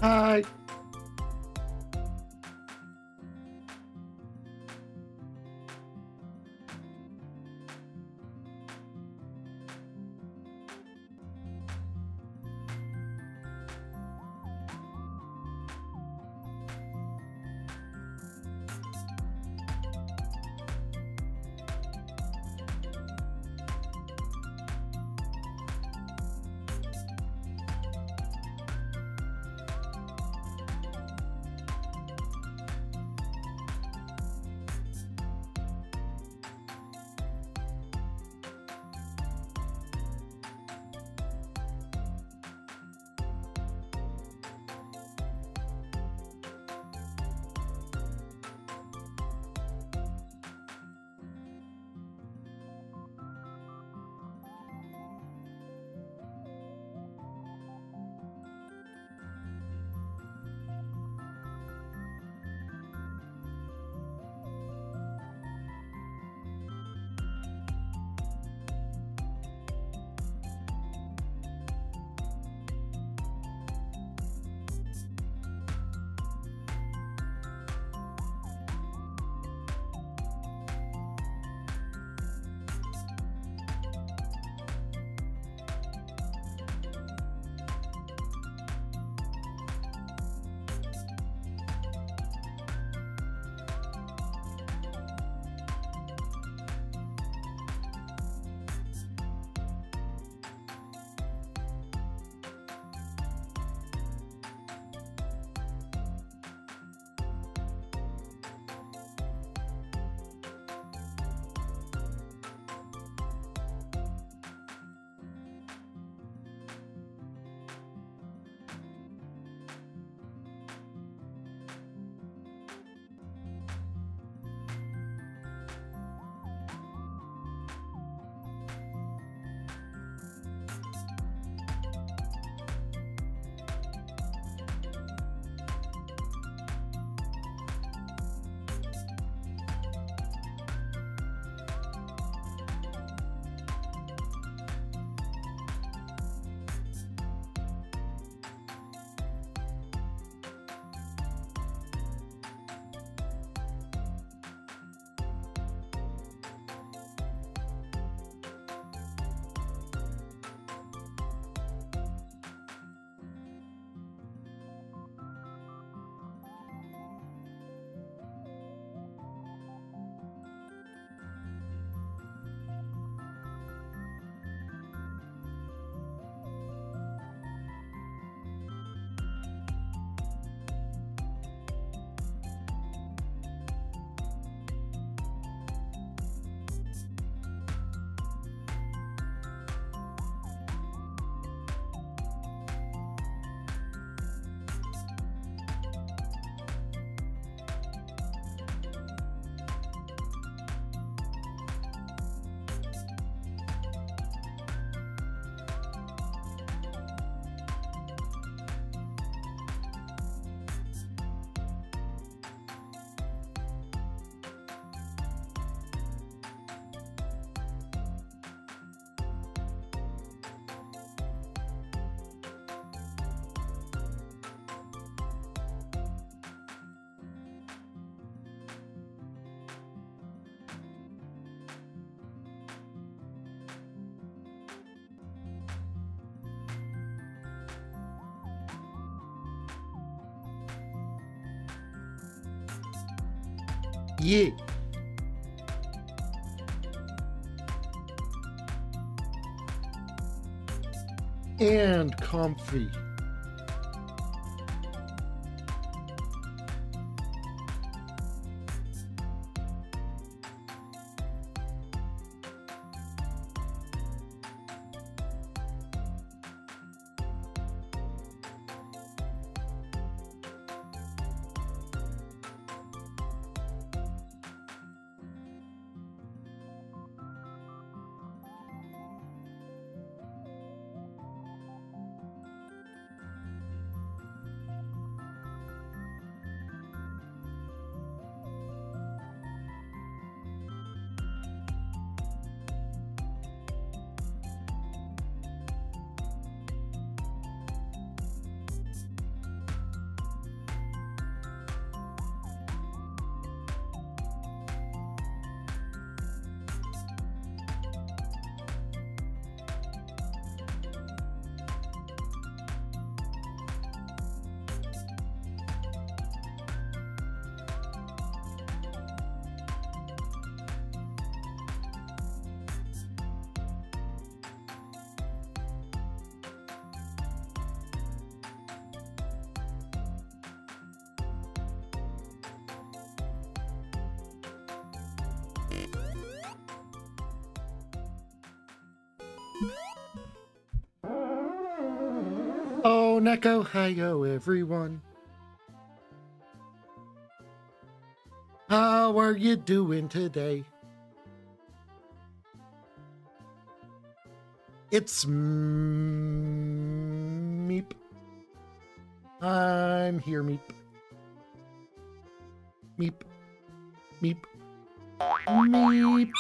Hi. Yeah. And comfy. Neko, neko, hi-yo, everyone. How are you doing today? It's Meep. I'm here, Meep. Meep. Meep. Meep.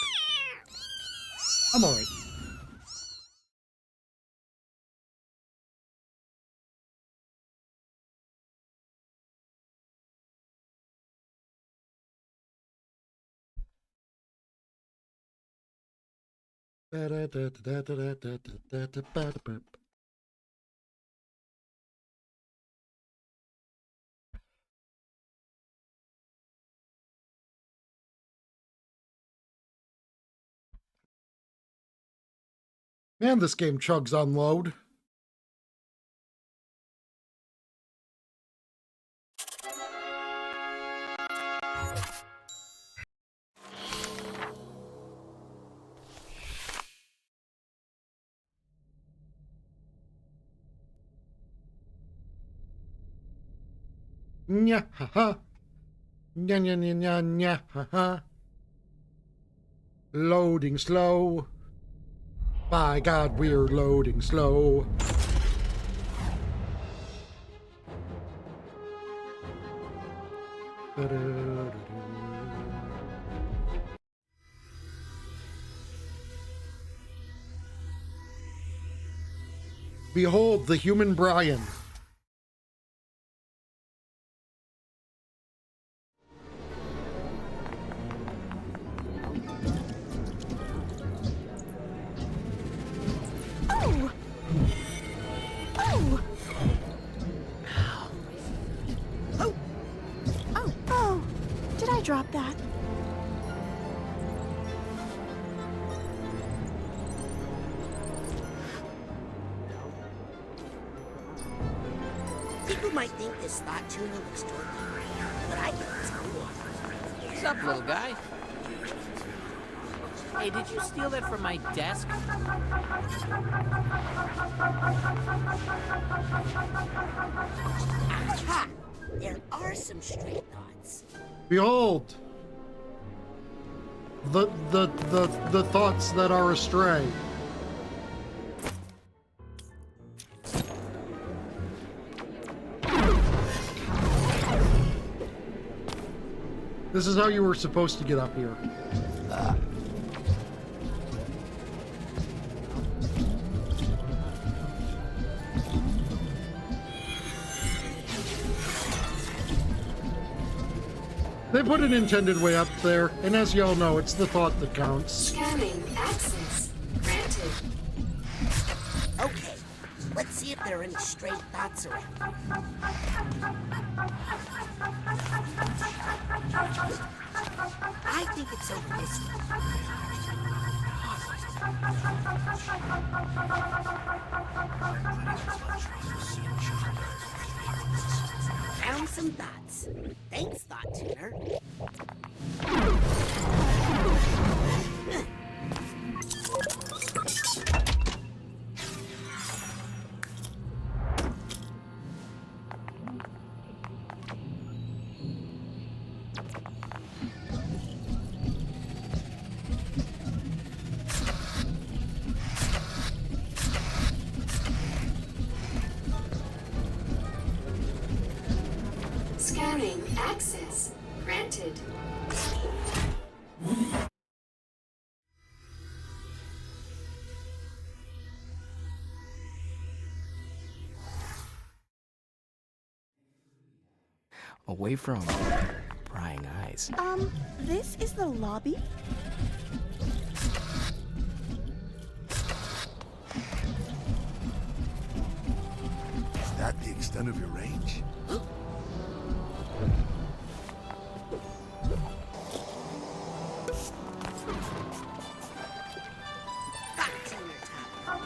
I'm alright. Man, this game chugs on load. Nya ha ha. Nya nya nya nya nya ha ha. Loading slow. By God, we're loading slow. Behold the human Brian. Oh! Oh! Oh! Oh! Oh! Did I drop that? People might think this thought tuner looks dorky, but I think it's cool. What's up, little guy? Hey, did you steal that from my desk? Aha! There are some stray thoughts. Behold the thoughts that are astray. This is how you were supposed to get up here. They put an intended way up there, and as y'all know, it's the thought that counts. Scanning access granted. Okay, let's see if there are any stray thoughts around here. I think it's over this way. Found some thoughts. Thanks, thought tuner. Scanning access granted. Away from prying eyes. This is the lobby? Is that the extent of your range? Thought tuner time.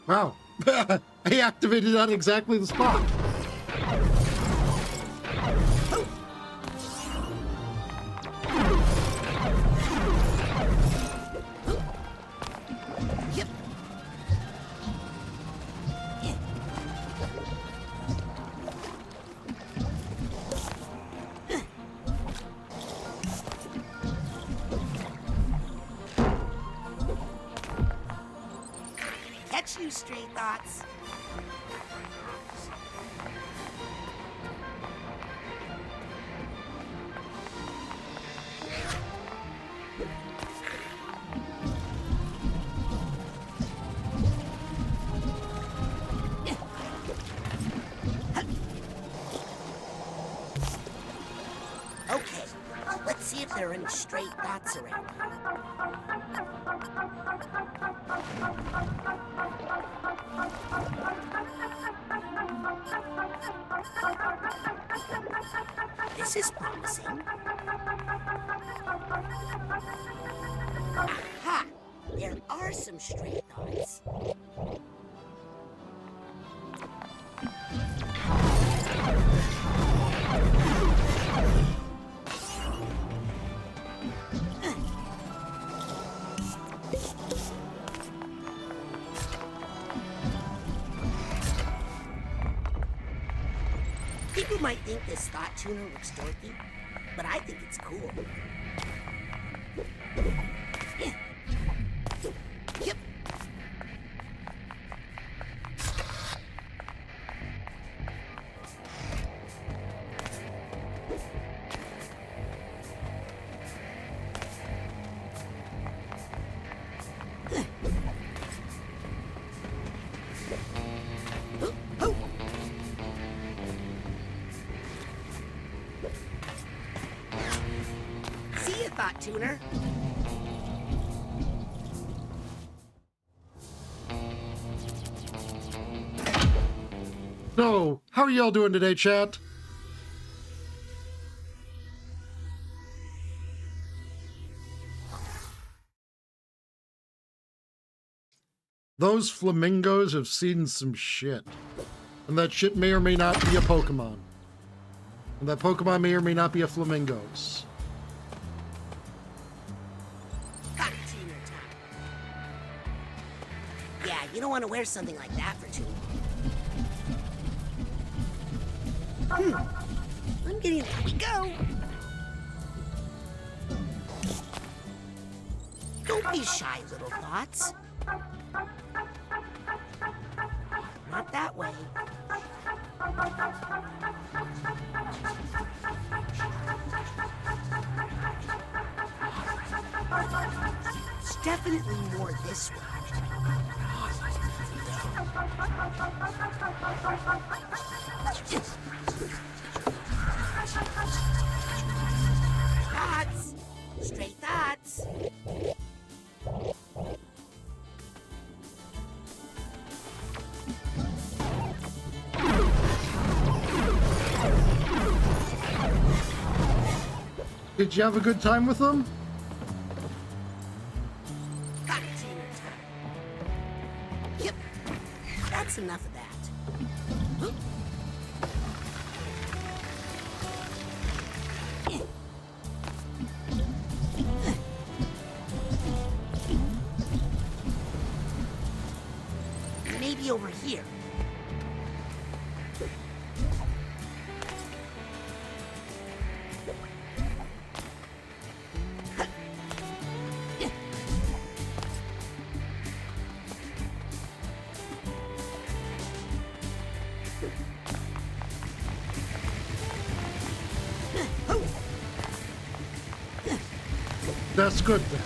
Wow. I activated at exactly the spot. Yep. Catch you, stray thoughts. Okay, let's see if there are any stray thoughts around. This is promising. Aha! There are some stray thoughts. People might think this thought tuner looks dorky, but I think it's cool. Yep. See ya, thought tuner. So, how are y'all doing today, chat? Those flamingos have seen some shit. And that shit may or may not be a Pokemon. And that Pokemon may or may not be a flamingos. Thought tuner time. Yeah, you don't want to wear something like that for too long. I'm getting... Here we go! Don't be shy, little thoughts. Not that way. It's definitely more this way. Thoughts! Straight thoughts! Did you have a good time with them? Thought tuner time. Yep, that's enough of that. Maybe over here. That's good then.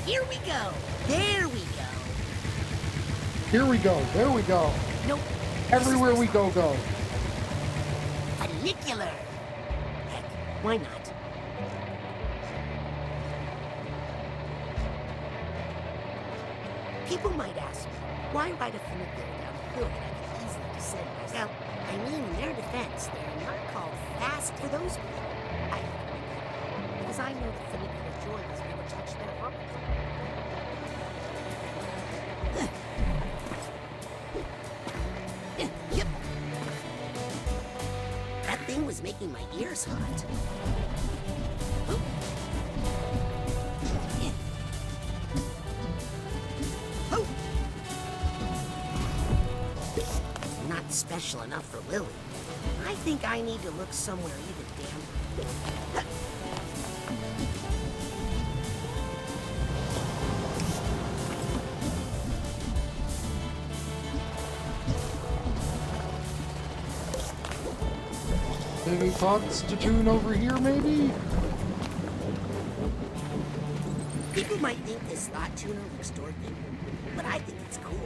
Here we go. There we go. Here we go. There we go. Nope. Everywhere we go, go. Funicular. Heck, why not? People might ask me, why ride a funicular down a hill when I can easily Well, I mean, in their defense, they're not called fast for those people. Because I know that funicular joys never touch their heart. Yep. That thing was making my ears hot. Oh. Oh. Not special enough for Lily. I think I need to look somewhere even damper. Any thoughts to tune over here, maybe? People might think this thought tuner looks dorky, but I think it's cool.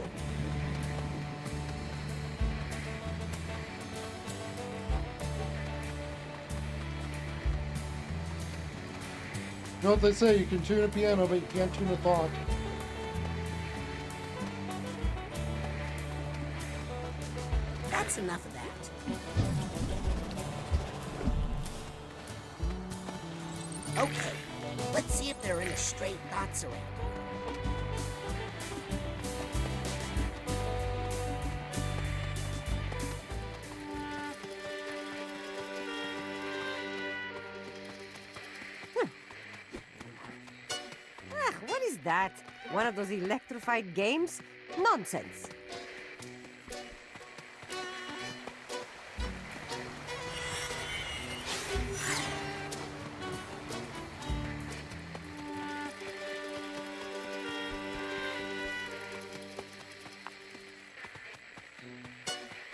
You know what they say, you can tune a piano, but you can't tune a thought. That's enough of that. Okay, let's see if there are any stray thoughts around here. What is that? One of those electrified games? Nonsense.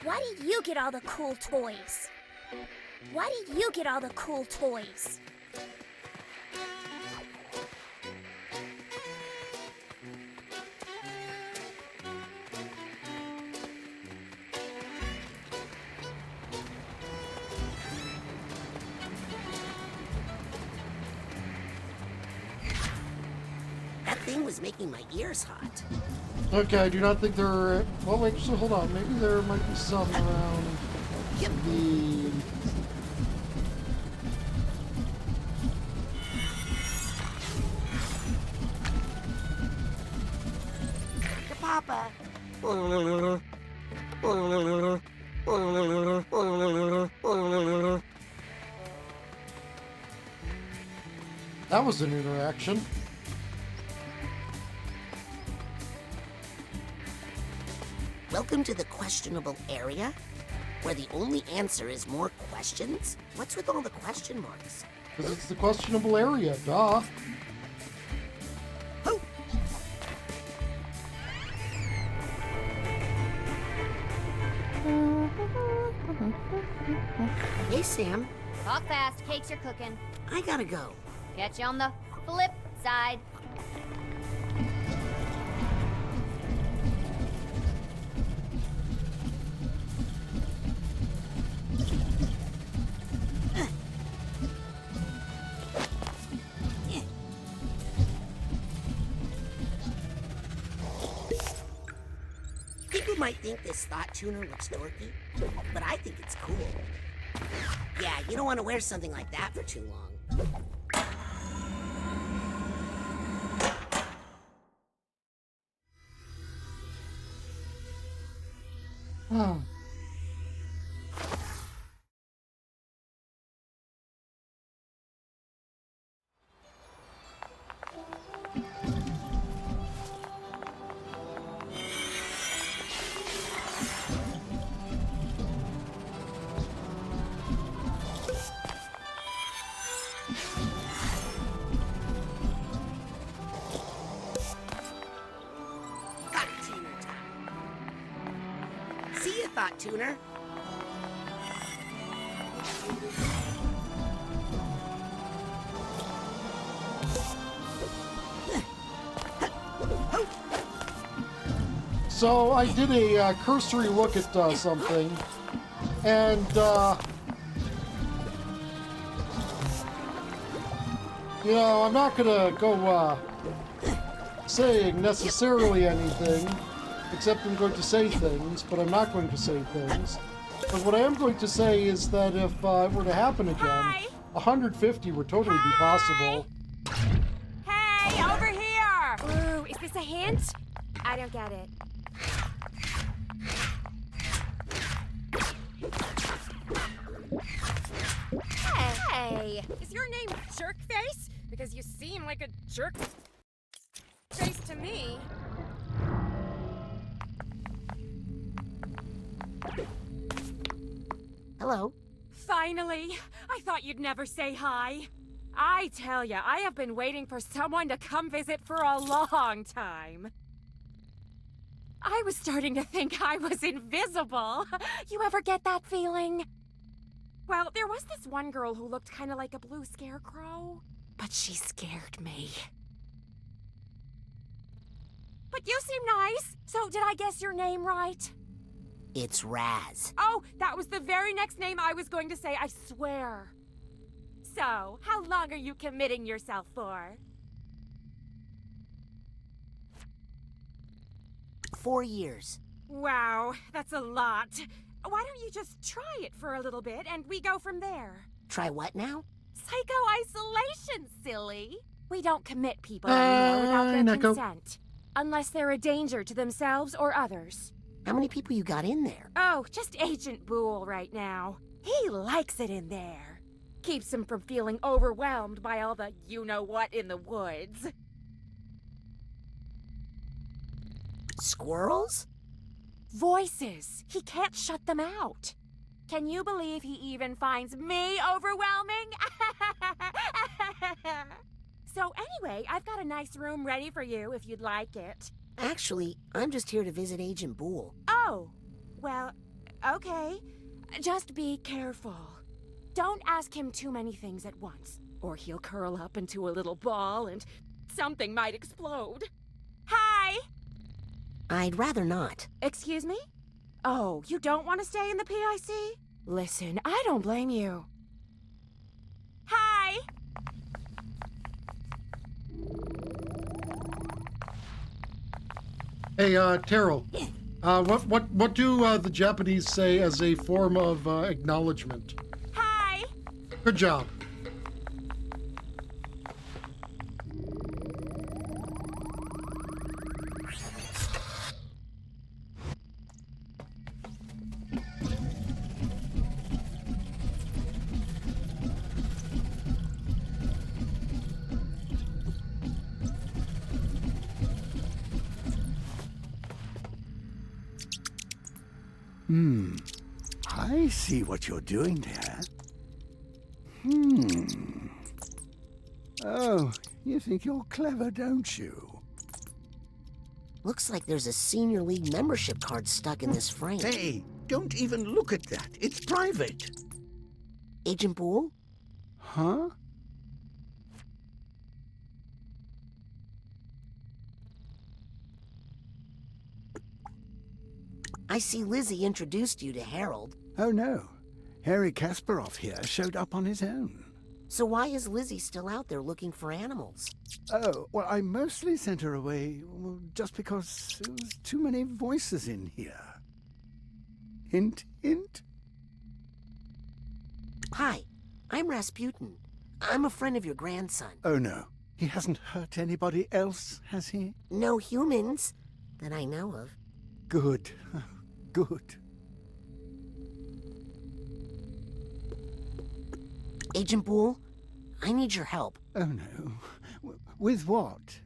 Why did you get all the cool toys? Why did you get all the cool toys? That thing was making my ears hot. Okay, I do not think there are... Well, wait, so hold on. Maybe there might be some around the... Papa. That was an interaction. Welcome to the questionable area, where the only answer is more questions? What's with all the question marks? Because it's the questionable area, duh. Oh! Hey, Sam. Talk fast, cakes are cooking. I gotta go. Catch you on the flip side. People might think this thought tuner looks dorky, but I think it's cool. Yeah, you don't want to wear something like that for too long. Oh. Thought tuner time. See ya, thought tuner. So I did a cursory look at something, and you know, I'm not gonna go saying necessarily anything, except I'm going to say things, but I'm not going to say things. But what I am going to say is that if it were to happen again, Hi. 150 would totally be possible. Hey, over here! Ooh, is this a hint? I don't get it. Hey, is your name Jerkface? Because you seem like a jerk face to me. Hello. Finally! I thought you'd never say hi. I tell ya, I have been waiting for someone to come visit for a long time. I was starting to think I was invisible. You ever get that feeling? Well, there was this one girl who looked kind of like a blue scarecrow, but she scared me. But you seem nice, so did I guess your name right? It's Raz. Oh, that was the very next name I was going to say, I swear. So, how long are you committing yourself for? 4 years. Wow, that's a lot. Why don't you just try it for a little bit and we go from there? Try what now? Psycho-isolation, silly. We don't commit people anymore without their Neko. consent. Unless they're a danger to themselves or others. How many people you got in there? Oh, just Agent Boole right now. He likes it in there. Keeps him from feeling overwhelmed by all the you-know-what in the woods. Squirrels? Voices. He can't shut them out. Can you believe he even finds me overwhelming? So anyway, I've got a nice room ready for you if you'd like it. Actually, I'm just here to visit Agent Boole. Oh, well, okay. Just be careful. Don't ask him too many things at once, or he'll curl up into a little ball and something might explode. Hi! I'd rather not. Excuse me? Oh, you don't want to stay in the PIC? Listen, I don't blame you. Hi! Hey, Taro, what do the Japanese say as a form of acknowledgement? Hi! Good job. I see what you're doing there. Oh, you think you're clever, don't you? Looks like there's a Senior League membership card stuck in this frame. Hey, don't even look at that. It's private. Agent Boole? Huh? I see Lizzie introduced you to Harold. Oh, no. Harry Kasparov here showed up on his own. So why is Lizzie still out there looking for animals? Oh, well, I mostly sent her away just because there was too many voices in here. Hint, hint. Hi, I'm Rasputin. I'm a friend of your grandson. Oh, no. He hasn't hurt anybody else, has he? No humans that I know of. Good. Good. Agent Boole, I need your help. Oh, no. With what?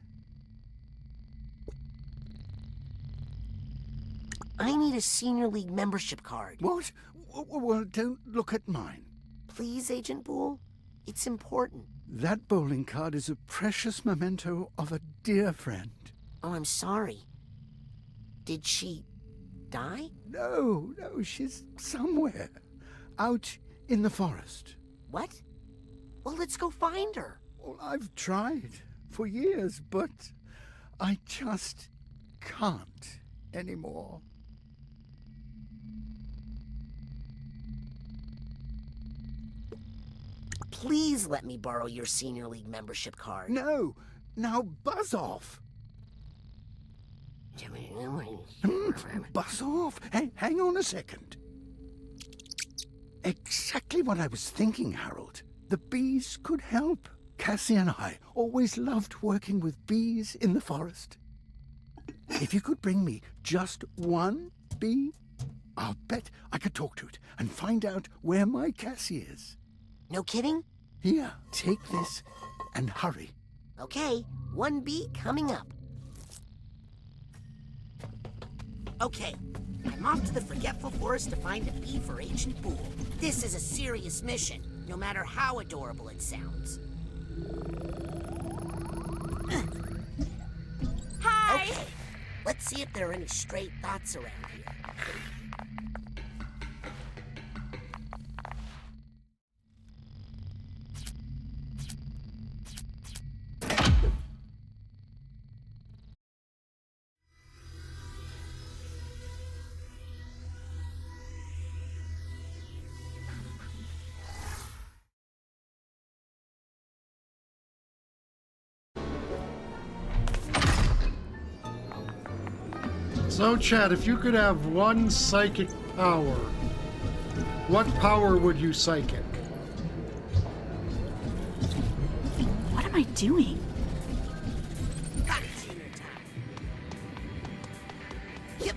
I need a Senior League membership card. What? Well, don't look at mine. Please, Agent Boole? It's important. That bowling card is a precious memento of a dear friend. Oh, I'm sorry. Did she die? No, she's somewhere. Out in the forest. What? Well, let's go find her. Well, I've tried for years, but I just can't anymore. Please let me borrow your Senior League membership card. No, now buzz off. Buzz off. Hey, hang on a second. Exactly what I was thinking, Harold. The bees could help. Cassie and I always loved working with bees in the forest. If you could bring me just one bee, I'll bet I could talk to it and find out where my Cassie is. No kidding? Here, take this and hurry. Okay, 1 bee coming up. Okay, I'm off to the Forgetful Forest to find a bee for Ancient Pool. This is a serious mission, no matter how adorable it sounds. Hi! Okay, let's see if there are any stray thoughts around here. So, Chad, if you could have one psychic power, what power would you psychic? What am I doing? Got it, Tuner time. Yep.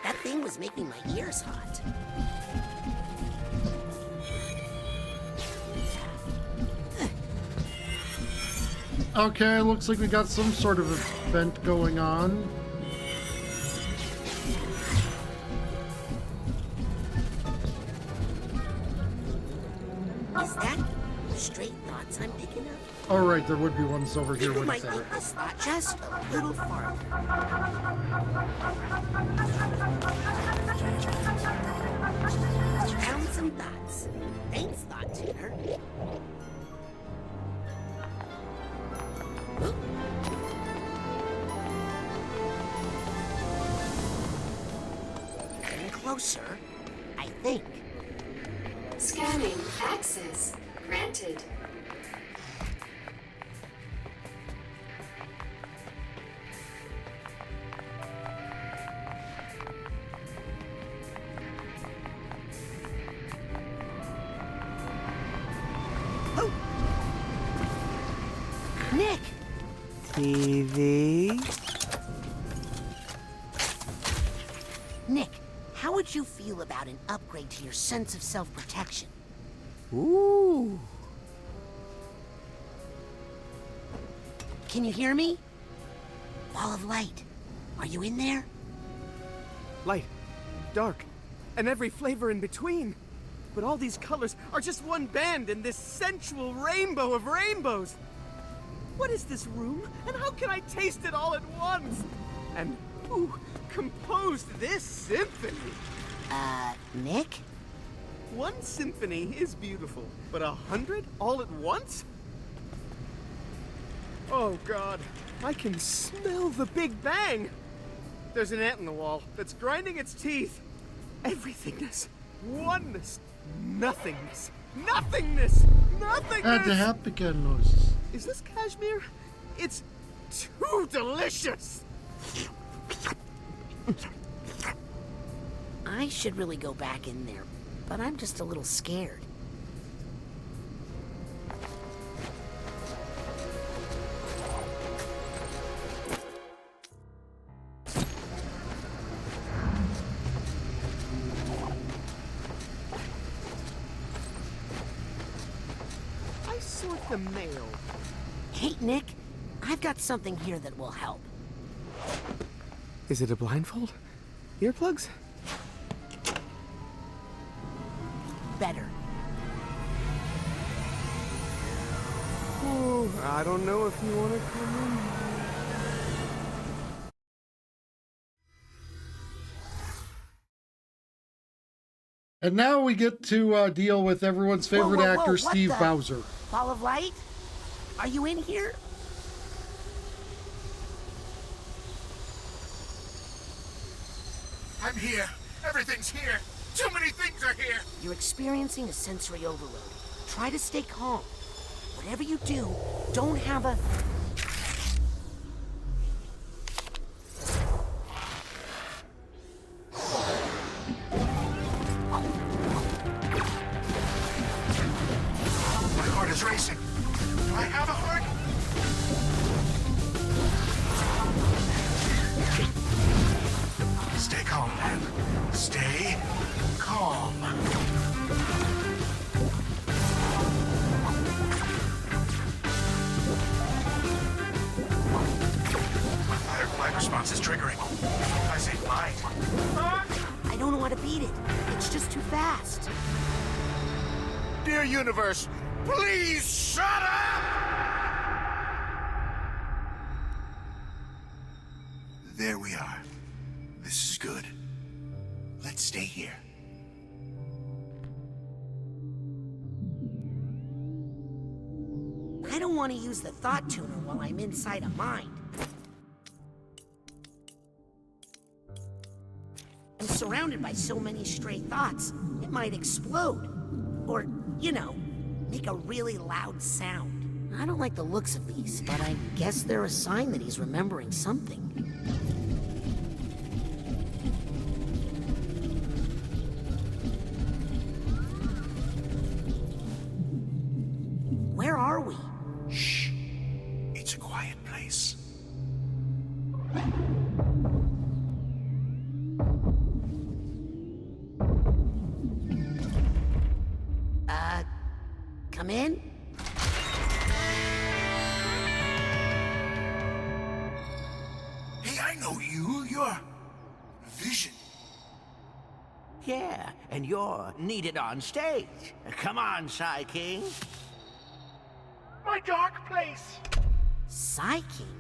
That thing was making my ears hot. Okay, looks like we got some sort of event going on. Is that straight thoughts I'm picking up? All right, there would be ones over here. You Wait a might second. make this thought just a little farther. Found some thoughts. Thanks, Thought Tuner. Huh? Getting closer, I think. Scanning access granted. Nick! TV? Nick, how would you feel about an upgrade to your sense of self-protection? Ooh. Can you hear me? Ball of light. Are you in there? Light, dark, and every flavor in between. But all these colors are just one band in this sensual rainbow of rainbows. What is this room, and how can I taste it all at once? And who composed this symphony? Nick? One symphony is beautiful, but 100 all at once? Oh God, I can smell the Big Bang! There's an ant in the wall that's grinding its teeth. Everythingness, oneness, nothingness, nothingness, nothingness! Is this cashmere? It's too delicious! I should really go back in there, but I'm just a little scared. I sort the mail. Hey, Nick, I've got something here that will help. Is it a blindfold? Earplugs? Better. Oh, I don't know if you want to come in. And now we get to deal with everyone's favorite Whoa, whoa, whoa, actor, what Steve the- Bowser. Ball of light? Are you in here? I'm here. Everything's here. Too many things are here. You're experiencing a sensory overload. Try to stay calm. Whatever you do, don't have a... My heart is racing. Do I have a heart? Stay calm, man. Stay calm. My response is triggering. I say might. I don't know how to beat it. It's just too fast. Dear universe, please shut up! There we are. This is good. Let's stay here. I don't want to use the thought tuner while I'm inside a mind. I'm surrounded by so many stray thoughts, it might explode. Or, you know, make a really loud sound. I don't like the looks of these, but I guess they're a sign that he's remembering something. Where are we? Shh. It's a quiet place. Come in? Hey, I know you. You're... Vision. Yeah, and you're needed on stage. Come on, Psy King. My dark place. Psy King?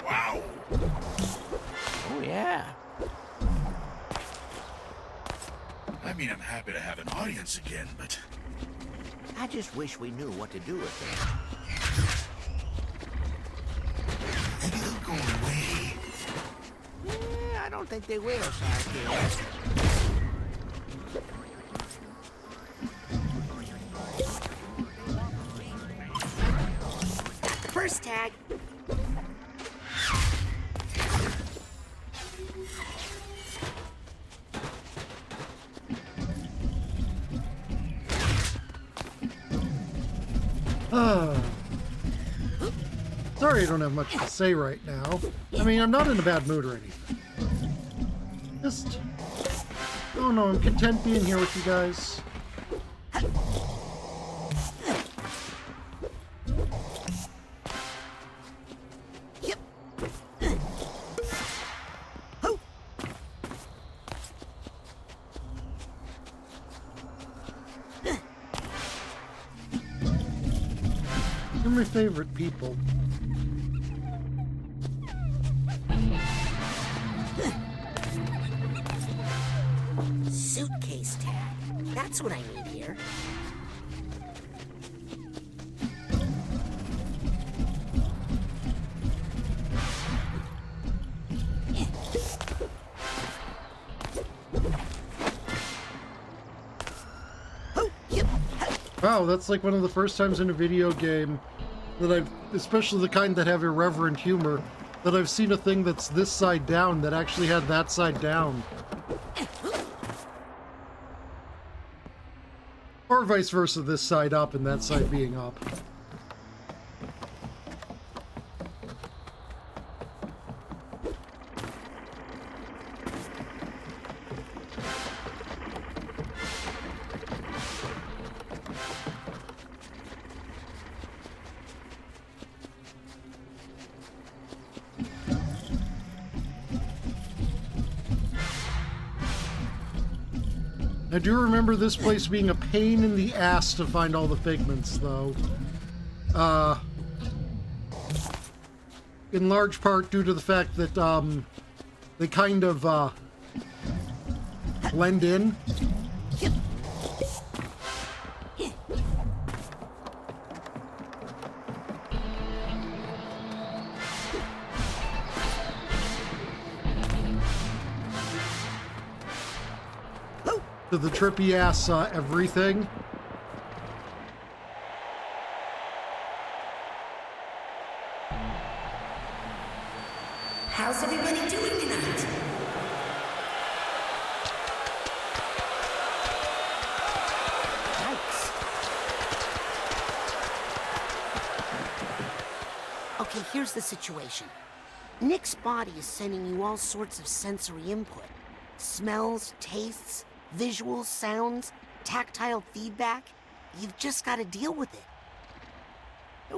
Wow. Oh, yeah. I mean, I'm happy to have an audience again, but... I just wish we knew what to do with them. Maybe they'll go away. I don't think they will, Psy King. First tag. Sorry I don't have much to say right now. I mean, I'm not in a bad mood or anything. Just... oh no, I'm content being here with you guys. Yep. You're my favorite people. Suitcase tag. That's what I need here. Wow, that's like one of the first times in a video game that I've, especially the kind that have irreverent humor, that I've seen a thing that's this side down that actually had that side down. Or vice versa, this side up and that side being up. I do remember this place being a pain in the ass to find all the figments, though. In large part due to the fact that, they kind of, blend in. To the trippy ass everything. How's everybody doing tonight? Yikes. Okay, here's the situation. Nick's body is sending you all sorts of sensory input. Smells, tastes, visuals, sounds, tactile feedback. You've just got to deal with it.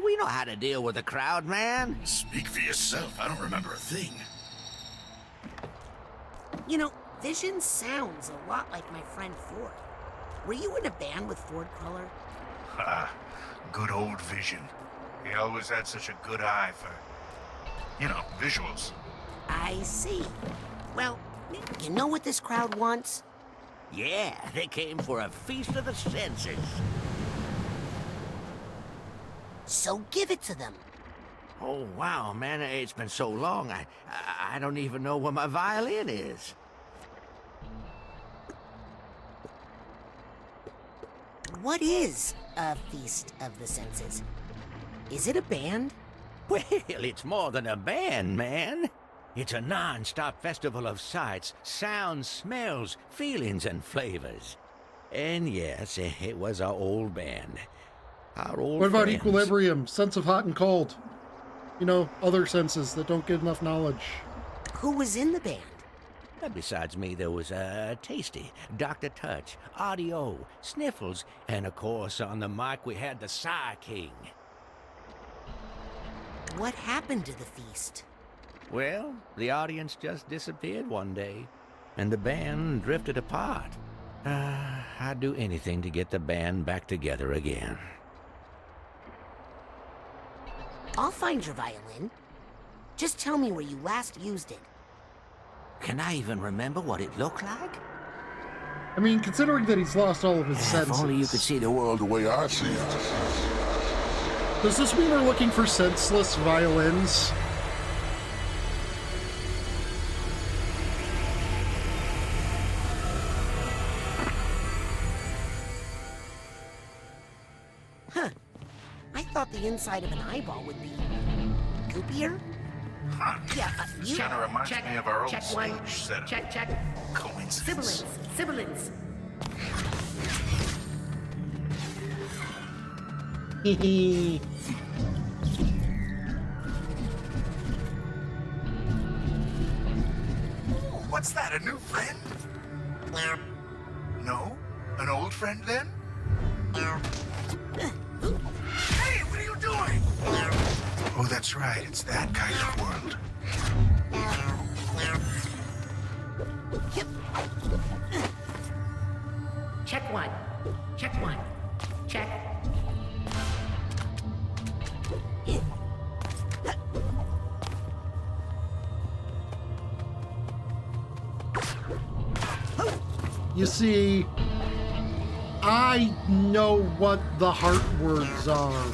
We know how to deal with a crowd, man. Speak for yourself. I don't remember a thing. You know, Vision sounds a lot like my friend Ford. Were you in a band with Ford Cruller? Good old Vision. He always had such a good eye for, you know, visuals. I see. Well, you know what this crowd wants? Yeah, they came for a feast of the senses. So give it to them. Oh, wow, man, it's been so long, I don't even know where my violin is. What is a feast of the senses? Is it a band? Well, it's more than a band, man. It's a non-stop festival of sights, sounds, smells, feelings, and flavors. And yes, it was our old band. Our old What about friends. equilibrium, sense of hot and cold? You know, other senses that don't get enough knowledge. Who was in the band? Besides me, there was Tasty, Dr. Touch, Audio, Sniffles, and of course on the mic we had the Psy King. What happened to the feast? Well, the audience just disappeared one day, and the band drifted apart. I'd do anything to get the band back together again. I'll find your violin. Just tell me where you last used it. Can I even remember what it looked like? I mean, considering that he's lost all of his senses. If only you could see the world The way I see it. Does this mean we're looking for senseless violins? Huh. I thought the inside of an eyeball would be goopier. Huh. Yeah, you Kind of reminds check, me of our old check stage one, setup. check. Coincidence. Sibilance. What's that, a new friend? No? An old friend then? Hey, what are you doing? Oh, that's right, it's that kind of world. Check one. Check. You see, I know what the heart words are.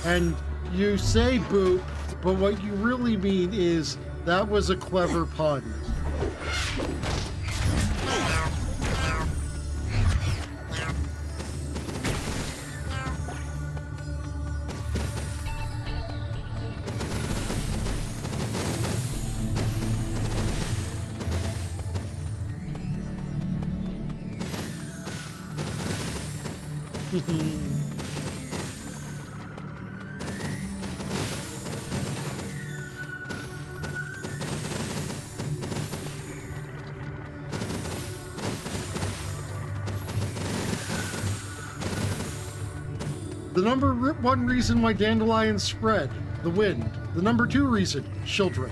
And you say boop, but what you really mean is that was a clever pun. The number one reason why dandelions spread, the wind. The number two reason, children.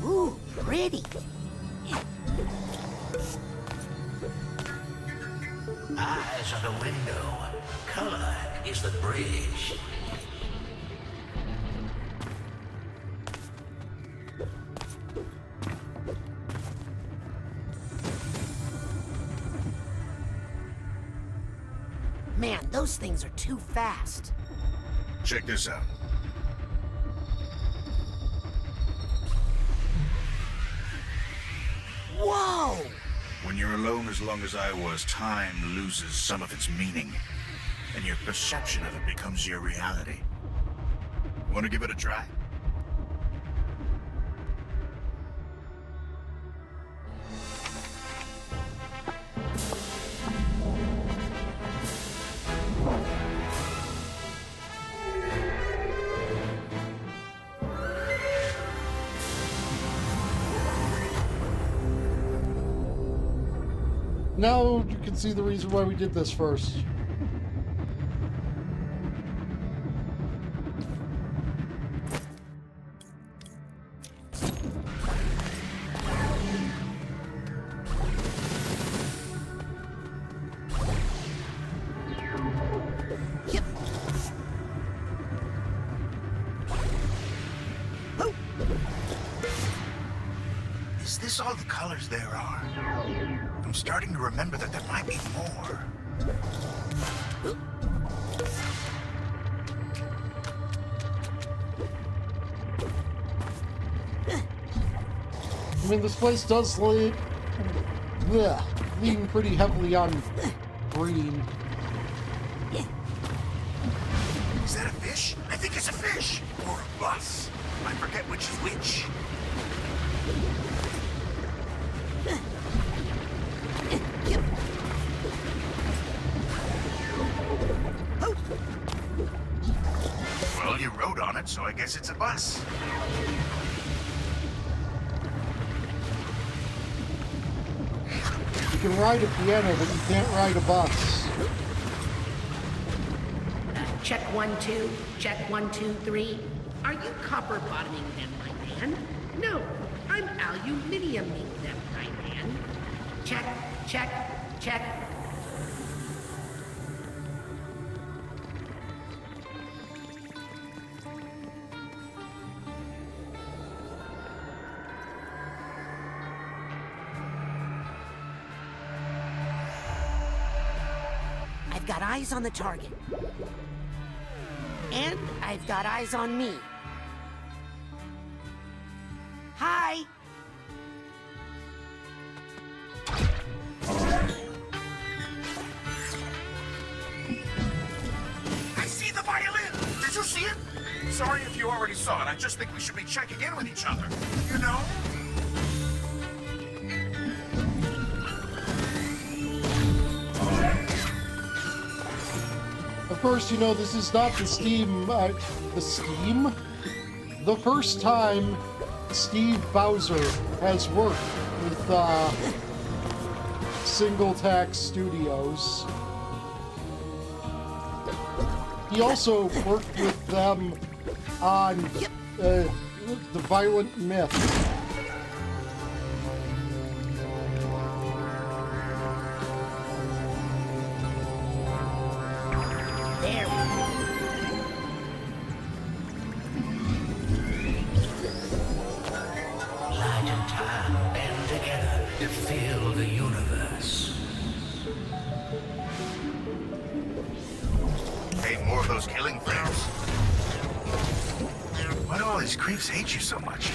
Ooh, pretty. Eyes are the window. Color is the bridge. Man, those things are too fast. Check this out. Whoa! When you're alone as long as I was, time loses some of its meaning, and your perception of it becomes your reality. Want to give it a try? Now you can see the reason why we did this first. Yep. Oh. Is this all the colors there are? I'm starting to remember that there might be more. I mean, this place does lean pretty heavily on green. Is that a fish? I think it's a fish. Or a bus. I forget which is which. Well, you rode on it, so I guess it's a bus. You can ride a piano, but you can't ride a bus. Check 1, 2. Check 1, 2, 3. Are you copper bottoming them, my man? No, I'm aluminiuming them, my man. Check, check, check. I've got eyes on the target. And I've got eyes on me. Hi! I see the violin! Did you see it? Sorry if you already saw it. I just think we should be checking in with each other. You know? Of course, you know, this is not the the first time Steve Bowser has worked with Single Tax Studios. He also worked with them on The Violent Myth. Creeps hate you so much.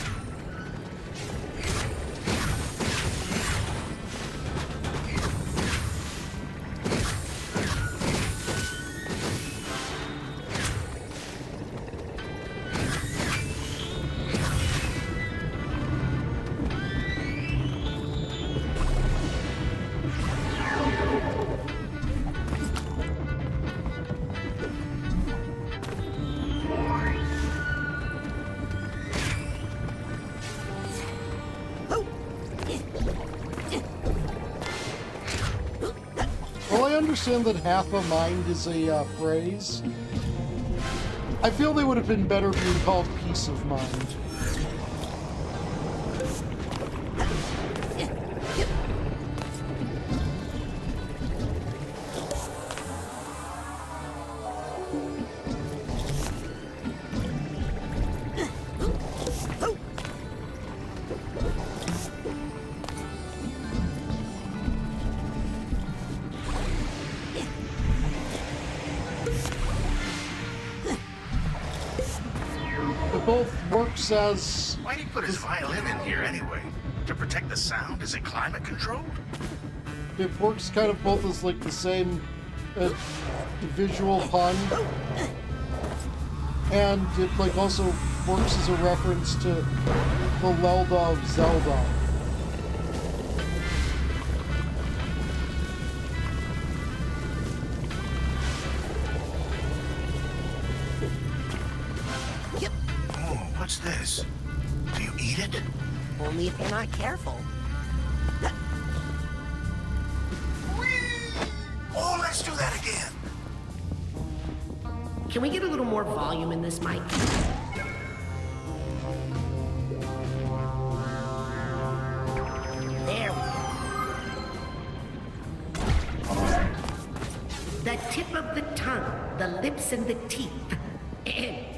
I understand that half a mind is a phrase. I feel they would have been better being called peace of mind. says... Why'd he put his violin in here anyway? To protect the sound? Is it climate controlled? It works kind of both as like the same visual pun, and it like also works as a reference to the Zelda of Zelda. Oh, what's this? Do you eat it? Only if you're not careful. Oh, let's do that again. Can we get a little more volume in this mic? There we go. The tip of the tongue, the lips and the teeth.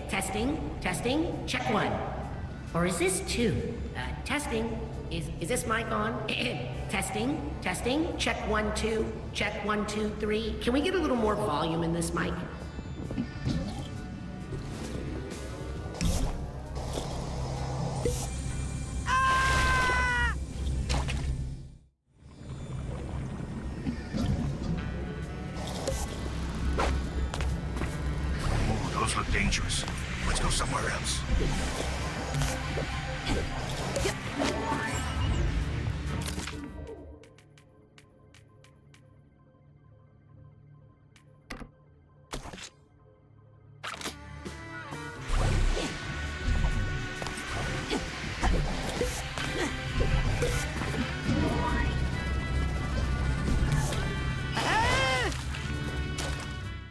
Testing, testing, check one. Or is this two? Testing. Is this mic on? Testing, testing, check 1, 2, check 1, 2, 3. Can we get a little more volume in this mic? Oh, those look dangerous. Let's go somewhere else.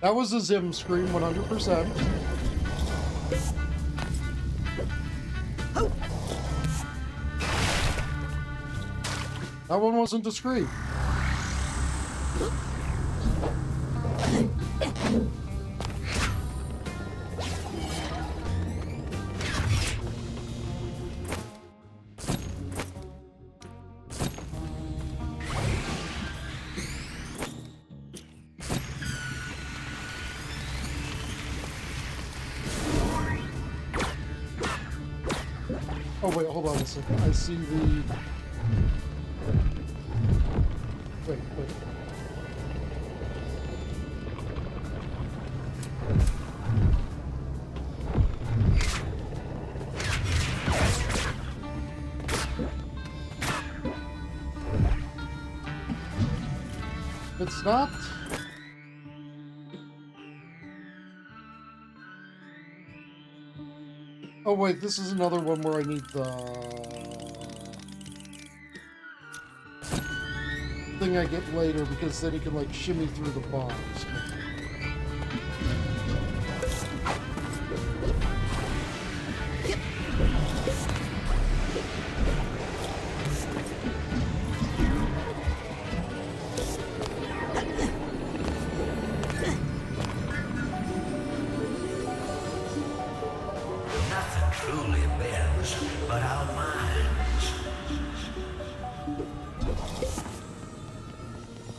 That was a Zim scream, 100%. That one wasn't a scream. Oh wait, hold on a second. I see the... Wait. It's not... Oh wait, this is another one where I need the thing I get later, because then he can like shimmy through the bars.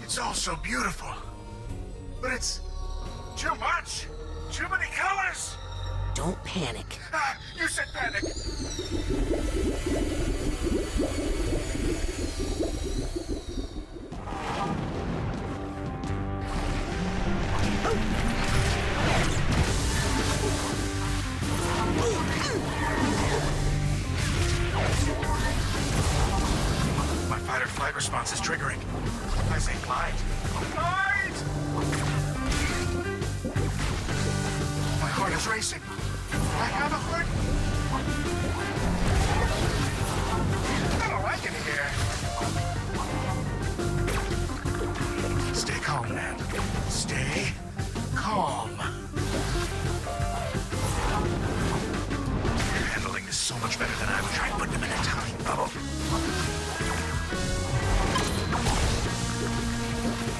It's all so beautiful. But it's too much. Too many colors. Don't panic. Ah, you said panic. My fight or flight response is triggering. I say flight. Flight! My heart is racing. I have a heart. I don't like it here. Stay calm, man. Stay calm. You're handling this so much better than I would. Try and put them in a time bubble.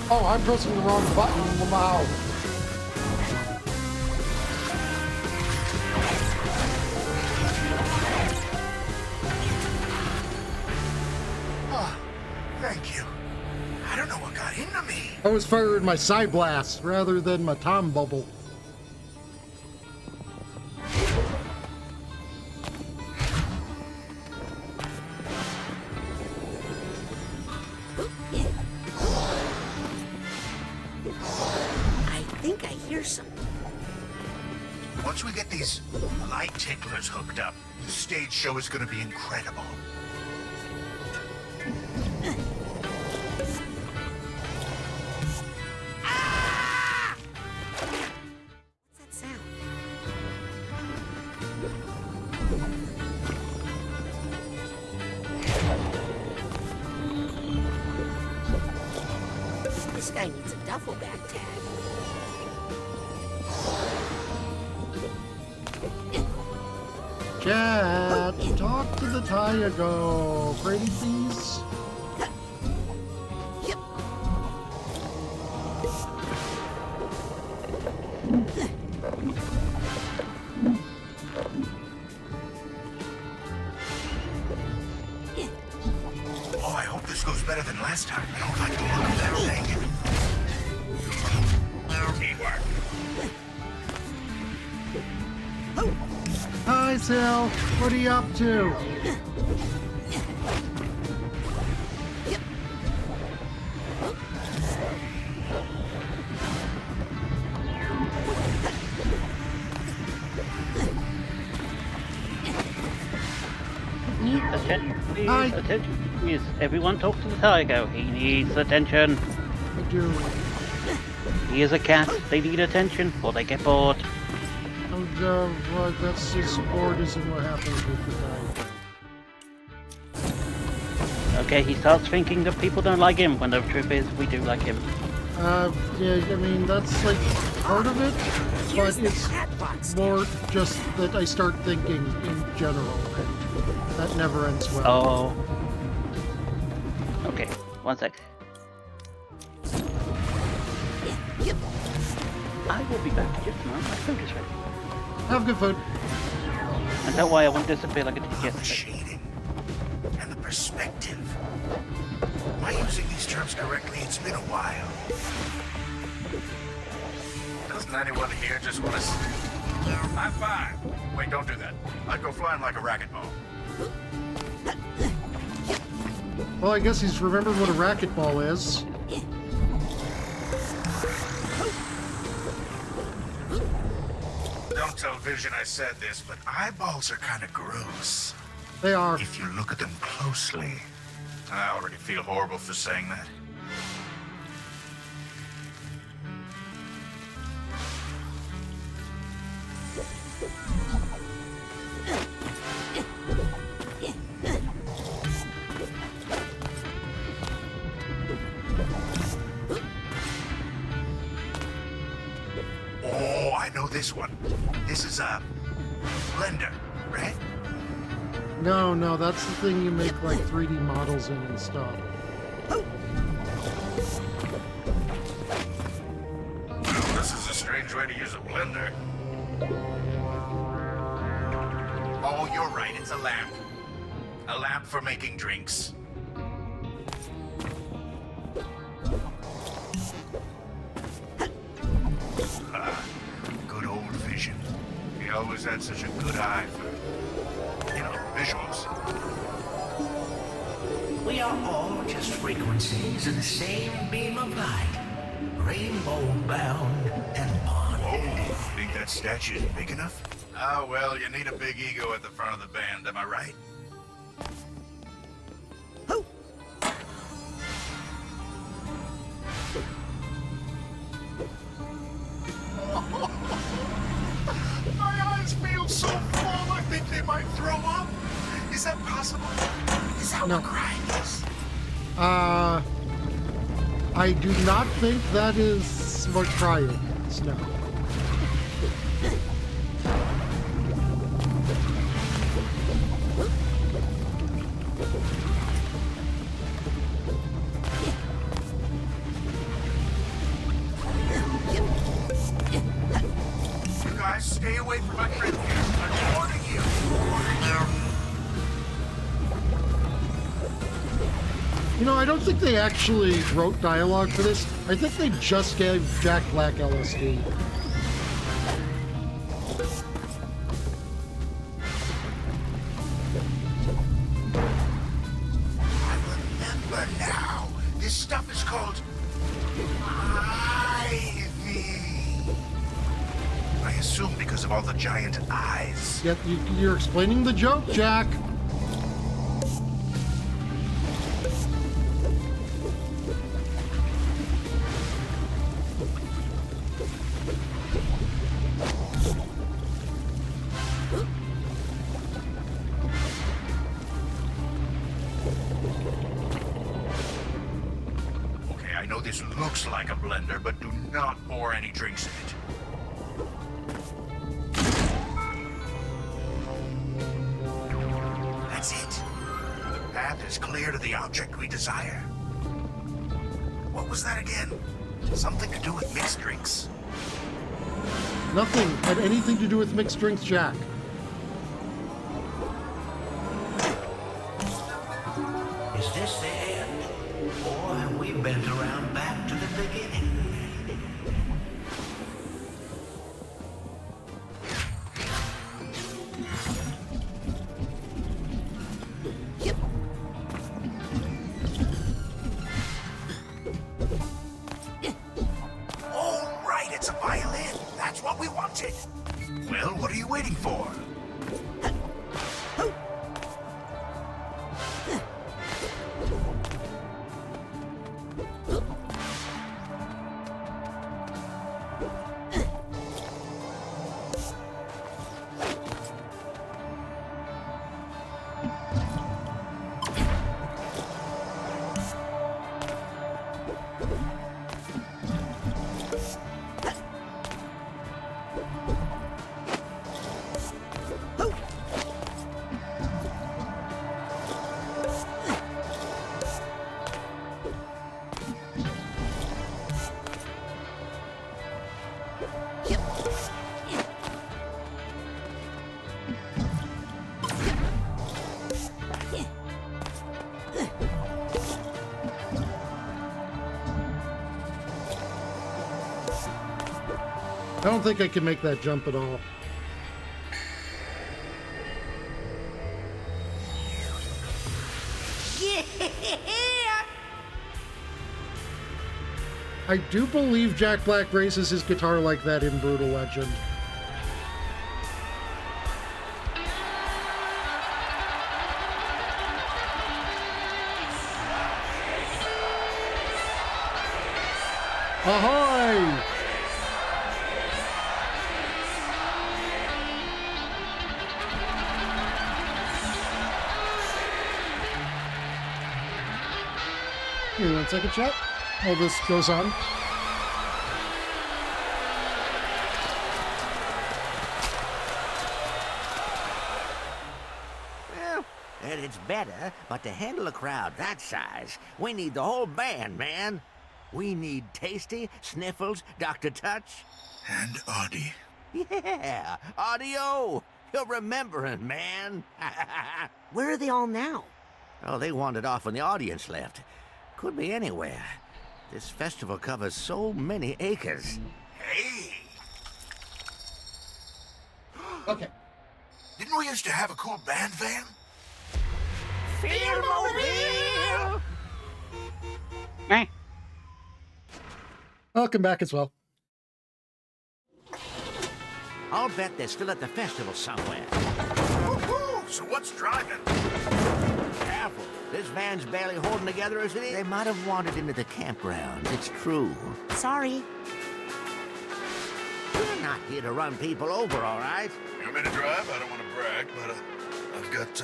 Oh, I'm pressing the wrong button. Wow. Oh, thank you. I don't know what got into me. I was firing my side blast rather than my time bubble. fearsome. Once we get these light ticklers hooked up, the stage show is gonna be incredible. What's that sound? This guy needs a duffel bag tag. Chat, talk to the Tyago. Brady, please. Yep. Oh, I hope this goes better than last time. I don't like the look of that thing. Teamwork. Hi, Sil. What are you up to? Attention, please. Hi. Attention, please. Everyone talk to the tiger. He needs attention. I do. He is a cat. They need attention or they get bored. Well, that's his board isn't what happens with the Tyago. Okay, he starts thinking that people don't like him when the truth is we do like him. Yeah, I mean, that's like part of it, but it's more just that I start thinking in general, and that never ends well. Oh. Okay, one sec. I will be back just a moment. My food is ready. Have good food. And don't worry, I won't disappear like I did The yesterday. shading and the perspective. Am I using these terms correctly? It's been a while. Doesn't anyone here just want to high five? Wait, don't do that. I'd go flying like a racquetball. Well, I guess he's remembered what a racquetball is. Don't tell Vision I said this, but eyeballs are kind of gross. They are. If you look at them closely. I already feel horrible for saying that. Oh, I know this one. This is a blender, right? No, that's the thing you make like 3D models in and stuff. Well, this is a strange way to use a blender. Oh, you're right, it's a lamp. A lamp for making drinks. Good old Vision. He always had such a good eye for, visuals. We are all just frequencies in the same beam of light, rainbow-bound and bonded. Oh, think that statue is big enough? Ah, well, you need a big ego at the front of the band, am I right? My eyes feel so full, I think they might throw up. Is that possible? Is that No. what crying is? I do not think that is what crying is, no. You guys stay away from my friend here. I'm warning you. You know, I don't think they actually wrote dialogue for this. I think they just gave Jack Black LSD. I remember now. This stuff is called Ivy. of all the giant eyes. Yeah, you're explaining the joke, Jack. Okay, I know this looks like a blender, but do not pour any drinks in it. That's it. The path is clear to the object we desire. What was that again? Something to do with mixed drinks. Nothing had anything to do with mixed drinks, Jack. Is this the end? Or have we bent around back to the beginning? Oh, right, it's a violin. That's what we wanted. Well, what are you waiting for? I don't think I can make that jump at all. I do believe Jack Black raises his guitar like that in Brutal Legend. Ahoy! Give me 1 second, chat. While this goes on. Well, it's better, but to handle a crowd that size, we need the whole band, man. We need Tasty, Sniffles, Dr. Touch. And Audie. Yeah, Audio. You're remembering, man. Where are they all now? Oh, they wandered off when the audience left. Could be anywhere. This festival covers so many acres. Hey! Okay. Didn't we used to have a cool band van? Fearmobile! Meh. Welcome back as well. I'll bet they're still at the festival somewhere. Woohoo! So what's driving? Careful. This van's barely holding together as it is. They might have wandered into the campgrounds. It's true. Sorry. We're not here to run people over, all right? You want me to drive? I don't want to brag, but I've got,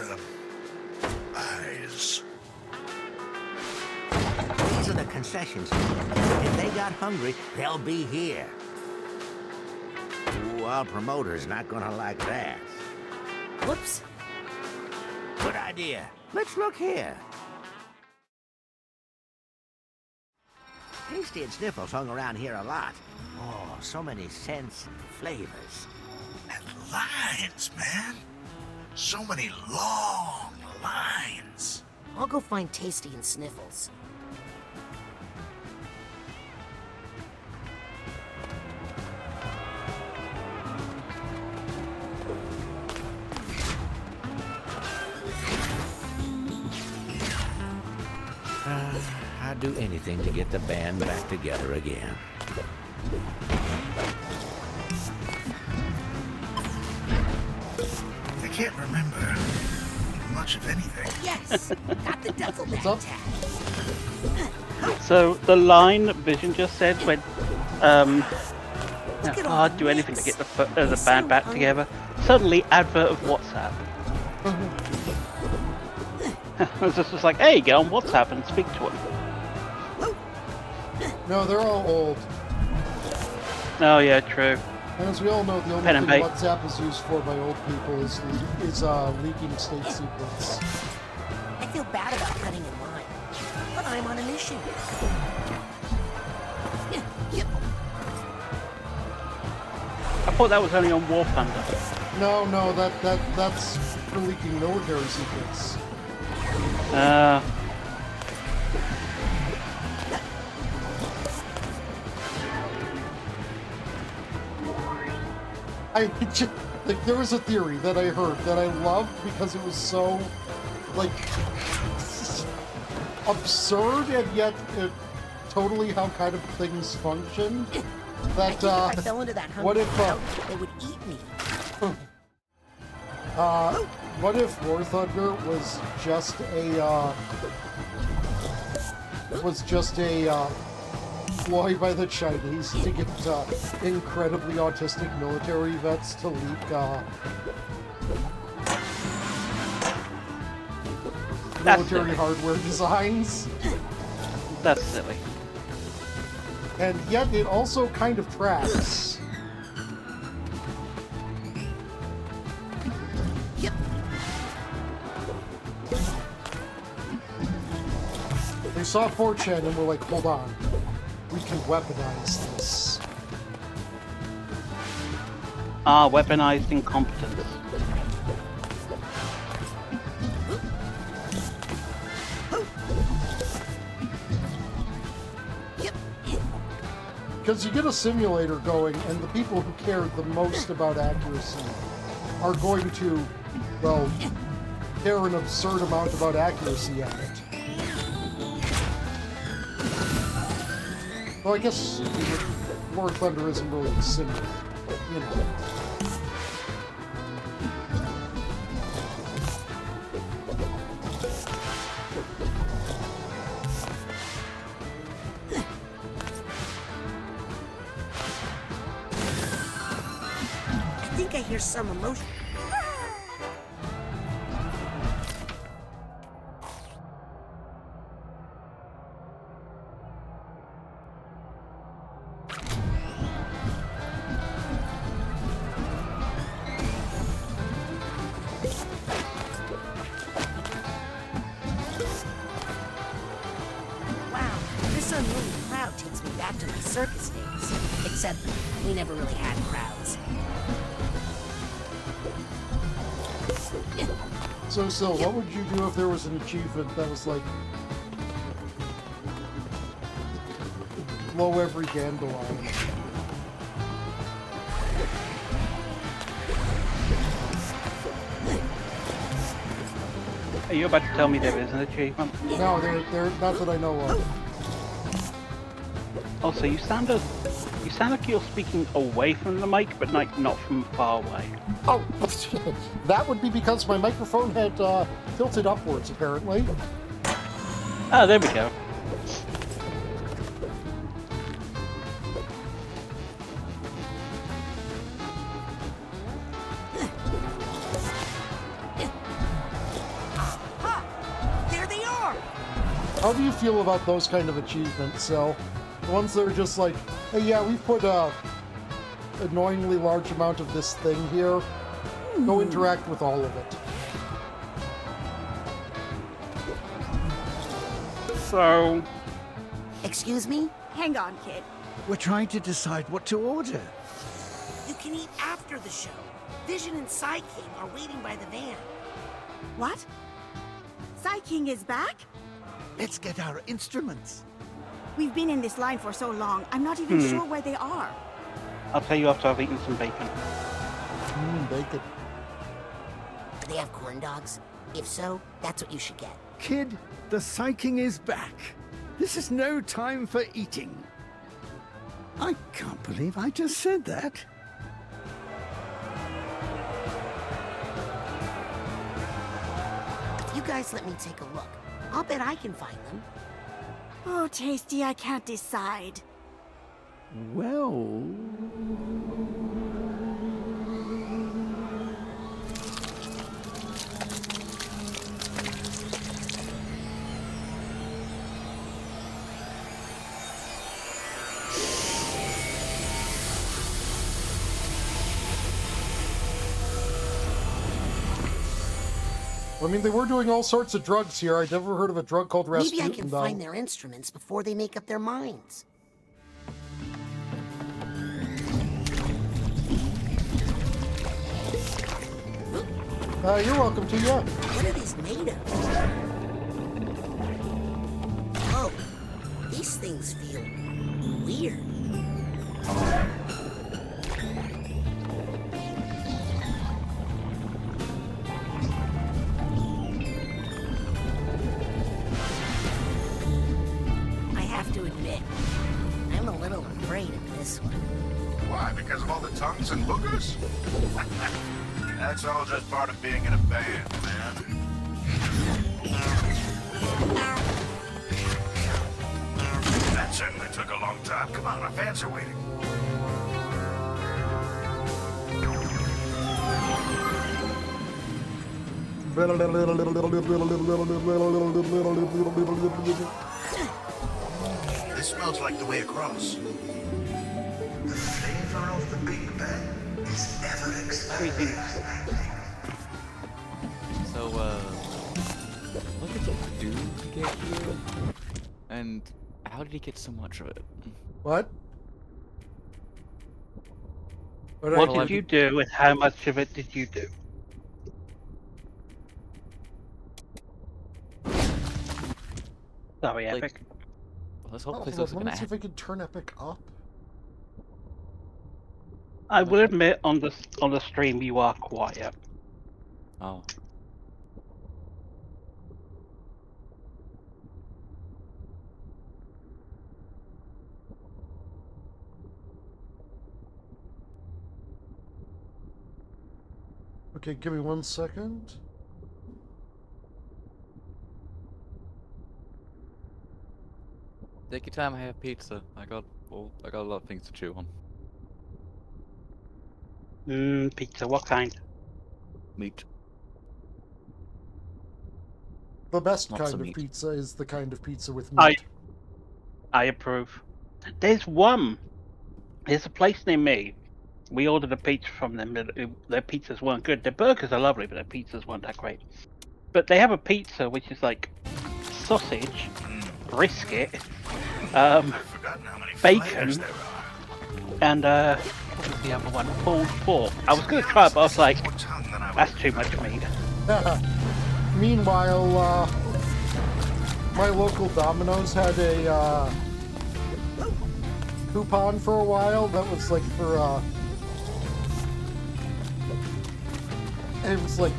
eyes. These are the concessions. If they got hungry, they'll be here. Ooh, our promoter's not gonna like that. Whoops. Good idea. Let's look here. Tasty and Sniffles hung around here a lot. Oh, so many scents and flavors. And lines, man. So many long lines. I'll go find Tasty and Sniffles. I'd do anything to get the band back together again. can't remember much of anything. Yes, got the duffel bag up? tag. So the line that Vision just said when Look at all I'd the do anything to mix. get the They band sound back hungry. together. Suddenly, advert of WhatsApp. It's just like, hey, get on WhatsApp and speak to him. No, they're all old. Oh yeah, true. And as we all know, the only Pen and thing paper. WhatsApp is used for by old people is leaking state secrets. I feel bad about cutting in line, but I'm on a mission. Yep. I thought that was only on War Thunder. No, that's for leaking military secrets. Like, there was a theory that I heard that I loved because it was so, like, absurd and yet totally how kind of things function. That, If I fell into that what hungry if, crowd, they would eat me. what if War Thunder was just a ploy by the Chinese to get incredibly autistic military vets to leak military hardware designs? That's silly. And yet it also kind of tracks. Yep. They saw 4chan and were like, hold on, we can weaponize this. Weaponized incompetence. Because you get a simulator going, and the people who care the most about accuracy are going to, well, care an absurd amount about accuracy of it. Well, I guess War Thunder isn't really a simulator, but, you know. I think I hear some emotion. Wow, this unruly crowd takes me back to my circus days. Except we never really had crowds. So, Sil, what would you do if there was an achievement that was like, blow every dandelion? Are you about to tell me there is an achievement? No, they're not that I know of. Also, you sound like you're speaking away from the mic, but like not from far away. Oh, that would be because my microphone had tilted upwards, apparently. Ah, there we go. There they are! How do you feel about those kind of achievements, Sil? The ones that are just like, hey, yeah, we've put a annoyingly large amount of this thing here. Go interact with all of it. So, Excuse me? Hang on, kid. We're trying to decide what to order. You can eat after the show. Vision and Psy King are waiting by the van. What? Psy King is back? Let's get our instruments. We've been in this line for so long, I'm not even sure where they are. I'll tell you after I've eaten some bacon. Bacon. Do they have corn dogs? If so, that's what you should get. Kid, the Psyking is back. This is no time for eating. I can't believe I just said that. guys let me take a look. I'll bet I can find them. Oh, Tasty, I can't decide. Well... I mean, they were doing all sorts of drugs here. I'd never heard of a drug called Rasputin, Maybe I can though. find their instruments before they make up their minds. You're welcome to, yeah. What are these made of? Oh, these things feel weird. I have to admit, I'm a little afraid of this one. Why? Because of all the tongues and boogers? That's all just part of being in a band, man. That certainly took a long time. Come on, our fans are waiting. This smells like the way across. The flavor of the Big Bang is ever expanding. So, what did he do to get here? And how did he get so much of it? What? What did you do and how much of it did you do? Sorry, Epic. Well, this whole Oh, place hold looks on, like let an me see if I can turn Epic up. I will admit on the stream you are quiet. Oh. Okay, give me 1 second. Take your time, I have pizza. I got a lot of things to chew on. Pizza, what kind? Meat. The best Lots of kind of meat. pizza is the kind of pizza with meat. I approve. There's a place near me. We ordered a pizza from them. Their pizzas weren't good. Their burgers are lovely, but their pizzas weren't that great. But they have a pizza which is like sausage, brisket, bacon, and what was the other one? Pulled pork. I was gonna try it, but I was like, that's too much meat. Meanwhile, my local Domino's had a coupon for a while that was like for it was like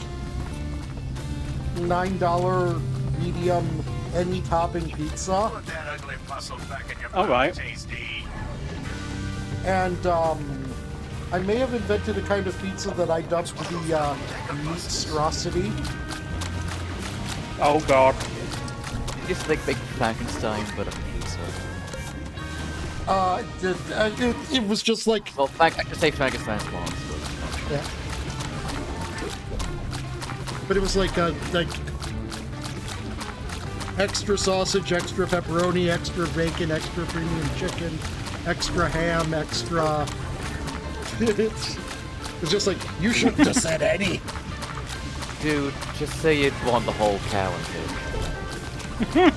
$9 medium any topping pizza. All right. And I may have invented a kind of pizza that I dubbed the meatstrosity. Oh God. It's like big Frankenstein, but a pizza. It was just like. Well, I could say Frankenstein's monster. Yeah. But it was like extra sausage, extra pepperoni, extra bacon, extra premium chicken, extra ham, extra. It's just like, you shouldn't have said any. Dude, just say you'd want the whole cow and pig.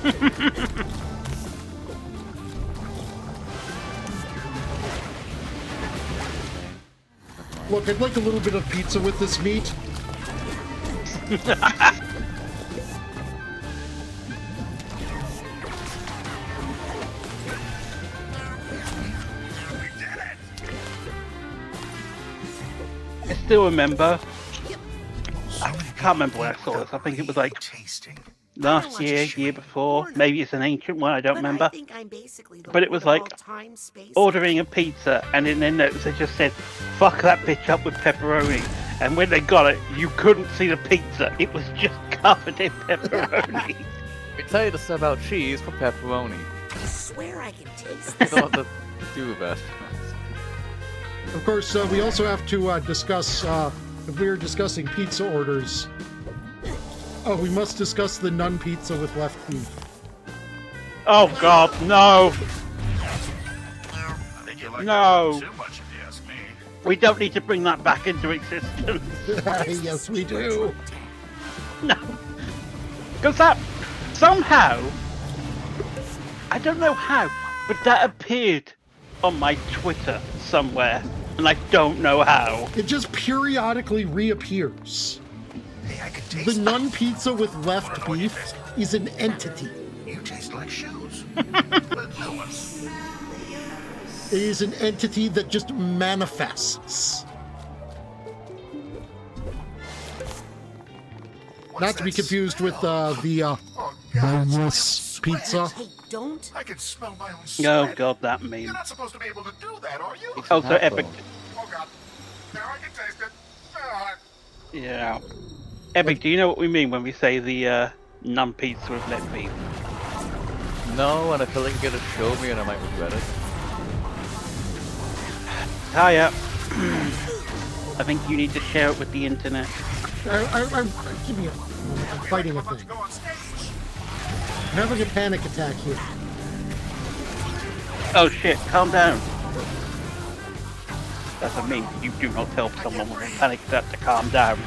Look, I'd like a little bit of pizza with this meat. I still remember. I can't remember when I saw this. I think it was like last year before. Maybe it's an ancient one. I don't remember. But it was like ordering a pizza, and in their notes they just said, "Fuck that bitch up with pepperoni," And when they got it, you couldn't see the pizza. It was just covered in pepperoni. We tell you to sub out cheese for pepperoni. I swear I can taste You this. don't have to do that. Of course, we also have to discuss, if we are discussing pizza orders, we must discuss the nun pizza with left beef. Oh God, no! I think you like No. that too much, if you ask me. We don't need to bring that back into existence. Yes, we do. No. Because that, somehow, I don't know how, but that appeared on my Twitter somewhere, and I don't know how. It just periodically reappears. Hey, I can The taste nun pizza with left beef is an entity. You taste like shoes. But no one's. It is an entity that just manifests. Not to be confused with the boneless pizza. Hey, don't. I can smell my own Oh sweat. God, that meme. You're not supposed to be able to do that, are you? Oh, so Epic. Oh God. Now I can taste it. Ah. Yeah. Epic, do you know what we mean when we say the nun pizza with left beef? No, and I feel like you're gonna show me and I might regret it. Hiya. I think you need to share it with the internet. Give me a moment. I'm fighting a thing. I'm having a panic attack here. Oh shit, calm down. Doesn't mean you do not tell someone with a panic attack to calm down.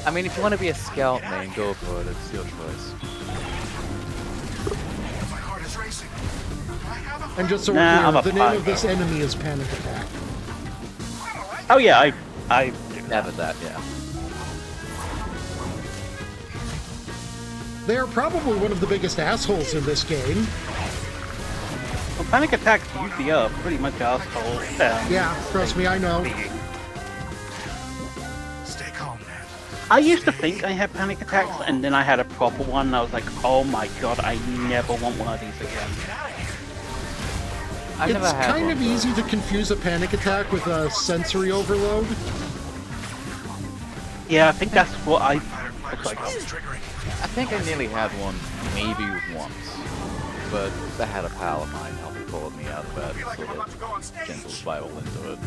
I mean, if you want to be a scout main, go for it. It's your choice. My heart is racing. I have a And just so Nah, I'm we're a clear, the name of fighter. this enemy is Panic Attack. Oh yeah, I Never that, yeah. They are probably one of the biggest assholes in this game. Well, panic attacks usually are pretty much assholes. Yeah, trust me, I know. Stay calm, man. I used to think I had panic attacks, and then I had a proper one, and I was like, oh my god, I never want one of these again. I've never It's had kind one, of though. easy to confuse a panic attack with a sensory overload. Yeah, I think that's what I Firefighter like. spell is triggering. I think I nearly had one, maybe once. But I had a pal of mine help me pull me out of bed, Feel like so I'm about to go on that stage. gentle spiral into it.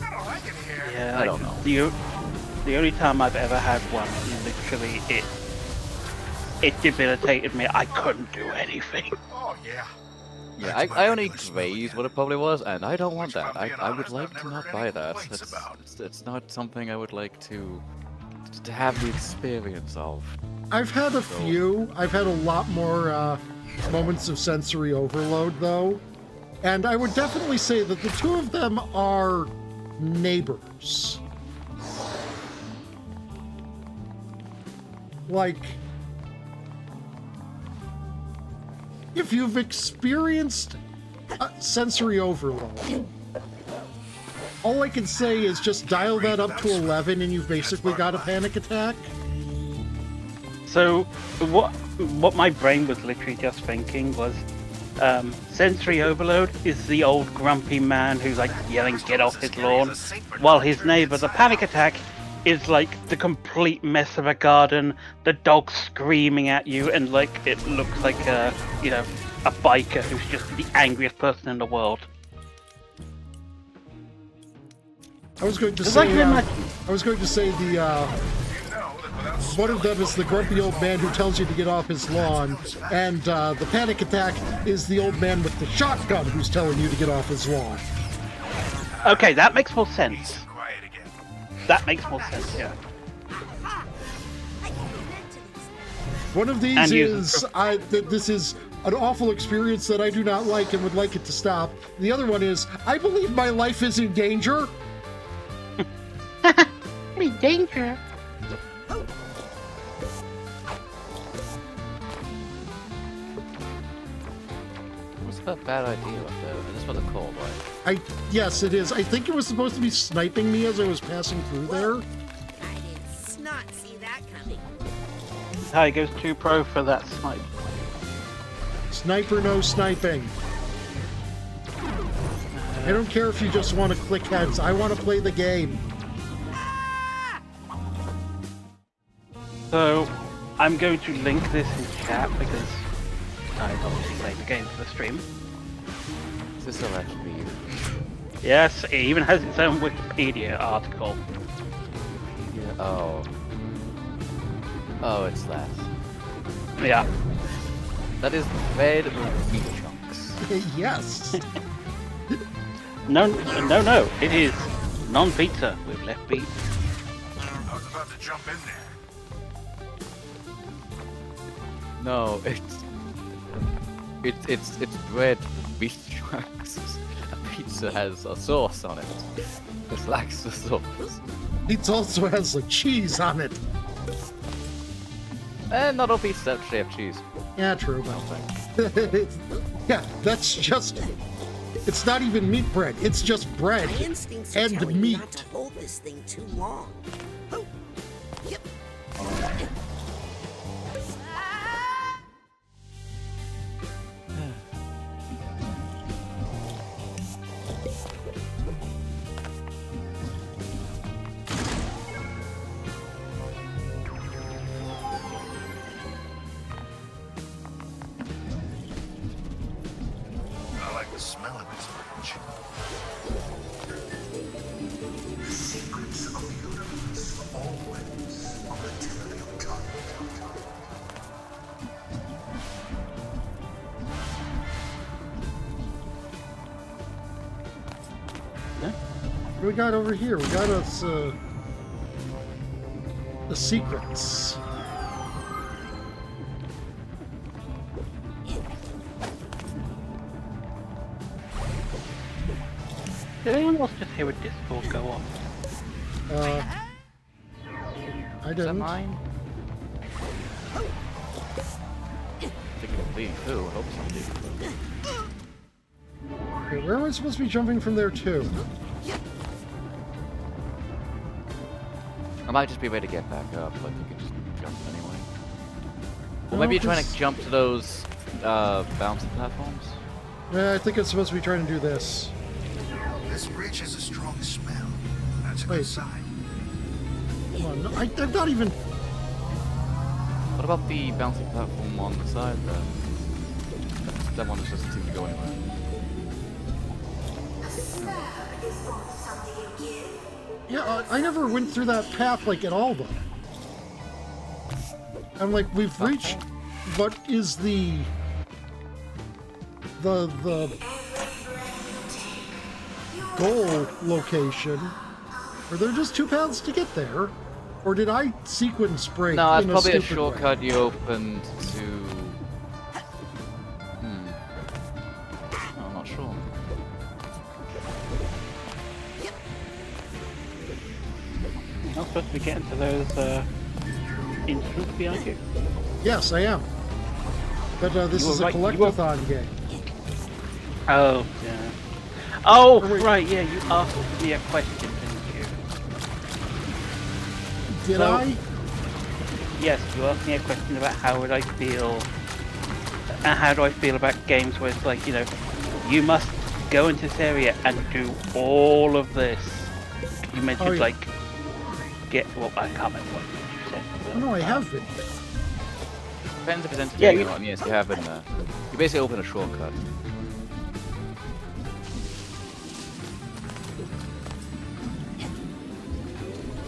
I don't like it here. Yeah, I don't know. The only time I've ever had one, literally, it debilitated me. I couldn't do anything. Oh yeah. Yeah, That's my I only regular grazed smoke. what it probably was, and I don't want Which, if that. I'm being I would honest, like I've to never not heard buy any that. complaints about. It's not something I would like to have the experience of. I've had a few. I've had a lot more moments of sensory overload, though. And I would definitely say that the two of them are neighbors. Like, if you've experienced sensory overload, all I can say is just dial that up to 11 and you've basically got a panic attack. So, what my brain was literally just thinking was, sensory overload is the old grumpy man who's like yelling "get off his lawn," while his neighbor, the panic attack, is like the complete mess of a garden, the dog screaming at you, and like it looks like a biker who's just the angriest person in the world. I was going to It's say, like very much- I was going to say the one of them is the grumpy old man who tells you to get off his lawn, and the panic attack is the old man with the shotgun who's telling you to get off his lawn. Okay, that makes more sense. That makes more sense, yeah. One of these And is this is an awful experience that I do not like and would like it to stop. The other one is I believe my life is in danger. Me danger. What's that bad idea up there? That's what they're called, right? Yes, it is. I think it was supposed to be sniping me as I was passing through there. I did not see that coming. Hi, goes 2 pro for that snipe. I don't care if you just want to click heads. I want to play the game. So, I'm going to link this in chat because I obviously played the game for the stream. Is this allegedly you? Yes, it even has its own Wikipedia article. Yeah. Oh. Oh, it's that. Yeah. That is red with meat chunks. Yes. No. It is non-pizza with left beef. I was about to jump in there. No, it's bread with meat chunks. A pizza has a sauce on it. This lacks the sauce. It also has the cheese on it. And not all pizzas actually have cheese. Yeah, true. No thanks. Yeah, that's just... It's not even meat bread. It's just bread My instincts are and telling me meat. not to hold this thing too long. Oh. Yep. I like the smell of this bridge. The secrets of the universe always on the tip of your tongue. What do we got over here? We got us the secrets. Did anyone else just hear a Discord go off? I Is that didn't. mine? Thinking of leaving too. I hope somebody. Okay, where am I supposed to be jumping from there to? I might just be ready to get back up, but you can just jump anyway. Well, No, maybe you're trying 'cause- to jump to those bouncing platforms. Yeah, I think it's supposed to be trying to do this. This bridge has a strong smell. That's a Wait. good sign. Come on, no, I'm not even... What about the bouncing platform on the side there? That one just doesn't seem to go anywhere. Yeah, I never went through that path, like, at all, though. I'm like, we've reached what is the goal location. Are there just two paths to get there? Or did I sequence break? No, it's in probably a stupid shortcut way? you opened to. I'm not sure. You're not supposed to be getting to those instruments behind you. Yes, I am. But this You were is a right, you were- collectathon game. Oh, yeah. Oh, right, yeah, you asked me a question, didn't you? Did So- I? Yes, you asked me a question about how would I feel, how do I feel about games where it's like, you know, you must go into this area and do all of this. You mentioned Oh, yeah. like, well, I can't remember what you said. Oh, no, I have been. Depends if it's entertaining Yeah, or you- not. Yes, you have been there. You basically open a shortcut.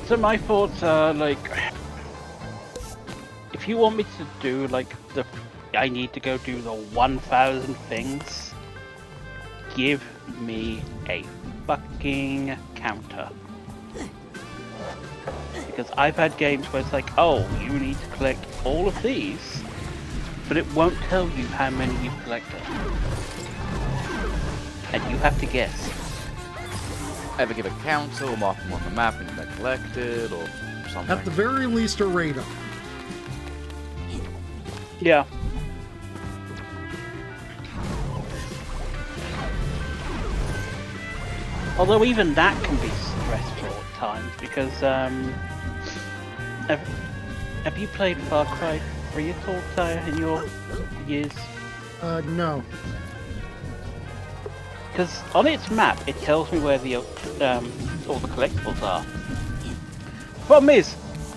So my thoughts are like, if you want me to do like I need to go do the 1,000 things, give me a fucking counter. Because I've had games where it's like, oh, you need to collect all of these, but it won't tell you how many you've collected. And you have to guess. Either give a counter or mark them on the map and they're collected or something. At the very least, a radar. Yeah. Although even that can be stressful at times because have you played Far Cry 3 at all, Tyre, in your years? No. because on its map it tells me where the all the collectibles are. Problem is,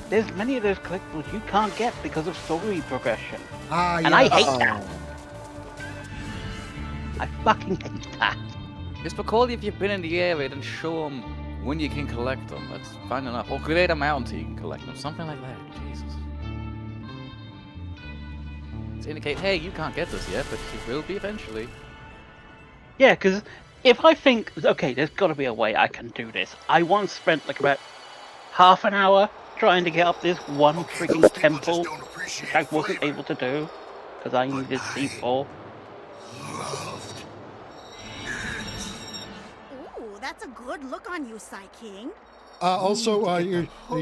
there's many of those collectibles you can't get because of story progression. And I hate that. I fucking hate that. Just because if you've been in the area, then show them when you can collect them. That's fine enough. Or create a mountain so you can collect them. Something like that. Jesus. To indicate, hey, you can't get this yet, but you will be eventually. Yeah, because if I think, okay, there's got to be a way I can do this. I once spent like about half an hour trying to get up this one freaking temple, which I wasn't able to do because I needed C4. Ooh, that's a good look on you, Psy King. Also,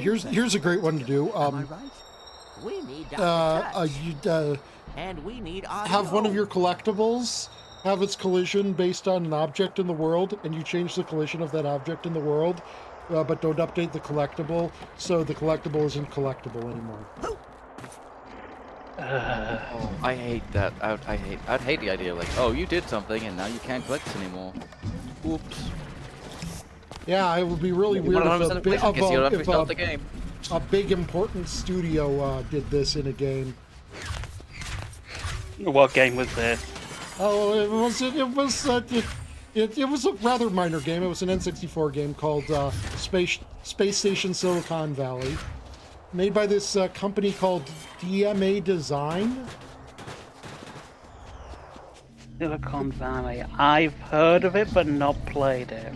here's a great one to do. We need you'd and we need audio. have one of your collectibles have its collision based on an object in the world, and you change the collision of that object in the world, but don't update the collectible, so the collectible isn't collectible anymore. Oh, I hate that. I'd hate the idea like, oh, you did something and now you can't collect it anymore. Oops. Yeah, it would be really weird if a big important studio did this in a game. What game was this? Oh, it was a rather minor game. It was an N64 game called Space Station Silicon Valley, made by this company called DMA Design. Silicon Valley. I've heard of it, but not played it.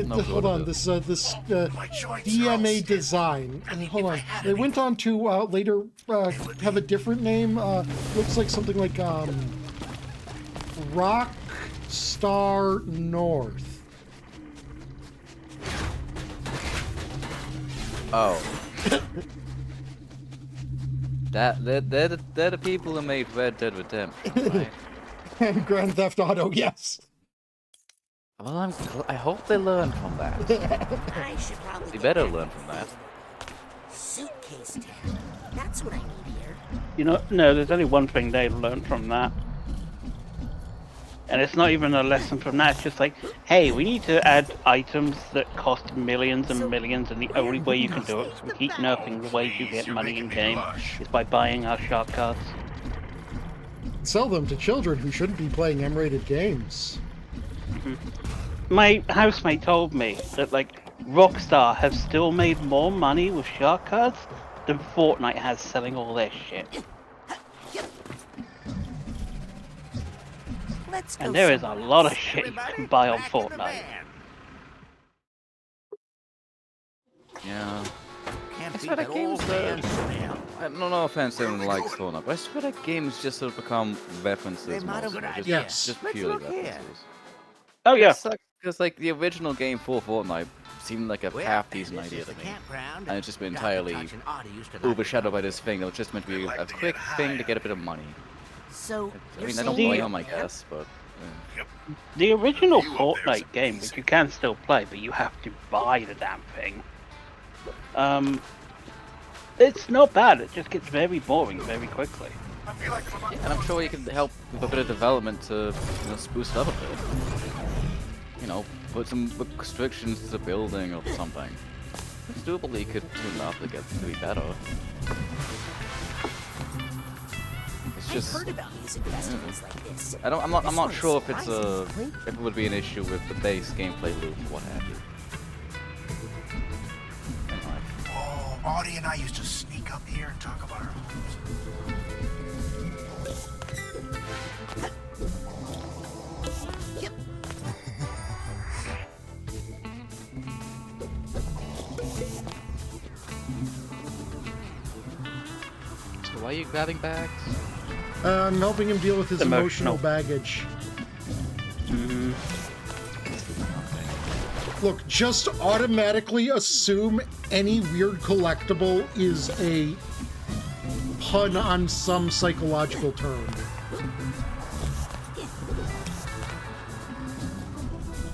Hold on, this DMA Design. Hold on, they went on to later have a different name. Looks like something like Rockstar North. Oh. They're the people who made Red Dead Redemption, right? And Grand Theft Auto, yes. Well, I hope they learn from that. I should probably They better learn from that. Suitcase tag. That's what I need here. You know, no, there's only one thing they learned from that. And it's not even a lesson from that, it's just like, hey, we need to add items that cost millions and millions, and the only way you can do it is we keep nerfing the way you get money in game is by buying our shark cards. Sell them to children who shouldn't be playing M-rated games. My housemate told me that, like, Rockstar have still made more money with shark cards than Fortnite has selling all their shit. And there is a lot of shit you can buy on Fortnite. Yeah. I swear that game's no offense to anyone who likes Fortnite, but I swear that game's just sort of become references mostly. Just purely references. Oh yeah. Because like the original game for Fortnite seemed like a half-decent idea to me, and it's just been entirely overshadowed by this thing that was just meant to be a quick thing to get a bit of money. So I mean, I don't blame them, I guess, but. The original Fortnite game, which you can still play, but you have to buy the damn thing. It's not bad. It just gets very boring very quickly. And I'm sure you can help with a bit of development to, spruce it up a bit. You know, put some restrictions to the building or something. It's doable. You could tune up to get to be better. It's just. I've heard about music festivals like this. I'm not sure if if it would be an issue with the base gameplay loop or what have you. Audie and I used to sneak up here and talk about our homes. So why are you grabbing bags? I'm helping him deal with his emotional baggage. Look, just automatically assume any weird collectible is a pun on some psychological term.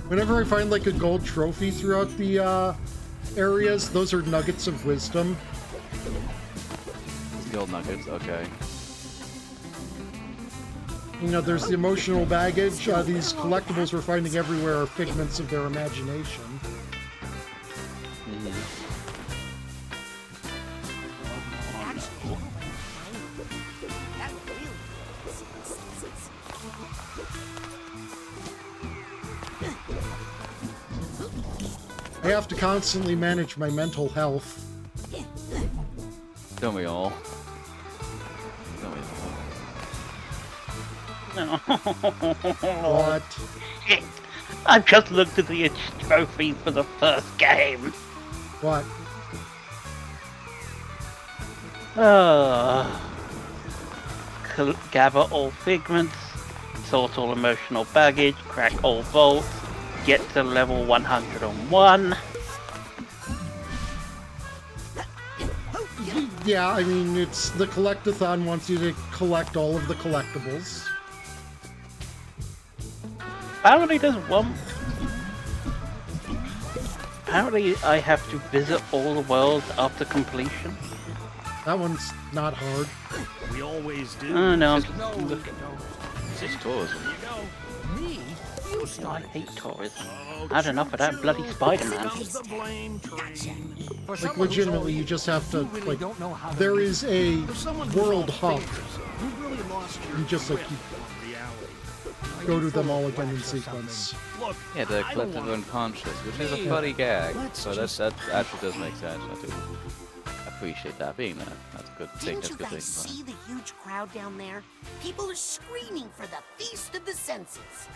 Whenever I find like a gold trophy throughout the areas, those are nuggets of wisdom. Gold nuggets, okay. You know, there's the emotional baggage. These collectibles we're finding everywhere are figments of their imagination. I have to constantly manage my mental health. Don't we all? What? I've just looked at the trophy for the first game. What? Gather all figments, sort all emotional baggage, crack all vaults, get to level 101. Yeah, I mean, it's the collectathon wants you to collect all of the collectibles. Apparently there's one... Apparently I have to visit all the worlds after completion. That one's not hard. We always do. Oh no, It's just tourism. Me? You I hate tourism. I had enough of that bloody Spider-Man. Like, legitimately, you just have to, like, there is a world hub. You just, like, go to them all again in sequence. Yeah, the collective unconscious, which is a funny gag, so that actually does make sense. I do appreciate that being there. That's a good thing. Didn't you guys see the huge crowd down there? People are screaming for the Feast of the Senses.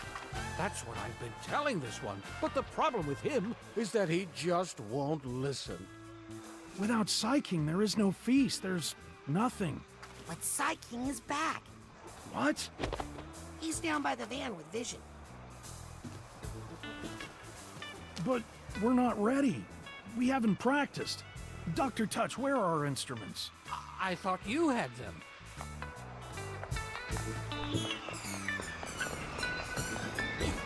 That's what I've been telling this one. But the problem with him is that he just won't listen. Without Psyking, there is no feast. There's nothing. But Psyking is back. What? He's down by the van with Vision. But we're not ready. We haven't practiced. Dr. Touch, where are our instruments? I thought you had them.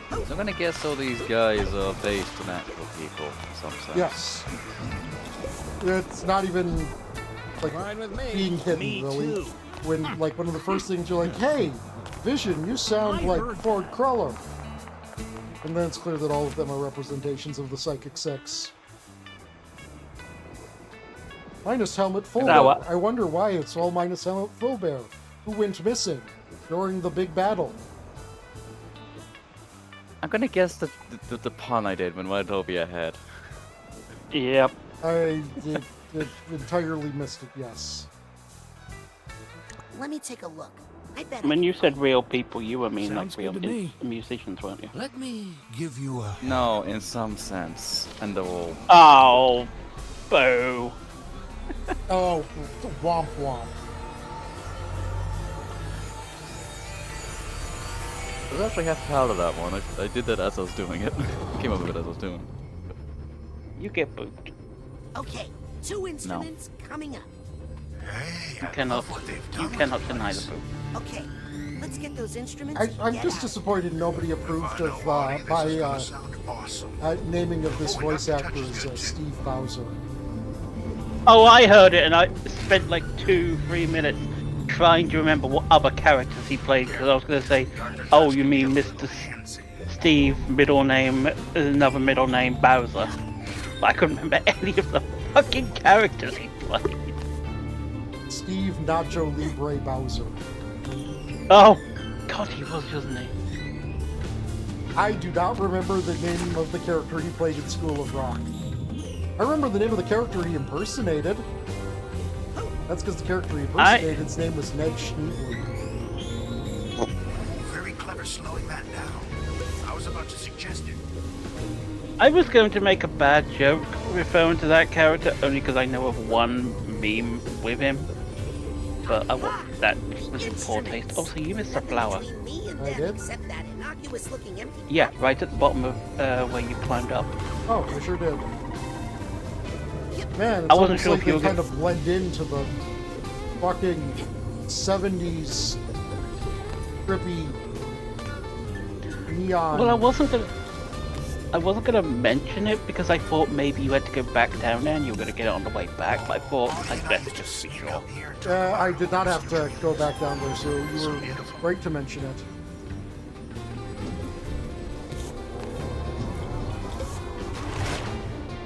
So I'm gonna guess all these guys are based on actual people in some sense. Yes. It's not even, like, being hidden, really. When, like, one of the first things you're like, hey, Vision, you sound like Ford Cruller. And then it's clear that all of them are representations of the Psychic Six. Minus Helmet Fullbear. I wonder why it's all minus Helmet Fullbear, who went missing during the big battle. I'm gonna guess the pun I did when went over your head. Yep. I did entirely missed it, yes. Let me take a look. I bet When you said real people, you were mean Sounds like real good to me. musicians, weren't you? Let me give you a... No, in some sense. And they're all... Oh, boo. Oh, womp womp. I was actually half proud of that one. I did that as I was doing it. Came up with it as I was doing it. You get booped. Okay, 2 instruments coming up. Hey, You cannot deny the boop. Okay, let's get those instruments. I'm just disappointed nobody approved of my naming of this voice actor as Steve Bowser. Oh, I heard it, and I spent like 2-3 minutes trying to remember what other characters he played, because I was going to say, oh, you mean Mr. Steve, middle name, another middle name, Bowser. But I couldn't remember any of the fucking characters he played. Steve Nacho Libre Bowser. Oh, God, he was, wasn't he? I do not remember the name of the character he played in School of Rock. I remember the name of the character he impersonated. That's because the character he impersonated, his name was Ned Schneebly. Very clever slowing that down. I was about to suggest it. I was going to make a bad joke referring to that character only because I know of one meme with him. But that was in poor taste. Also, you missed a flower. I did? Except that innocuous-looking empty. Yeah, right at the bottom of where you climbed up. Oh, I sure did. Man, it's I wasn't almost sure like if you they were kind of blend into the fucking 70s trippy neon. Well, I I wasn't gonna mention it because I thought maybe you had to go back down there and you were gonna get it on the way back. But I thought I'd better just be sure. I did not have to go back down there, so you were right to mention it.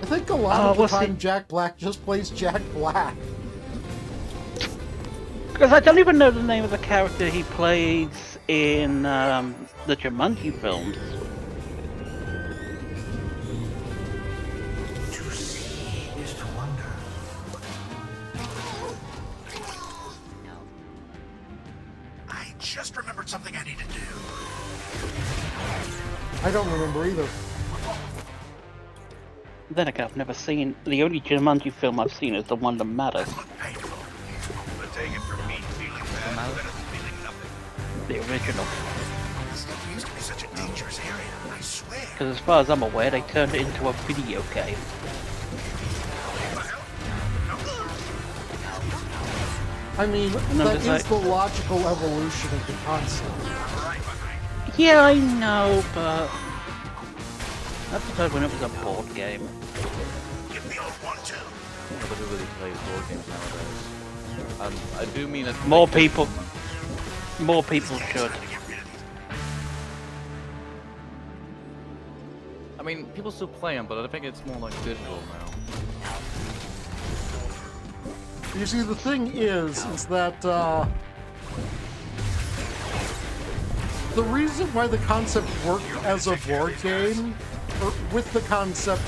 I think a lot of the time Jack Black just plays Jack Black. Because I don't even know the name of the character he plays in the Jumanji films. To see is to wonder. I just remembered something I need to do. I don't remember either. Then again, I've never seen... The only Jumanji film I've seen is the one that matters. But take it from me, feeling bad better than feeling nothing. The original. This used to be such a dangerous area, I swear. Because as far as I'm aware, they turned it into a video game. I mean, that is the logical evolution of the concept. Yeah, I know, but... That's because when it was a board game. Nobody really plays board games nowadays. I do mean it. More people should. I mean, people still play them, but I think it's more like digital now. You see, the thing is that the reason why the concept worked as a board game, or with the concept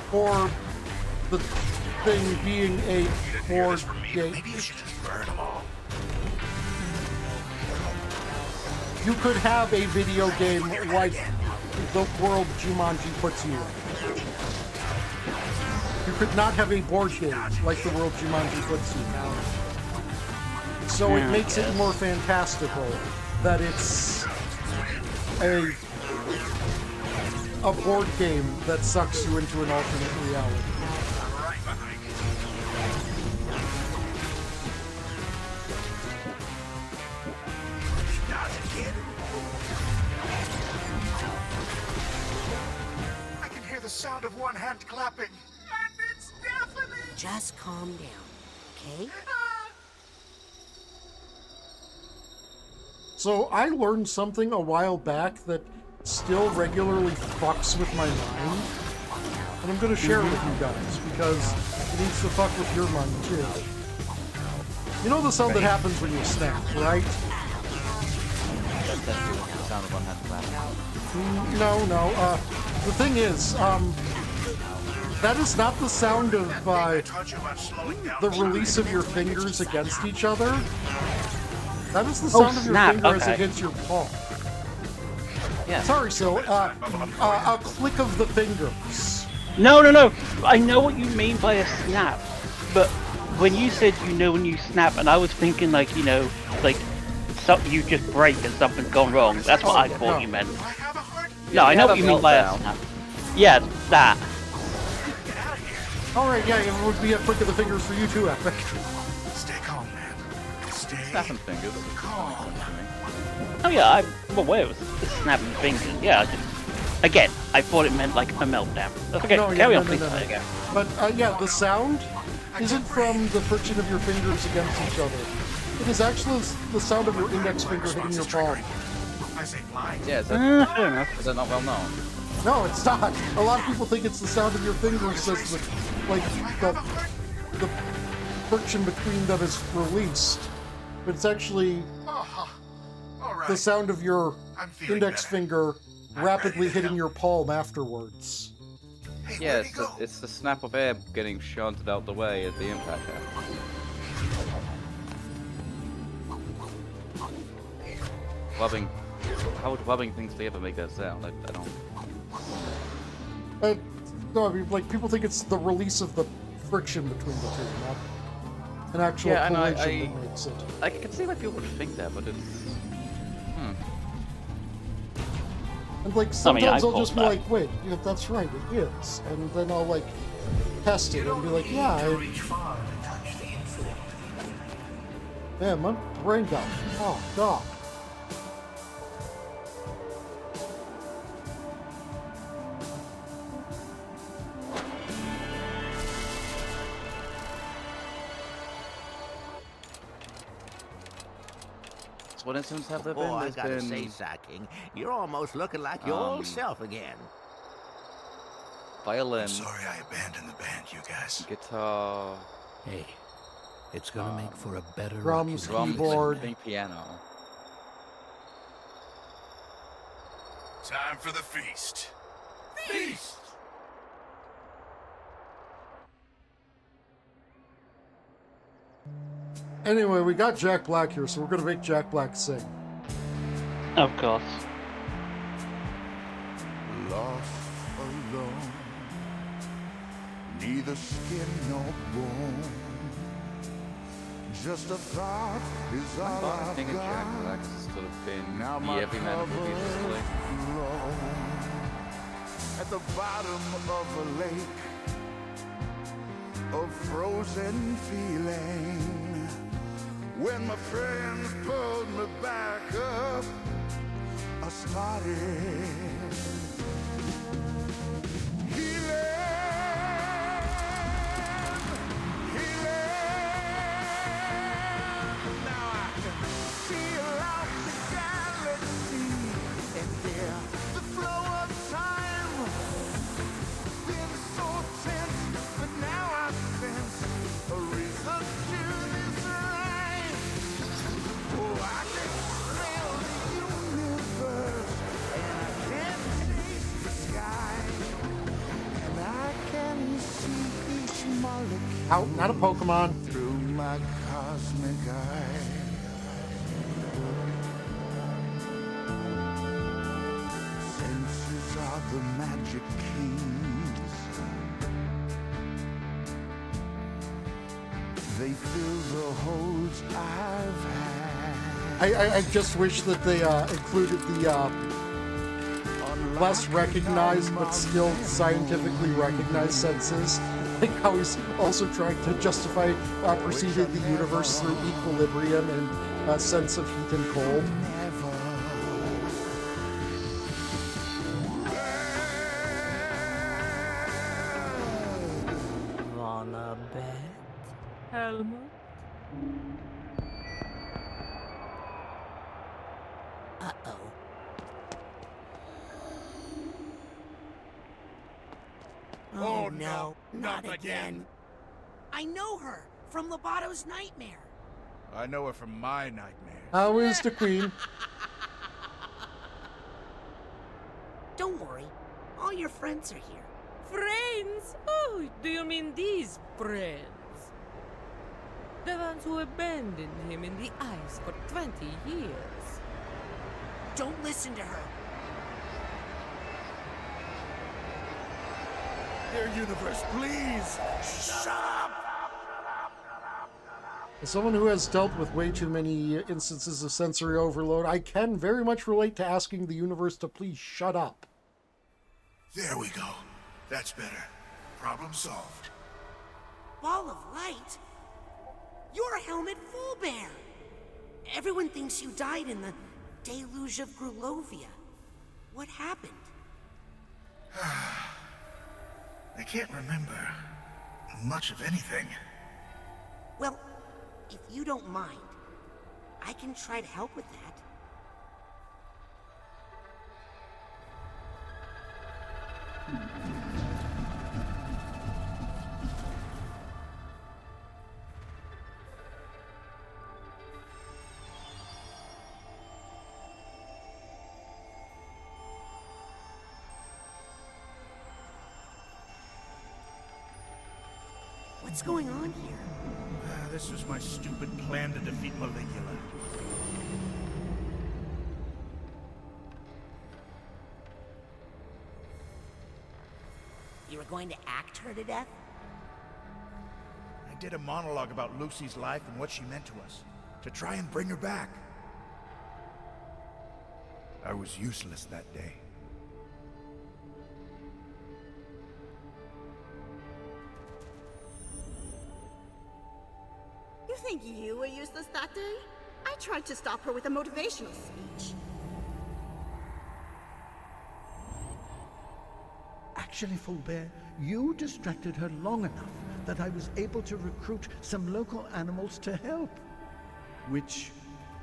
for the thing being a board game, you could have a video game like the world Jumanji puts you in. You could not have a board game like the world Jumanji puts you in. So it makes it more fantastical that it's a board game that sucks you into an alternate reality. I can hear the sound of one hand clapping. And it's deafening. Just calm down, okay? So I learned something a while back that still regularly fucks with my mind, and I'm going to share it with you guys because it needs to fuck with your mind too. You know the sound that happens when you snap, right? That's the sound of one hand clapping. No. The thing is, that is not the sound of the release of your fingers against each other. That is the sound of your finger as it hits your palm. Yeah. Sorry, Sil. A click of the fingers. No. I know what you mean by a snap, but when you said when you snap, and I was thinking like something you just break and something's gone wrong. That's what I thought you meant. No, I know what you mean by a snap. Yeah, that. Alright, yeah, it would be a click of the fingers for you too, Epic. Stay calm, man. Stay Snapping fingers. calm. Oh yeah, I'm aware it was snapping fingers. Yeah, again, I thought it meant like a meltdown. That's okay, carry on, please. Again. But yeah, the sound isn't from the friction of your fingers against each other. It is actually the sound of your index finger hitting your palm. Yeah, is that not well known? No, it's not. A lot of people think it's the sound of your fingers as the friction between them is released. But it's actually the sound of your index finger rapidly hitting your palm afterwards. Yeah, it's the snap of air getting shunted out the way as the impact happens. How would rubbing things together make that sound? I don't... No, I mean, like, people think it's the release of the friction between the two, not an actual collision that makes it. I can see why people would think that, but it's... And, like, sometimes I'll just be like, wait, yeah, that's right, it is. And then I'll, like, test it and be like, yeah, man, my brain got... Oh, God. what incidents have there Oh, been? I There's gotta been say, King, you're almost looking like your old self again. violin, I'm sorry I abandoned the band, you guys. guitar, Hey, it's gonna make for a better drums, occupation. keyboard. I think piano. Time for the feast. Feast! Anyway, we got Jack Black here, so we're gonna make Jack Black sing. Of course. Lost alone, neither skin nor bone. Just a thought is I all thought I I've think of Jack got. Black as sort of been Now the my everyman previously. At the bottom of a lake of frozen feeling. When my friends pulled me back up, I started Out, not a Pokemon. Through my cosmic eye. Senses are the magic keys. They fill the holes I've had. I just wish that they included the less recognized but still scientifically recognized senses. Like how he's also trying to justify perceiving the universe through equilibrium and a sense of heat and cold. Wanna bet? Helmut? Uh-oh. Oh no, not again. I know her from Lobato's nightmare. I know her from my nightmare. How is the Queen? Don't worry, all your friends are here. Friends? Oh, do you mean these friends? The ones who abandoned him in the ice for 20 years. Don't listen to her. Dear universe, please, shut up! As someone who has dealt with way too many instances of sensory overload, I can very much relate to asking the universe to please shut up. There we go. That's better. Problem solved. Ball of light? You're Helmut Fullbear. Everyone thinks you died in the deluge of Grulovia. What happened? I can't remember much of anything. Well, if you don't mind, I can try to help with that. What's going on here? This was my stupid plan to defeat Maligula. You were going to act her to death? I did a monologue about Lucy's life and what she meant to us, to try and bring her back. I was useless that day. You think you were useless that day? I tried to stop her with a motivational speech. Actually, Fullbear, you distracted her long enough that I was able to recruit some local animals to help. Which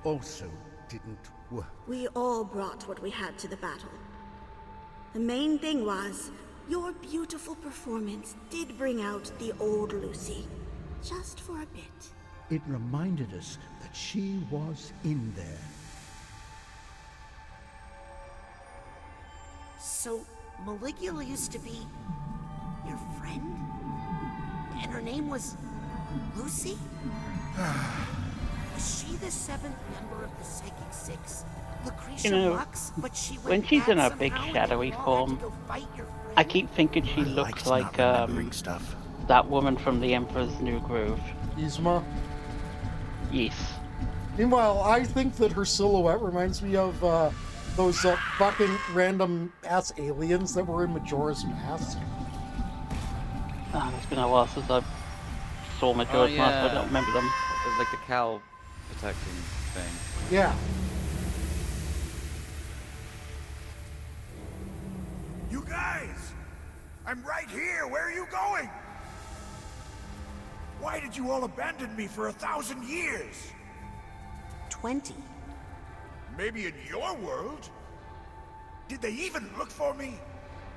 also didn't work. We all brought what we had to the battle. The main thing was, your beautiful performance did bring out the old Lucy. Just for a bit. It reminded us that she was in there. So, Maligula used to be your friend? And her name was Lucy? Was she the seventh member of the Psychic Six? Lucretia You know, Lux? But she went when she's bad in her big somehow and shadowy you all had form, to go fight your friend? I keep thinking she looks like that woman from The Emperor's New Groove. Yzma? Yes. Meanwhile, I think that her silhouette reminds me of those fucking random ass aliens that were in Majora's Mask. Oh, it's been a while since I saw Majora's Mask, I don't remember them. It was like the cow protecting thing. Yeah. You guys! I'm right here! Where are you going? Why did you all abandon me for 1,000 years? 20. Maybe in your world? Did they even look for me?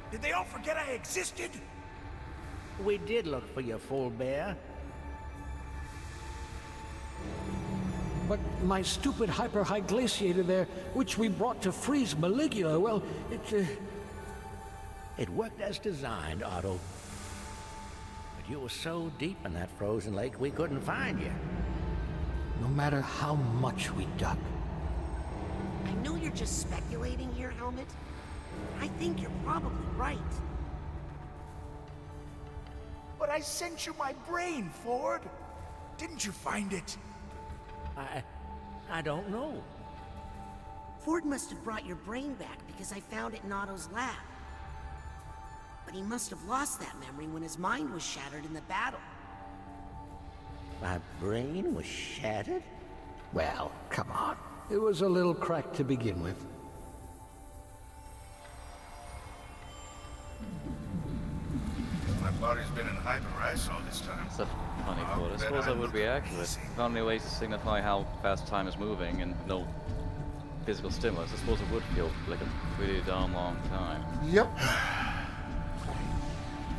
Did they all forget I existed? We did look for your full bear. But my stupid hyper-high glaciator there, which we brought to freeze Maligula, well, It worked as designed, Otto. But you were so deep in that frozen lake, we couldn't find you. no matter how much we dug. I know you're just speculating here, Helmet. I think you're probably right. But I sent you my brain, Ford. Didn't you find it? I don't know. Ford must have brought your brain back because I found it in Otto's lab. But he must have lost that memory when his mind was shattered in the battle. My brain was shattered? Well, come on. It was a little cracked to begin with. My body's been in hyper-ice all this time. That's a funny thought. I suppose I would react to it. If only ways to signify how fast time is moving and no physical stimulus, I suppose it would feel like a pretty damn long time. Yep.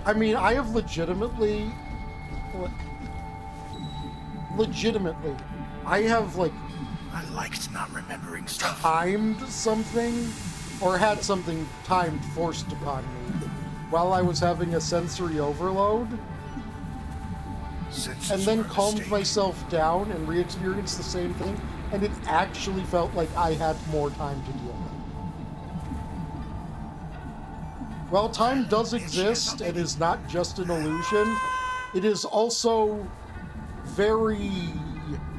I mean, I have legitimately, I have like I liked not remembering stuff. timed something, or had something timed forced upon me while I was having a sensory overload, and then calmed myself down and re-experienced the same thing, and it actually felt like I had more time to deal with. While time does exist and is not just an illusion, it is also very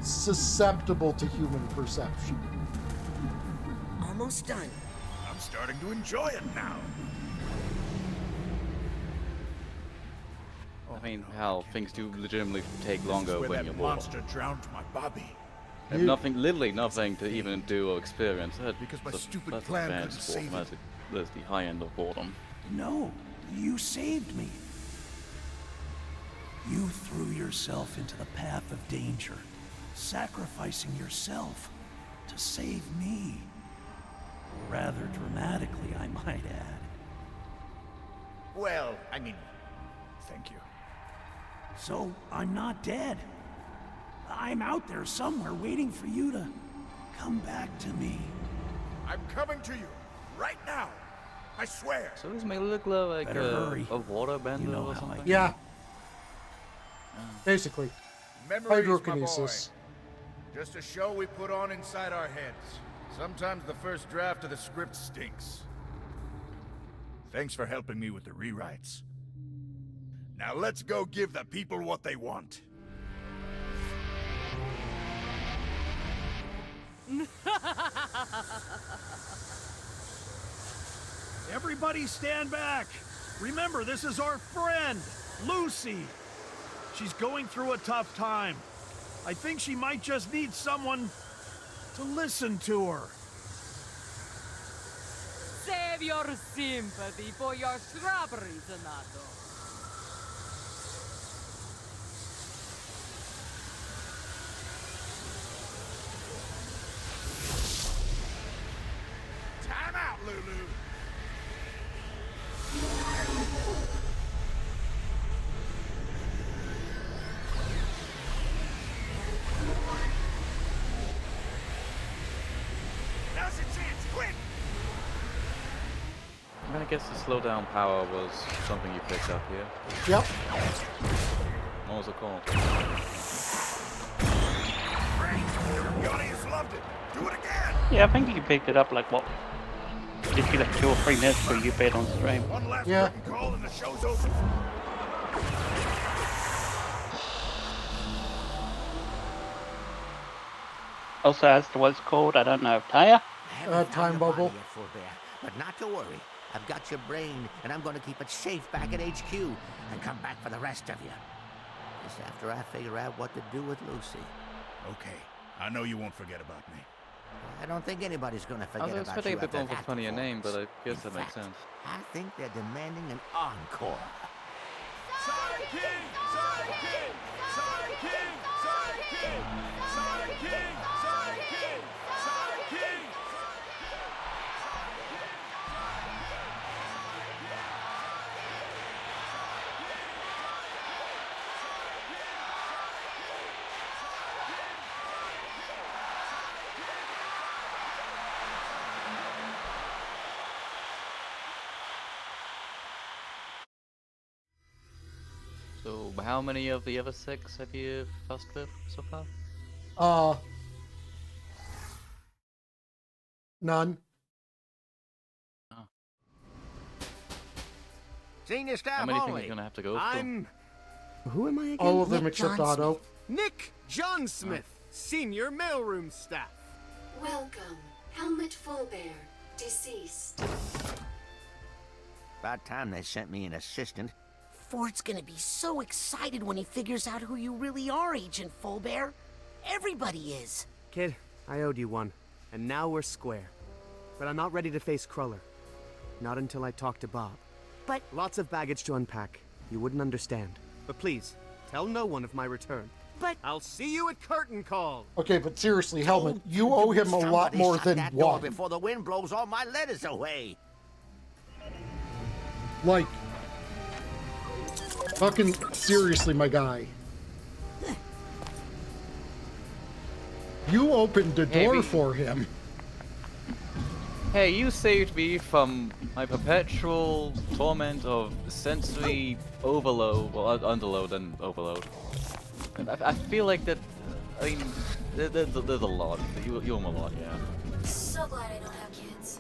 susceptible to human perception. Almost done. I'm starting to enjoy it now. I mean, how things do legitimately take longer Where when that you're bored. monster drowned my Bobby. Have nothing, literally nothing to even do or experience. Because my stupid that's plan advanced couldn't save boredom. That's the high end of boredom. No, you saved me. You threw yourself into the path of danger, sacrificing yourself to save me. Rather dramatically, I might add. Well, I mean, thank you. So, I'm not dead. I'm out there somewhere waiting for you to come back to me. I'm coming to you, right now. I swear. So does Maligula like hurry. a water bender You know or how something? Yeah. Basically. Memories, Hydrokinesis. my boy. Just a show we put on inside our heads. Sometimes the first draft of the script stinks. Thanks for helping me with the rewrites. Now let's go give the people what they want. Everybody stand back. Remember, this is our friend, Lucy. She's going through a tough time. I think she might just need someone to listen to her. Save your sympathy for your strawberries, Donato. guess the slowdown power was something you picked up here. Yep. What was it called? The audience loved it. Do it again. Yeah, I think you picked it up like what? Literally like 2 or 3 minutes before you paid on stream. One last curtain call and the show's over. Also, as to what it's called, I don't know. Taya? Time bubble. But not to worry. I've got your brain, and I'm going to keep it safe back at HQ and come back for the rest of you. Just after I figure out what to do with Lucy. Okay. I know you won't forget about me. I don't think anybody's going to I forget was about expecting you a bit after more of a that funnier name, but I performance. guess In that makes fact, sense. I think they're demanding an encore. Sideking! Sideking! Sideking! Sideking! Sideking! Sideking! Sideking! So, how many of the other 6 have you fussed with so far? None. Senior staff How many think only. you're gonna have to go I'm... Who am I again? All of them Nick except John Otto. Smith. Nick John Smith, senior mailroom staff. Welcome, Helmut Fullbear, deceased. About time they sent me an assistant. Ford's gonna be so excited when he figures out who you really are, Agent Fullbear. Everybody is. Kid, I owed you one, and now we're square. But I'm not ready to face Cruller. Not until I talk to Bob. But... Lots of baggage to unpack. You wouldn't understand. But please, tell no one of my return. But... I'll see you at curtain call! Okay, but seriously, Helmet, you owe him a lot Somebody more shut than that door one. before the wind blows all my letters away. Like, fucking seriously, my guy. You opened the door for him. Hey, you saved me from my perpetual torment of sensory overload, well, underload and overload. I feel like that, I mean, there's a lot. You owe him a lot, yeah. So glad I don't have kids.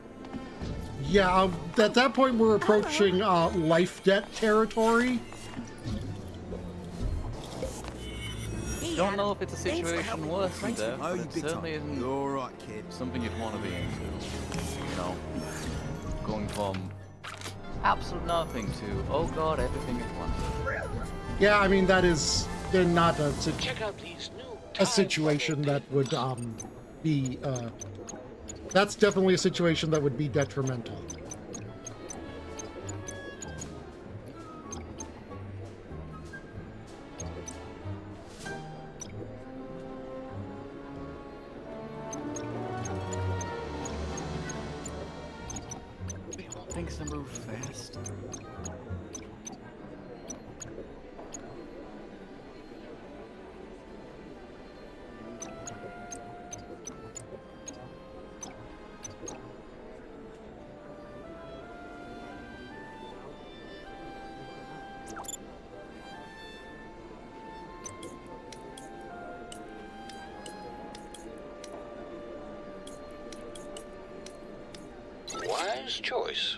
Yeah, at that point we're approaching life debt territory. Don't know if it's a situation worse than death, but it certainly isn't You're all right, kid. something you'd want to be into. You know, going from absolute nothing to, oh god, everything at once. Yeah, I mean, that is not a, Check out these new a situation that would be, that's definitely a situation that would be detrimental. Things to move fast. Wise choice.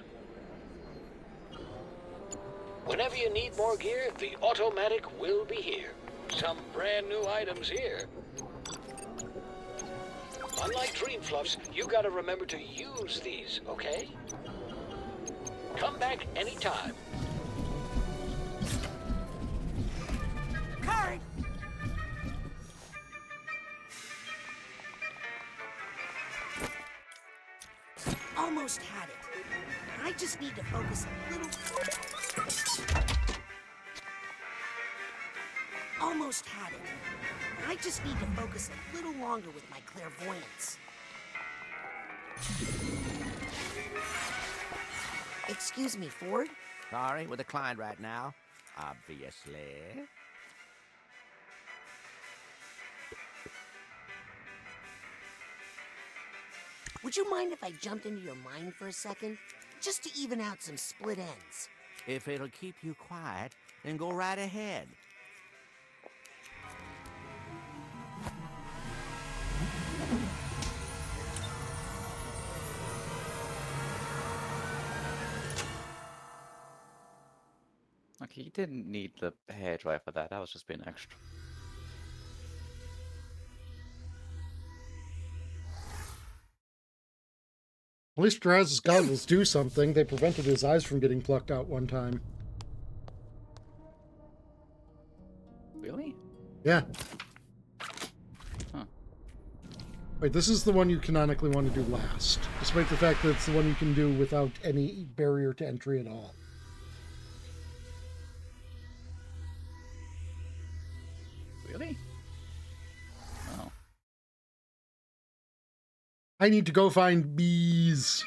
Whenever you need more gear, the automatic will be here. Some brand new items here. Unlike Dream Fluffs, you gotta remember to use these, okay? Come back anytime. Kurt! Almost had it. I just need to focus a little... Almost had it. I just need to focus a little longer with my clairvoyance. Excuse me, Ford? Sorry, with a client right now. Obviously. Would you mind if I jumped into your mind for a second? just to even out some split ends. If it'll keep you quiet, then go right ahead. Okay, you didn't need the hairdryer for that. That was just being extra. At least Draz's goggles do something. They prevented his eyes from getting plucked out one time. Really? Yeah. Huh. Wait, this is the one you canonically want to do last, despite the fact that it's the one you can do without any barrier to entry at all. Really? Oh. I need to go find bees.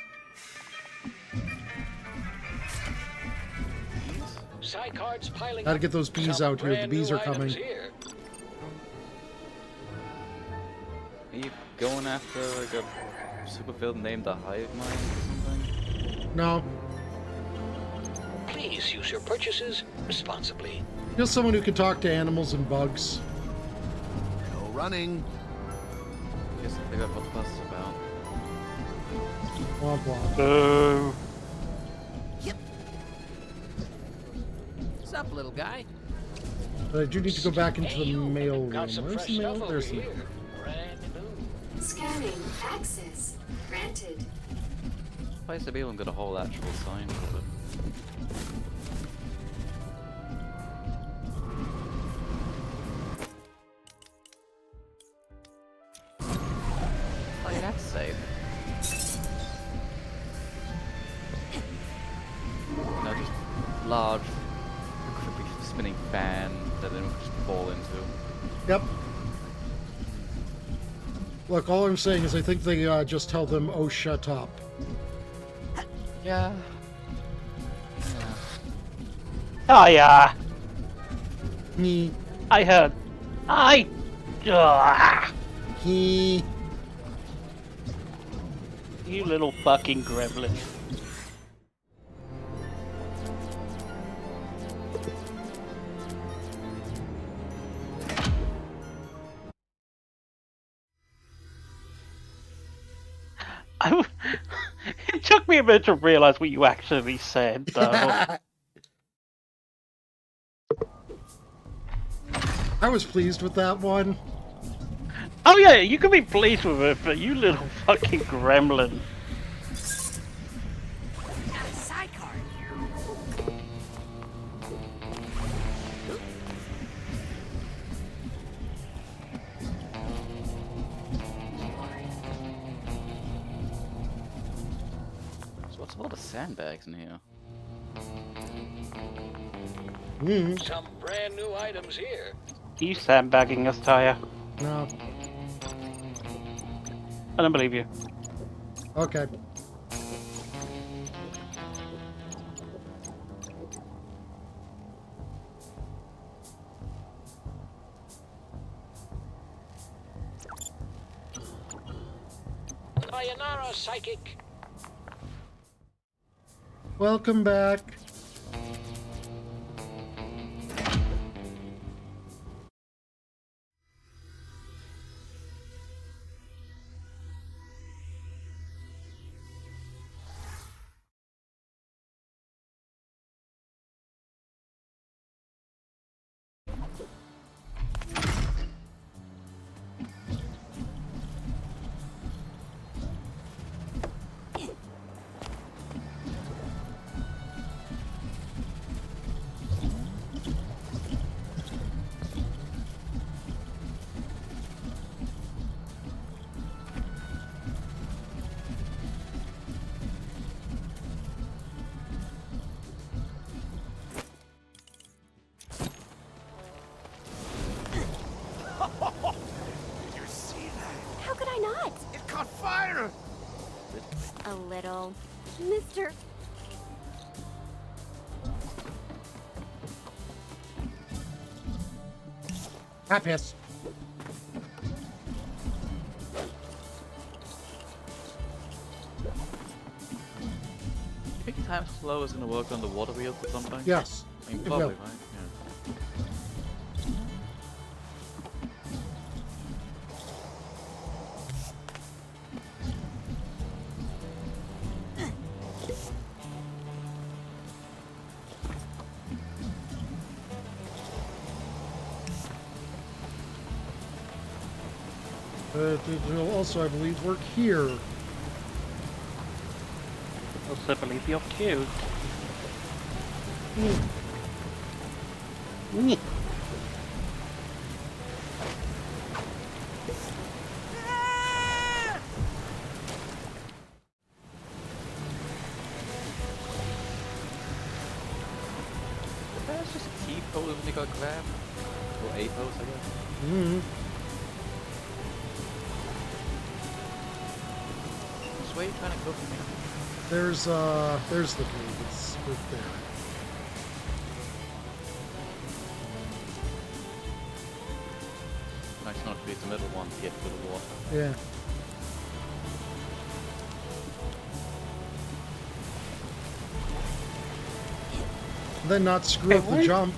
Psycards piling Gotta up. get those bees Some out here. The brand bees new are coming. items here. Are you going after like a super villain named the Hive Mind or something? No. Please use your purchases responsibly. Just someone who can talk to animals and bugs. No running. Just to figure out what the fuss is about. Womp womp. Boo. What's up, little guy? But I do need to go back into the mail room. Got some Where's fresh the mail? stuff over There's the here. mail. Brand new. Scanning. Access granted. Why is the Balaam got a whole actual sign for it? Oh yeah, that's safe. No, just large, creepy spinning fan that then we just fall into. Yep. Look, all I'm saying is I think they just tell them, oh, shut up. Yeah. Oh yeah. He. I heard. He. You little fucking gremlin. It took me a minute to realize what you actually said, though. I was pleased with that one. Oh yeah, you can be pleased with it, but you little fucking gremlin. Got a Psycard here. So what's a lot of sandbags in here? Some brand new items here. You sandbagging us, Taya? No. I don't believe you. Okay. Sayonara, psychic. Welcome back. How could I not? It caught fire! A little. Mr. Happiness. You think time slow is gonna work on the water wheels or something? Yes. I mean, it probably, will. right? Yeah. It will also, I believe, work here. Also believe you're cute. That's just a T pose when you got grabbed. Or A pose, I guess. Mm-hmm. Which way are you trying to go from here? There's the cave. It's right there. Nice not to be the middle one to get to the water. Yeah. Then not screw up the jump.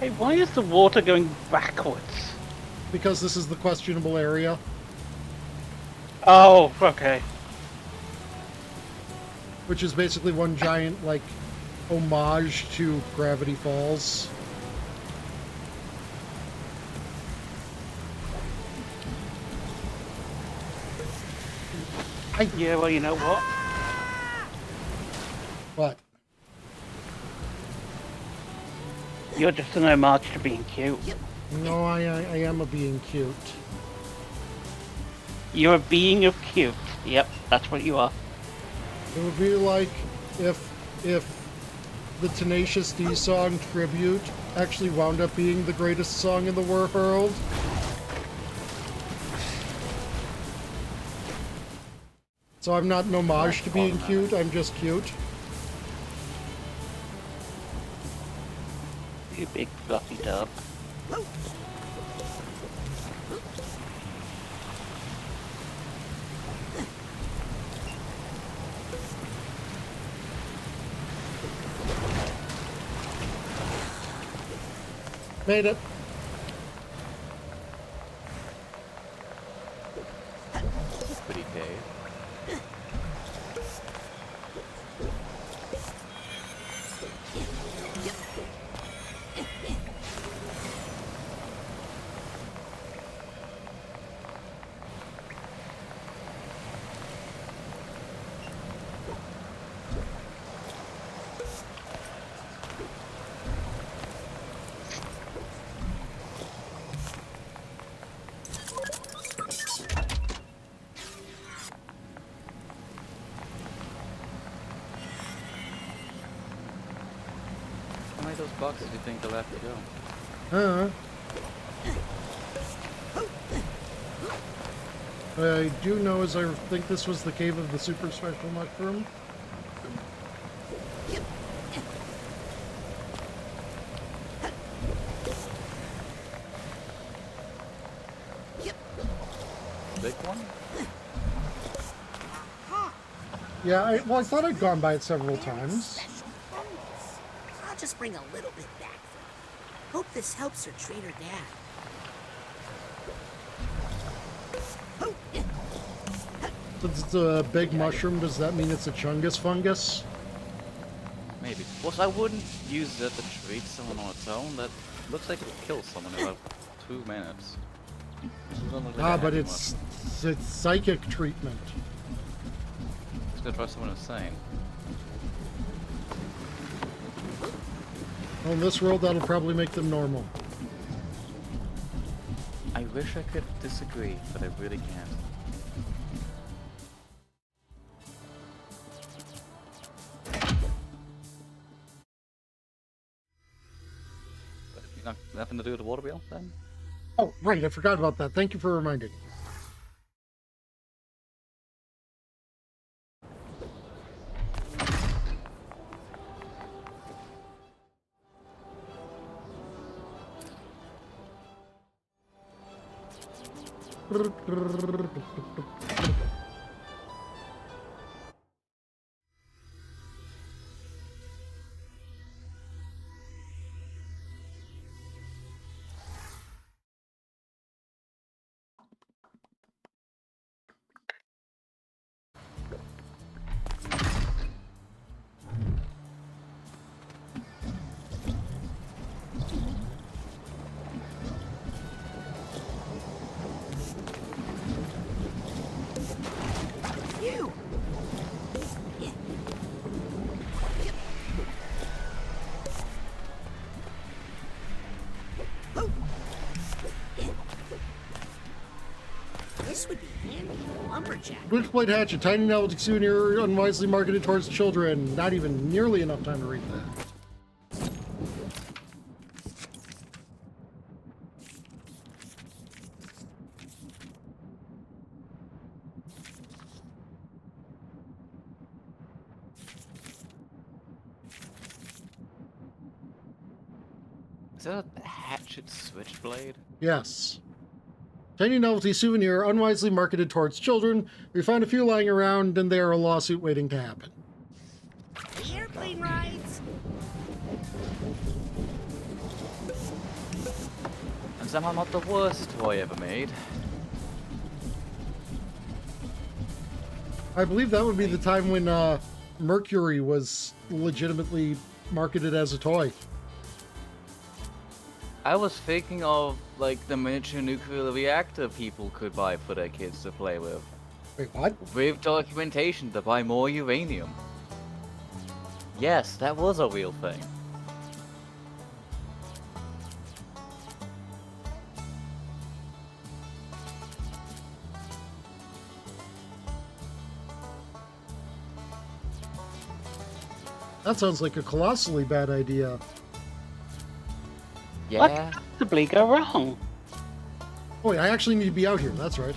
Hey, why is the water going backwards? Because this is the questionable area. Oh, okay. Which is basically one giant, like, homage to Gravity Falls. Yeah, well, you know what? What? You're just an homage to being cute. No, I am a being cute. You're a being of cute. Yep, that's what you are. It would be like if the Tenacious D song Tribute actually wound up being the greatest song in the world. So I'm not an homage to being cute, I'm just cute. You big fluffy dub. Made it. Pretty cave. How many of those boxes do you think they'll have to go? I do know as I think this was the cave of the super special mushroom. Big one? Yeah, I thought I'd gone by it several times. I'll just bring a little bit back. Hope this helps her treat her dad. Since it's a big mushroom, does that mean it's a chungus fungus? Maybe. Well, I wouldn't use that to treat someone on its own. That looks like it would kill someone in about 2 minutes. But it's psychic treatment. Just gonna try someone insane. Well, in this world, that'll probably make them normal. I wish I could disagree, but I really can't. But nothing to do with the water wheel, then? Oh, right, I forgot about that. Thank you for reminding. This would be handy for a lumberjack. Switchblade hatchet, tiny novelty souvenir unwisely marketed towards children. Not even nearly enough time to read that. Is that a hatchet switchblade? Yes. Tiny novelty souvenir unwisely marketed towards children. We found a few lying around, and they are a lawsuit waiting to happen. The airplane rides. And somehow not the worst toy ever made. I believe that would be the time when Mercury was legitimately marketed as a toy. I was thinking of, like, the miniature nuclear reactor people could buy for their kids to play with. Wait, what? With documentation to buy more uranium. Yes, that was a real thing. That sounds like a colossally bad idea. Yeah. What could possibly go wrong? Oh, wait, I actually need to be out here. That's right.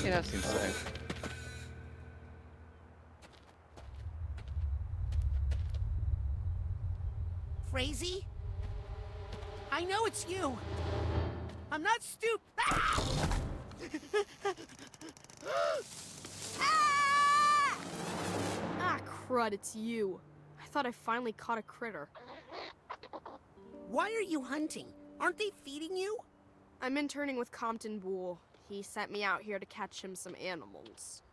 Yeah, that seems safe. Crazy? I know it's you. I'm not stupid. Ah, crud, it's you. I thought I finally caught a critter. Why are you hunting? Aren't they feeding you? I'm interning with Compton Boole. He sent me out here to catch him some animals.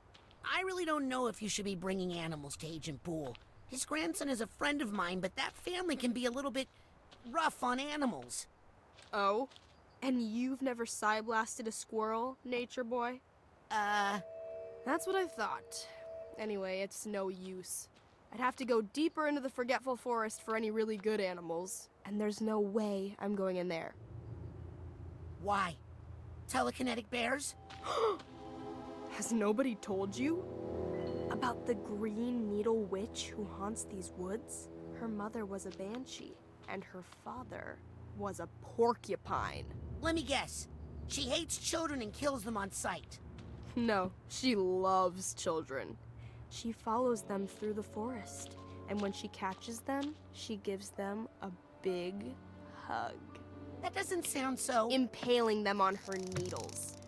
I really don't know if you should be bringing animals to Agent Boole. His grandson is a friend of mine, but that family can be a little bit rough on animals. Oh? And you've never side-blasted a squirrel, nature boy? That's what I thought. Anyway, it's no use. I'd have to go deeper into the Forgetful Forest for any really good animals, and there's no way I'm going in there. Why? Telekinetic bears? Has nobody told you? About the Green Needle Witch who haunts these woods? Her mother was a banshee, and her father was a porcupine. Let me guess. She hates children and kills them on sight. No, she loves children. She follows them through the forest, and when she catches them, she gives them a big hug. That doesn't sound so... Impaling them on her needles,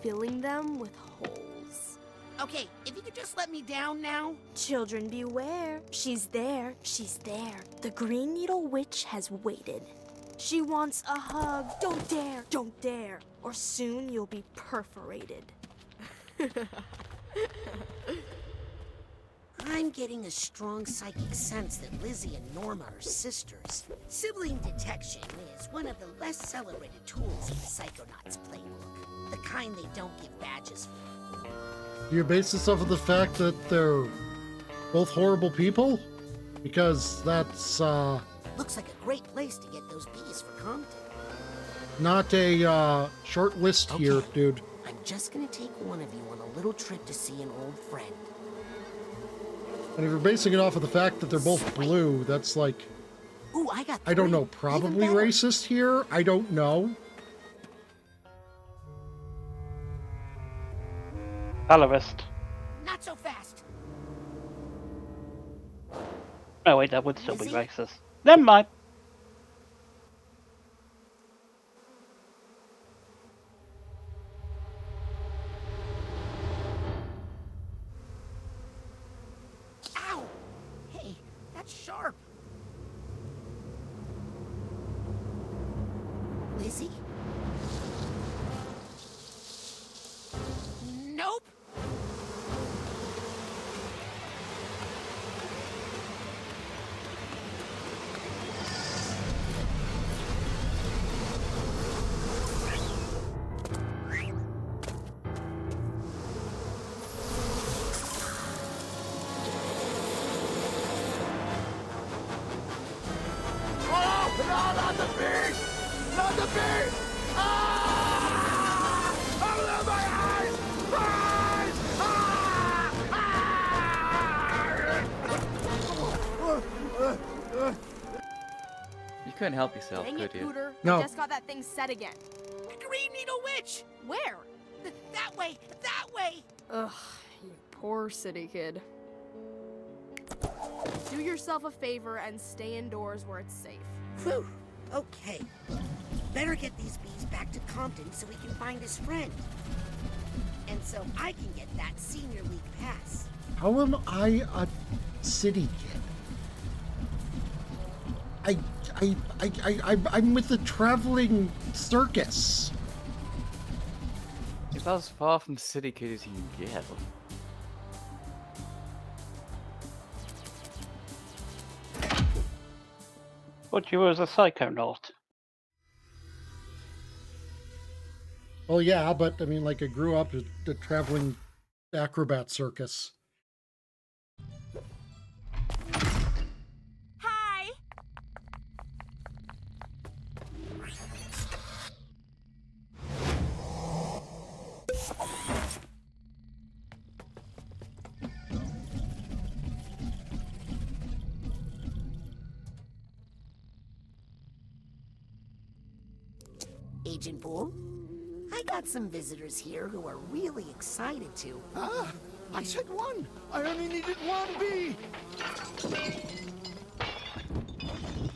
filling them with holes. Okay, if you could just let me down now. Children beware. She's there. She's there. The Green Needle Witch has waited. She wants a hug. Don't dare. Don't dare. Or soon you'll be perforated. I'm getting a strong psychic sense that Lizzie and Norma are sisters. Sibling detection is one of the less celebrated tools in the Psychonauts playbook. The kind they don't give badges for. Do you base this off of the fact that they're both horrible people? Because that's, Looks like a great place to get those bees for Compton. not a, short list here, dude. I'm just gonna take one of you on a little trip to see an old friend. And if you're basing it off of the fact that they're both blue, that's like... Ooh, I got I don't three. know, probably racist here? I don't know. Colorist. Not so fast. Oh wait, that would still be racist. Never mind. Ow! Hey, that's sharp. Lizzie? Nope. Ah, the beast! Ah! Oh, my eyes! Eyes! You couldn't help yourself, Dang could it, you? Pooter. No. I just got that thing set again. The Green Needle Witch! Where? That way! That way! Ugh, you poor city kid. Do yourself a favor and stay indoors where it's safe. Whew. Okay. Better get these bees back to Compton so he can find his friend. And so I can get that senior week pass. How am I a city kid? I'm with the traveling circus. It's as far from city kid as you can get. But you were as a Psychonaut. Well, yeah, but I mean, like, I grew up at the traveling acrobat circus. Hi! Agent Boole, I got some visitors here who are really excited to. Ah, I said one. I only needed one bee.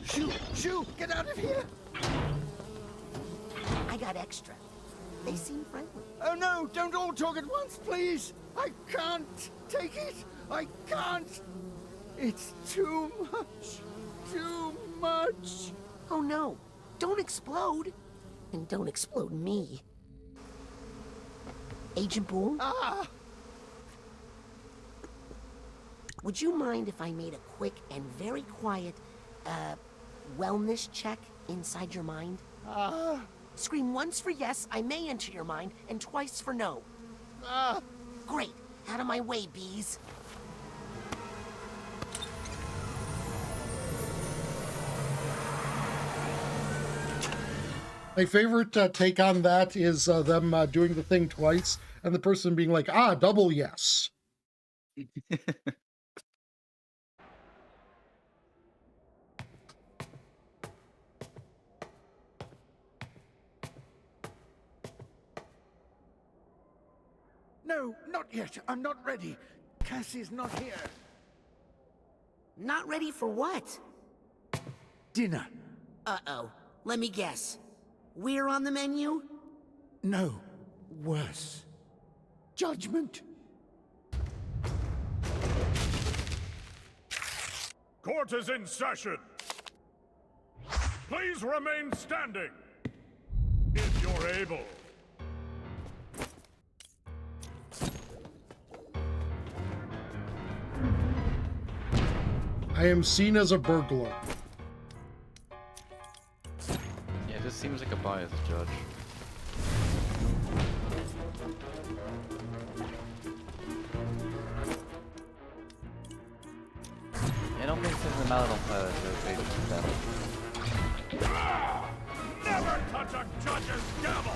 Shoo, shoo, get out of here. I got extra. They seem friendly. Oh no, don't all talk at once, please. I can't take it. I can't. It's too much. Too much. Oh no, don't explode. And don't explode me. Agent Boole? Ah! Would you mind if I made a quick and very quiet, wellness check inside your mind? Ah! Scream once for yes, I may enter your mind, and twice for no. Ah! Great. Out of my way, bees. My favorite take on that is them doing the thing twice and the person being like, ah, double yes. No, not yet. I'm not ready. Cassie's not here. Not ready for what? Dinner. Uh-oh. Let me guess. We're on the menu? No. Worse. Judgment. Court is in session. Please remain standing. If you're able. I am seen as a burglar. Yeah, this seems like a biased judge. I don't think this is a mallet player to pay the battle. Never touch a judge's gavel!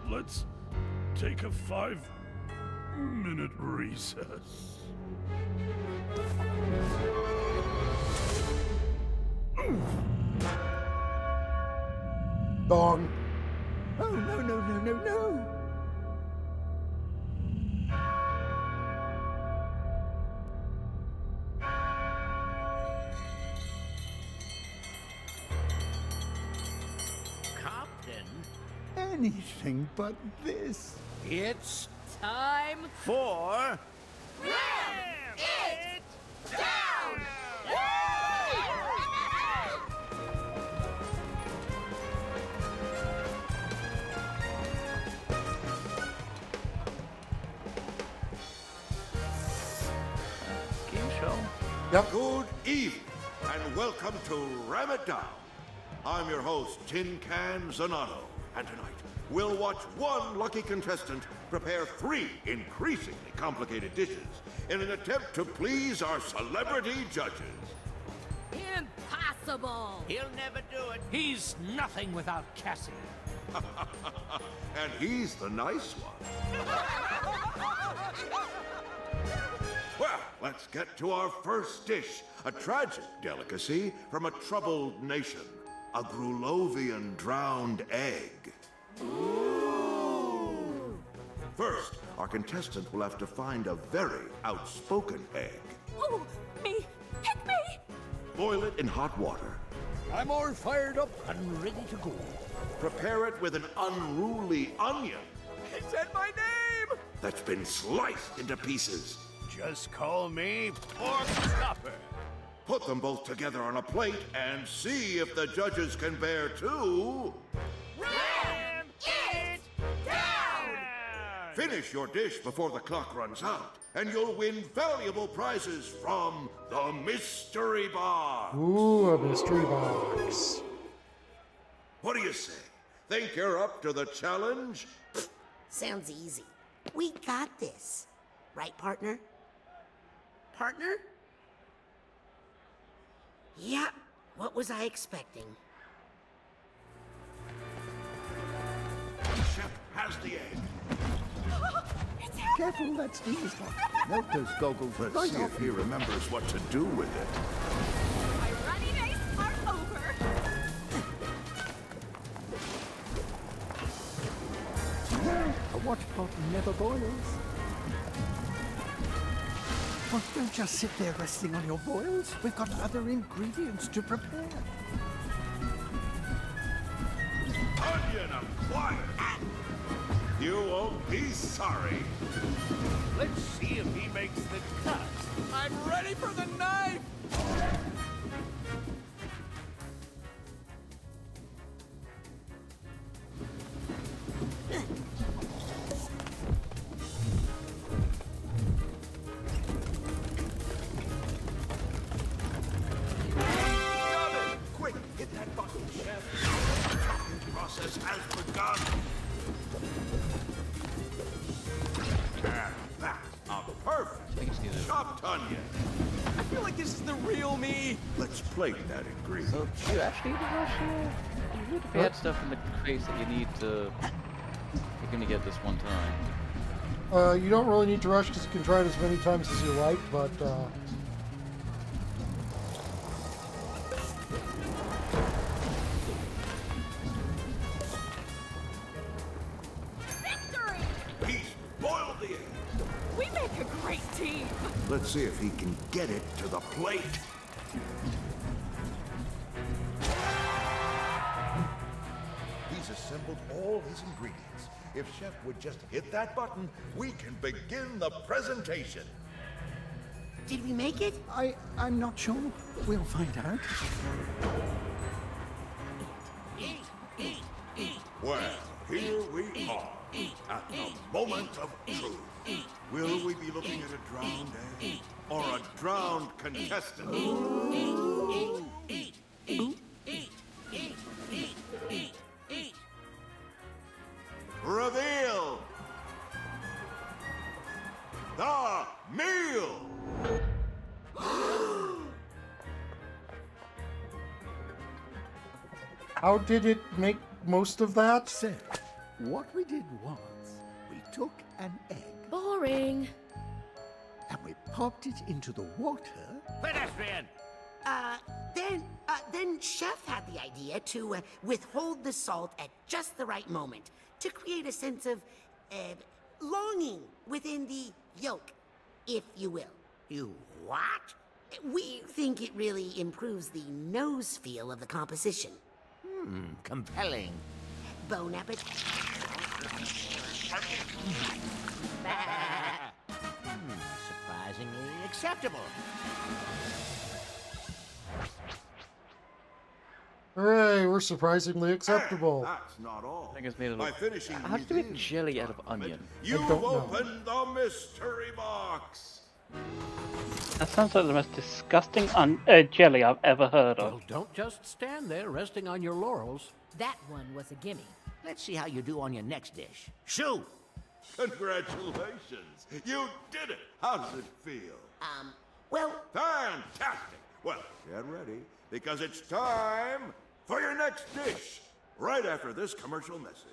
Let's take a 5-minute recess. Gone. Oh, no, no, no, no, no. Captain, Anything but this. it's Time for... ram it down! Game show. Yep. Good evening, and welcome to Ram It Down. I'm your host, Tin Can Zanotto. And tonight, we'll watch one lucky contestant prepare 3 increasingly complicated dishes in an attempt to please our celebrity judges. Impossible! He'll never do it. He's nothing without Cassie. And he's the nice one. Well, let's get to our first dish, a tragic delicacy from a troubled nation, a Grulovian drowned egg. Ooh. First, our contestant will have to find a very outspoken egg. Oh, me! Pick me! Boil it in hot water. I'm all fired up and ready to go. Prepare it with an unruly onion. He said my name! That's been sliced into pieces. Just call me Pork Stopper. Put them both together on a plate and see if the judges can bear 2. Ram it down! Finish your dish before the clock runs out, and you'll win valuable prizes from the Mystery Box. Ooh, a mystery box. What do you say? Think you're up to the challenge? Sounds easy. We got this. Right, partner? Partner? Yeah, what was I expecting? Chef has the egg. Careful, that's Steve's box. Note those goggles. Let's right see off. if he remembers what to do with it. My runny days are over! A watch pot never boils. Well, don't just sit there resting on your boils. We've got other ingredients to prepare. Onion acquired. You won't be sorry. Let's see if he makes the cut. I'm ready for the knife! Quick, hit that button, Chef. The chopping process has begun. And that's a perfect chopped onion. I feel like this is the real me! Let's plate that ingredient. So, do you actually need to rush here? If you had stuff in the case that you need to... You're gonna get this one time. You don't really need to rush because you can try it as many times as you like, but Victory! He's boiled the egg. We make a great team! Let's see if he can get it to the plate. He's assembled all his ingredients. If Chef would just hit that button, we can begin the presentation. Did we make it? I'm not sure. We'll find out. Eat, eat, eat. Well, here we are, at the moment of truth. Will we be looking at a drowned egg or a drowned contestant? Reveal the meal! how did it make most of that? So, what we did was, we took an egg Boring. and we popped it into the water. Pedestrian! Then Chef had the idea to withhold the salt at just the right moment to create a sense of longing within the yolk, if you will. You what? We think it really improves the nose feel of the composition. Compelling. Bon appetit. Surprisingly acceptable. Hooray, we're surprisingly acceptable. That's not all. I think it's made of... By finishing How do you make within jelly out of onion? You've don't know. opened the mystery box. That sounds like the most disgusting jelly I've ever heard of. Well, don't just stand there resting on your laurels. That one was a gimme. let's see how you do on your next dish. Shoot! Congratulations! You did it! How does it feel? Well... Fantastic! Well, get ready, because it's time for your next dish, right after this commercial message.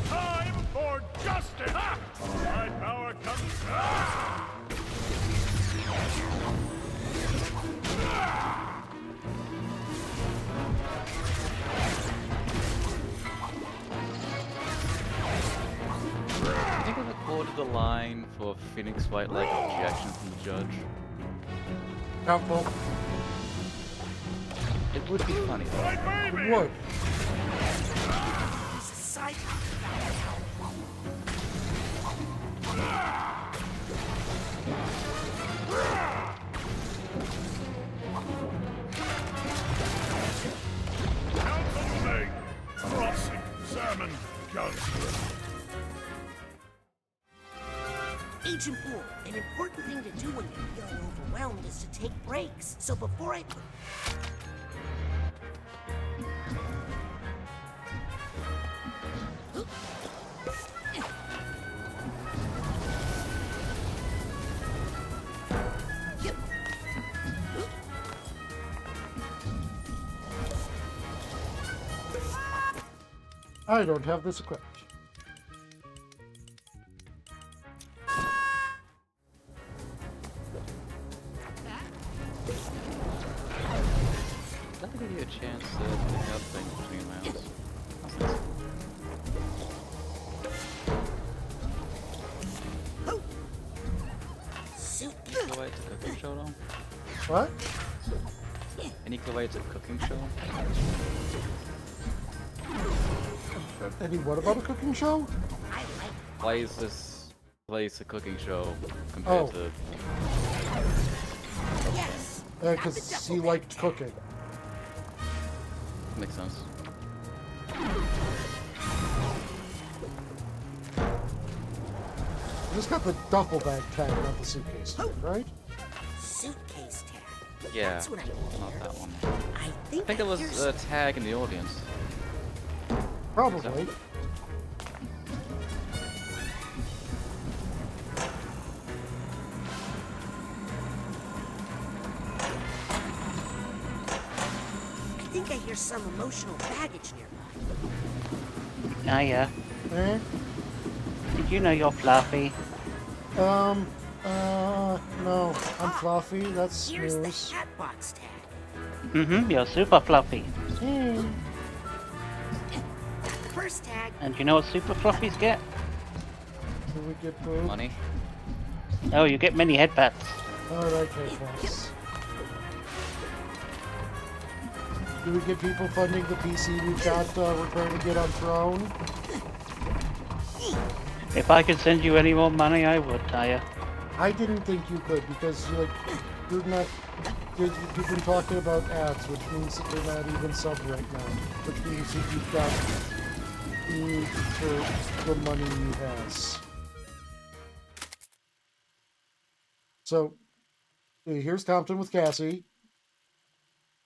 Time for justice! Ha! My power comes. I think I recorded the line for Phoenix White like objection from the judge. Helpful. It would be funny though. It would. Council crossing salmon guns. Agent Poole, an important thing to do when you're feeling overwhelmed is to take breaks. So before I put... I don't have this equipped. That would give you a chance to pick up things between rounds. Any clear way to cooking show though? What? Any clear way to cooking show? Any what about a cooking show? Why is this place a cooking show compared to... Yes! Because he liked cooking. Makes sense. You just got the duffel bag tag, not the suitcase tag, right? Suitcase tag. Yeah, That's what I need. not that one. I I think it was a tag in the audience. Probably. I think I hear some emotional baggage nearby. Oh yeah. Eh? Did you know you're fluffy? No. I'm fluffy. That's Here's news. the hatbox tag. Mm-hmm, you're super fluffy. First tag. And you know what super fluffies get? Do we get boob? Money? Oh, you get many headbats. Alright, headbats. Do we get people funding the PC we've got, we're trying to get on Throne? If I could send you any more money, I would, Taya. I didn't think you could, because you're not... You've been talking about ads, which means that they're not even subbed right now. Which means that you've got need for the money you has. So, here's Compton with Cassie.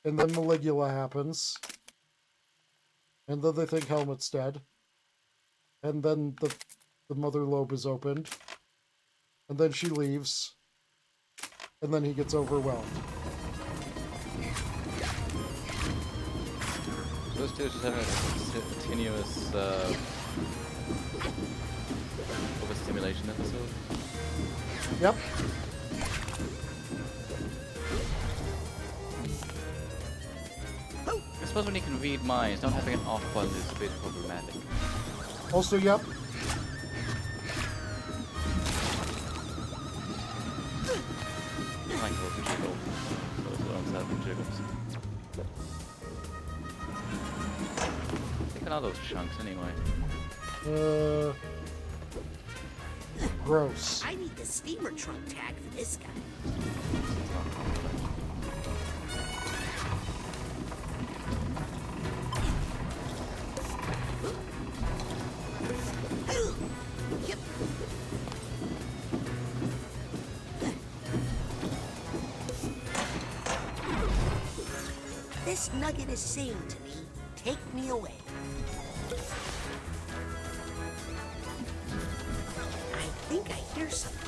And then Maligula happens. And then they think Helmet's dead. And then the mother lobe is opened. And then she leaves. And then he gets overwhelmed. Those two just having a continuous overstimulation episode. Yep. I suppose when you can read minds, not having an off button is a bit problematic. Also, yep. I like those visual. Those ones have jiggles. Taking all those chunks anyway. Gross. I need the steamer trunk tag for this guy. This nugget is saying to me, take me away. I think I hear something.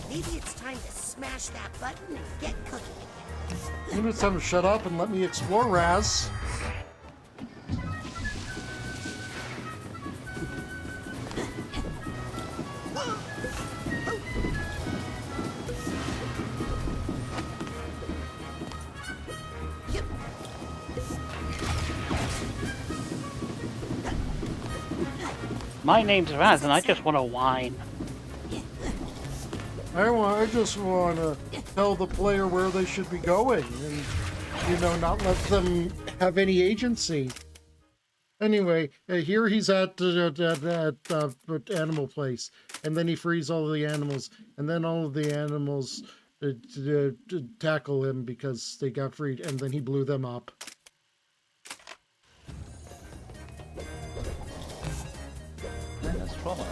Maybe it's time to smash that button and get cooking again. You need time to shut up and let me explore, Raz. My name's Raz, and I just want to whine. I just want to tell the player where they should be going and, you know, not let them have any agency. Anyway, here he's at animal place, and then he frees all the animals, and then all of the animals tackle him because they got freed, and then he blew them up. Man, that's trauma.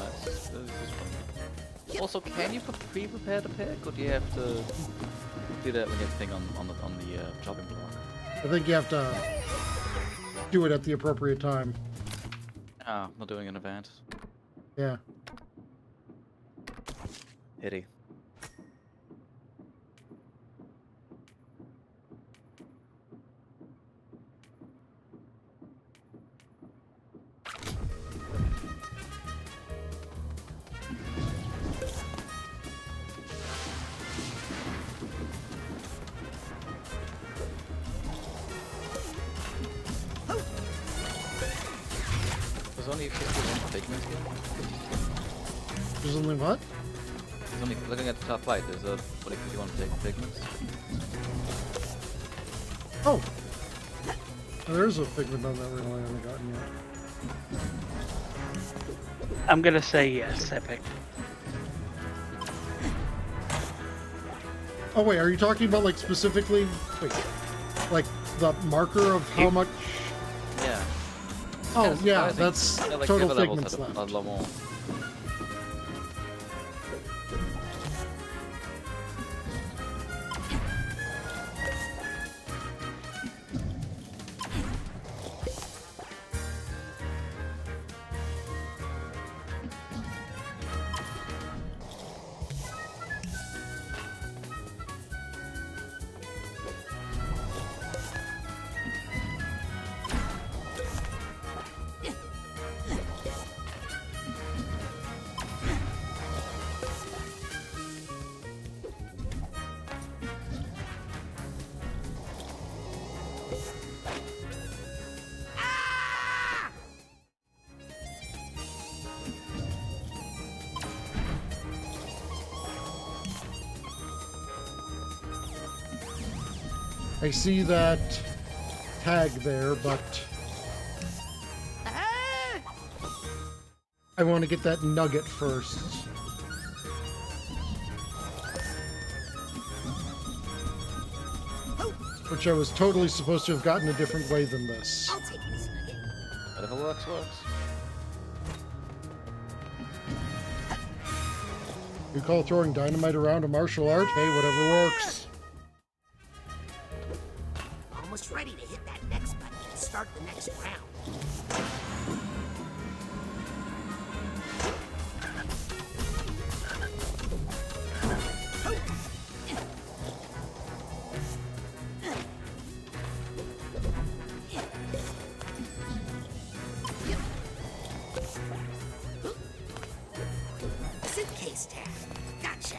Also, can you pre-prepare the pick, or do you have to do that when you have the thing on the chopping block? I think you have to do it at the appropriate time. Ah, not doing an event. Yeah. Pity. There's only 51 pigments here. There's only what? There's only, looking at the top right, there's only 51 pigments. Oh! There's a pigment on that ring I haven't gotten yet. I'm gonna say yes, Epic. Oh wait, are you talking about like specifically, wait, like the marker of how much? Yeah. Oh yeah, that's like total levels pigments had left. a lot more. I see that tag there, but I want to get that nugget first. Which I was totally supposed to have gotten a different way than this. I'll take this nugget. Whatever works, works. You call throwing dynamite around a martial art? Hey, whatever works. Almost ready to hit that next button and start the next round. Suitcase tag. Gotcha.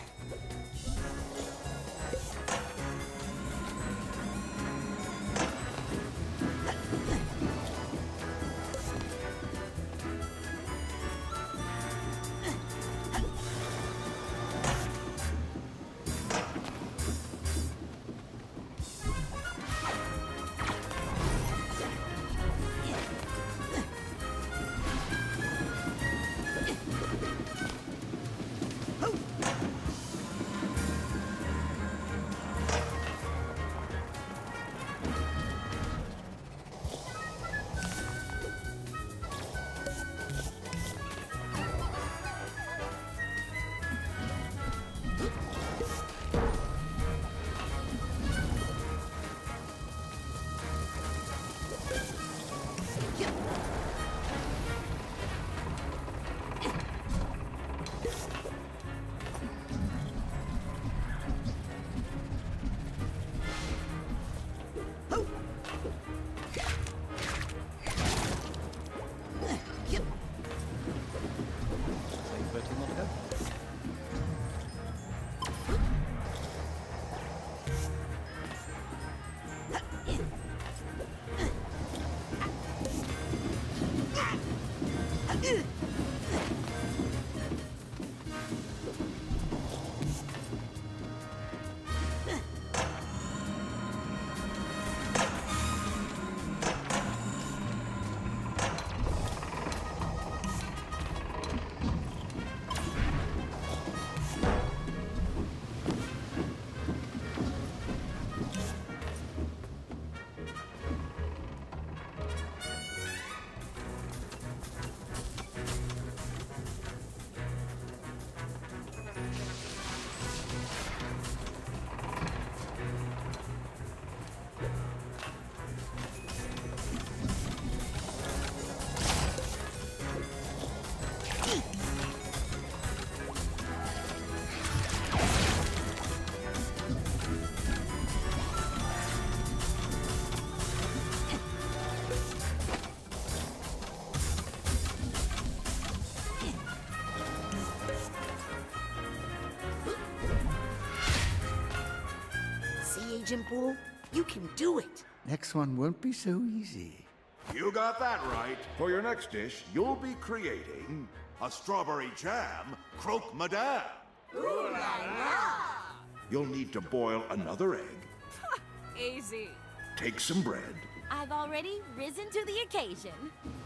pigeon pool. You can do it. Next one won't be so easy. You got that right. For your next dish, you'll be creating a strawberry jam croque madame. Ooh la la! You'll need to boil another egg, Easy. take some bread, I've already risen to the occasion.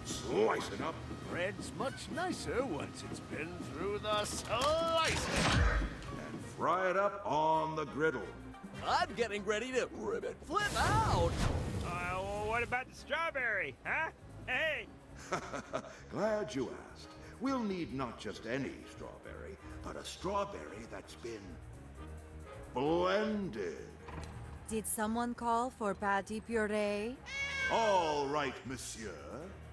slice it up, Bread's much nicer once it's been through the slicer. and fry it up on the griddle. I'm getting ready to ribbon flip out. What about the strawberry, huh? Hey! Glad you asked. We'll need not just any strawberry, but a strawberry that's been blended. Did someone call for patty puree? All right, monsieur.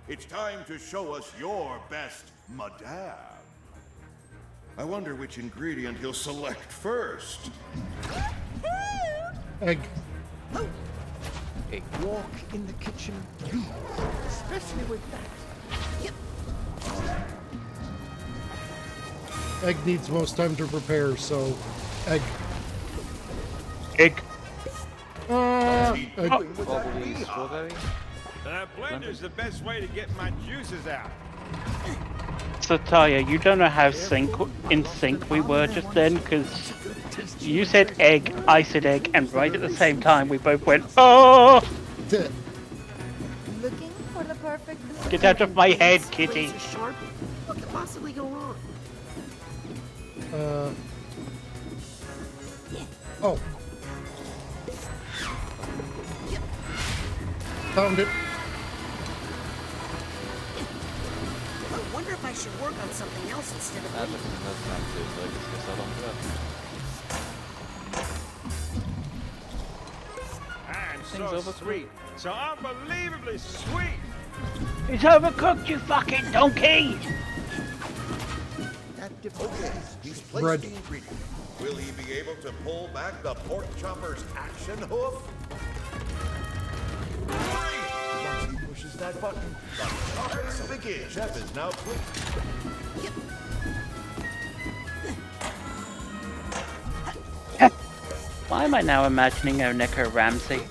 It's time to show us your best madame. I wonder which ingredient he'll select first. Egg. A walk in the kitchen, please. Especially with that. Egg needs most time to prepare, so egg. Egg. Egg. Probably strawberry. Blender's the best way to get my juices out. So Taya, you don't know how in sync we were just then, because you said egg, I said egg, and right at the same time we both went, oh! Looking for the perfect... Get out of my head, kitty. Razor sharp. What could possibly go wrong? Oh. Found it. I wonder if I should work on something else instead of That looks time to, so I guess I don't know. I'm Things so overcooked. sweet. So unbelievably sweet. It's overcooked, you fucking donkey! Okay, he's placed Bread. the ingredient. Will he be able to pull back the pork chopper's action hoof? Once he pushes that button, the choppers begin. Chef is now pleased. Why am I now imagining Oneko Ramsey?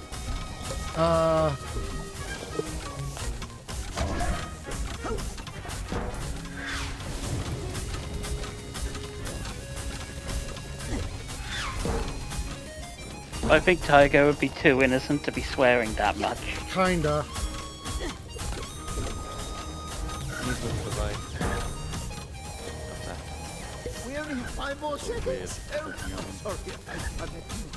I think Tiger would be too innocent to be swearing that much. Kinda. We only have 5 more seconds. Oh, sorry. I meant you.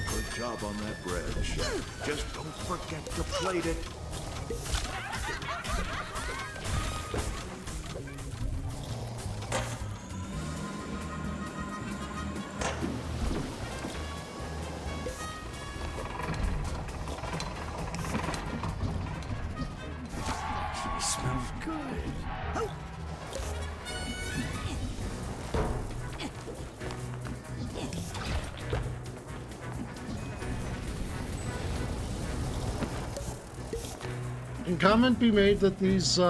Good job on that bread, chef. Just don't forget to plate it. It smells good. Can comment be made that these, wait.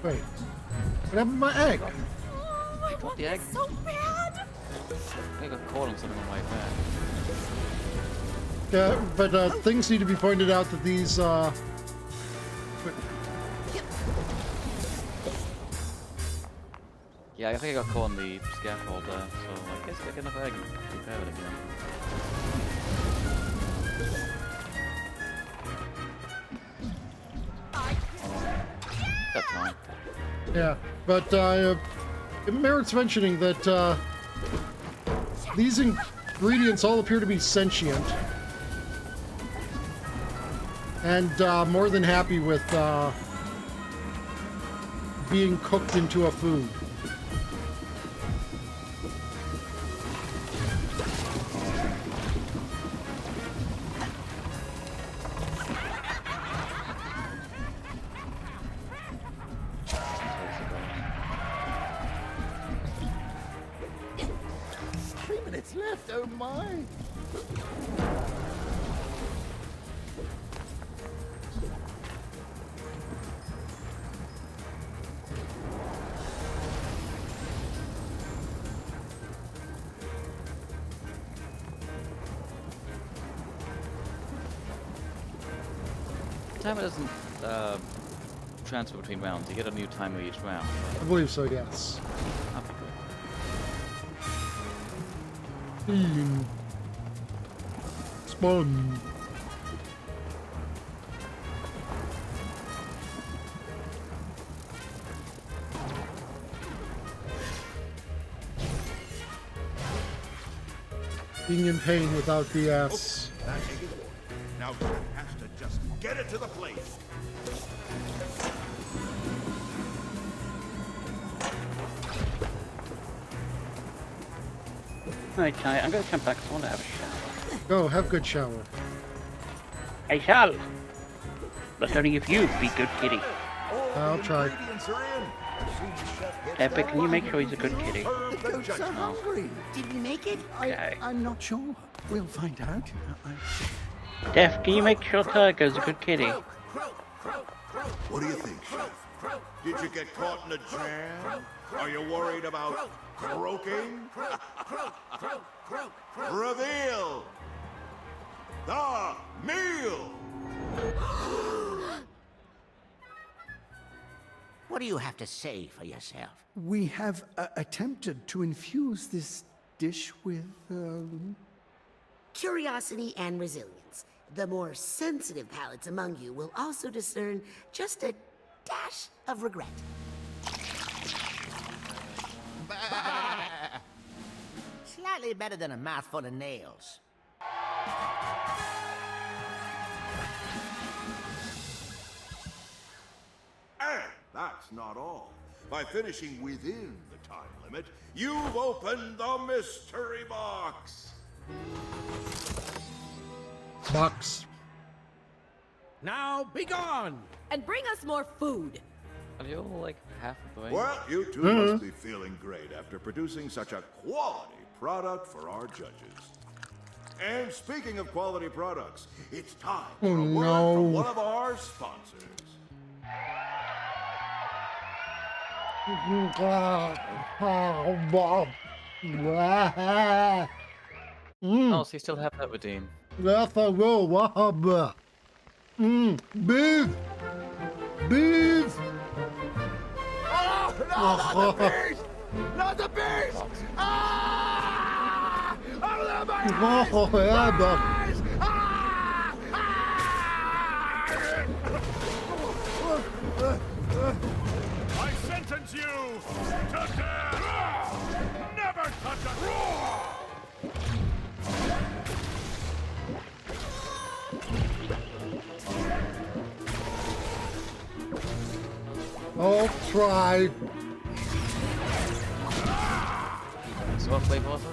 What happened to my egg? Oh, I want the egg? this so bad. I got caught on something on my back. Yeah, but things need to be pointed out that these, wait. Yeah, I think I got caught on the scaffold there, so I guess I get another egg and prepare it again. That's fine. Yeah, but it merits mentioning that these ingredients all appear to be sentient. And more than happy with being cooked into a food. Left, oh my! timer doesn't transfer between rounds. You get a new timer each round. I believe so, yes. That'd be good. Spawn. Being in pain without BS. That egg is warm. Now Jack has to just get it to the plate. Okay, I'm gonna come back. I want to have a shower. Go, have a good shower. I shall. But only if you be good kitty. I'll try. Epic, can you make sure he's a good kitty? The goats are hungry. Did we make it? Okay. I'm not sure. We'll find out. Def, can you make sure Tiger's a good kitty? What do you think, Chef? Did you get caught in a jam? Are you worried about croaking? Reveal the meal! What do you have to say for yourself? We have attempted to infuse this dish with, Curiosity and resilience. The more sensitive palates among you will also discern just a dash of regret. Slightly better than a mouthful of nails. And that's not all. By finishing within the time limit, you've opened the mystery box. Box. Now be gone! And bring us more food. Are you all like half the way? Well, you two must be feeling great after producing such a quality product for our judges. And speaking of quality products, it's time for a word from one of our sponsors. Oh, so you still have that redeem. That's a real wahaba. Beef! Beef! Oh, not the beast! Not the beast! Ah! Oh, the beast! I sentence you to death! Never touch a I'll try. So what flavor was it?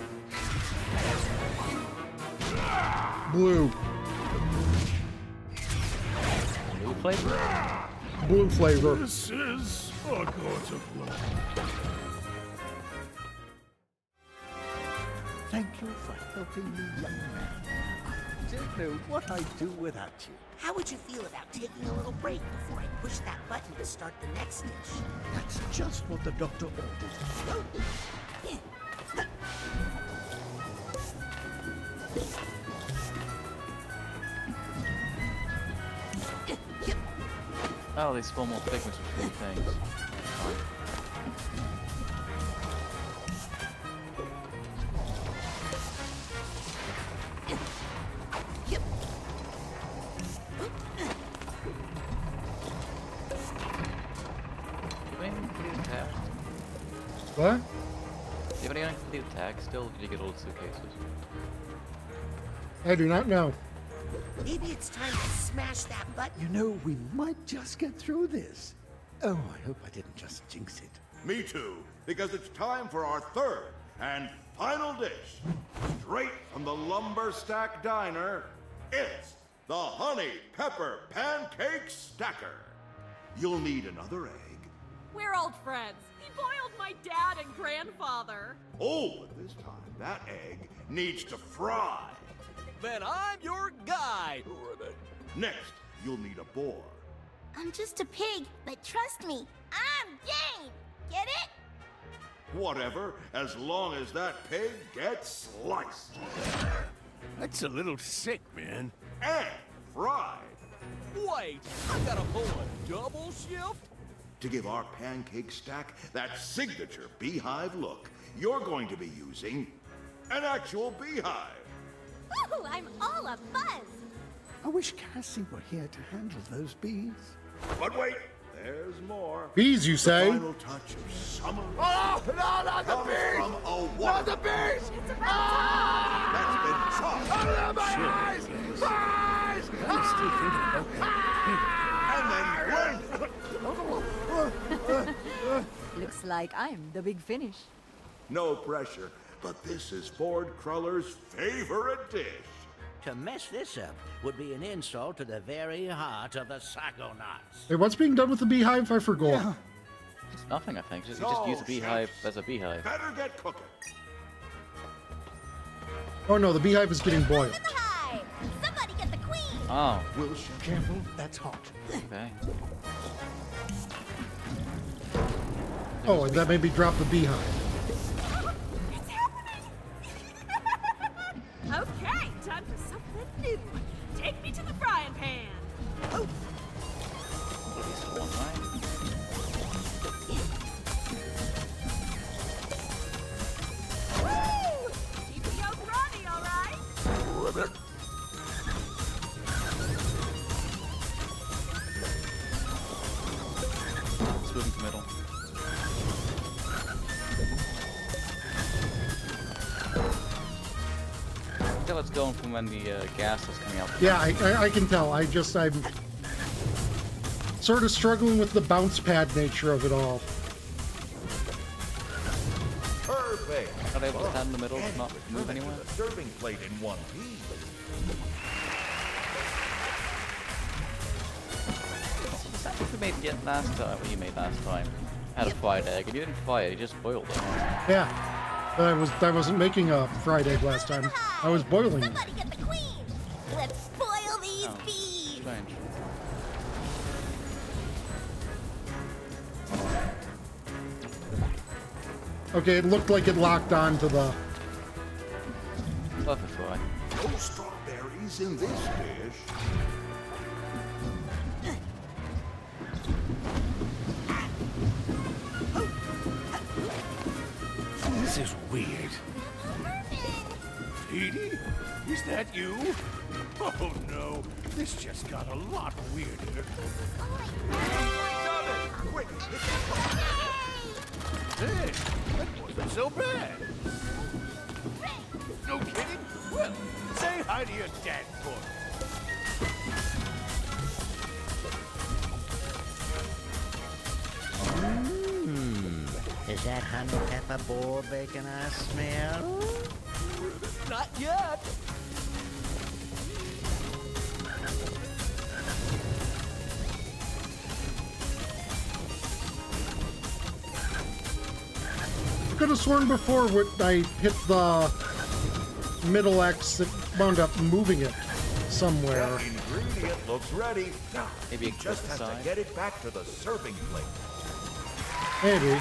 Blue. Blue flavor? Blue flavor. This is a god of love. Thank you for helping me, young man. I don't know what I'd do without you. How would you feel about taking a little break before I push that button to start the next dish? That's just what the doctor ordered. Oh, they spawn more pigments between things. What? Do you have any uncompleted tags still? Did you get all the suitcases? I do not know. Maybe it's time to smash that button. You know, we might just get through this. Oh, I hope I didn't just jinx it. Me too, because it's time for our third and final dish. Straight from the Lumber Stack Diner, it's the Honey Pepper Pancake Stacker. You'll need another egg. We're old friends. He boiled my dad and grandfather. Oh, but this time that egg needs to fry. Then I'm your guy, Ribbit. Next, you'll need a boar. I'm just a pig, but trust me, I'm game. Get it? Whatever, as long as that pig gets sliced. That's a little sick, man. And fried. Wait, I gotta pull a double shift? To give our pancake stack that signature beehive look, you're going to be using an actual beehive. Ooh, I'm all a buzz. I wish Cassie were here to handle those bees. But wait, there's more. Bees, you say? The final touch of summer. Oh, no, not the comes bees! from a woman. Not the bees! It's about That's been chopped. Out of my eyes! Eyes! I'm still thinking about And then blended. Looks like I'm the big finish. No pressure, but this is Ford Cruller's favorite dish. To mess this up would be an insult to the very heart of the Psychonauts. Hey, what's being done with the beehive? I forgot. It's nothing, I think. You just use a beehive as a beehive. Better get cooking. Oh no, the beehive is getting boiled. the hive. Somebody get the queen. Oh, Wilson, careful, that's hot. okay. Oh, and that made me drop the beehive. It's happening! Okay, time for something new. Take me to the frying pan. Oh, At least one, right? woo! Keep the yolk runny, all right? Let's move into middle. I can tell it's going from when the gas is coming out. Yeah, I can tell. I'm sort of struggling with the bounce pad nature of it all. Perfect. Not able to stand in the middle, And not move returning anywhere. to the serving plate in one piece. What's that we made yet last time? What you made last time? Had a fried egg, and you didn't fry it. You just boiled it. Yeah, but I wasn't making a fried egg last time. I was boiling it. Somebody get the queen. Let's spoil these Oh, bees. strange. Okay, it looked like it locked on to the... Love a fry. No strawberries in this dish. This is weird. Edie? Is that you? Oh no, this just got a lot weirder. Quick, Hey, that wasn't so bad. No kidding? Well, say hi to your dad for me. Is that honey pepper boar bacon I smell? Not yet. I could have sworn before when I hit the middle X, it wound up moving it somewhere. that ingredient looks ready. Now, Maybe you it just goes have to aside. get it back to the serving plate. Maybe.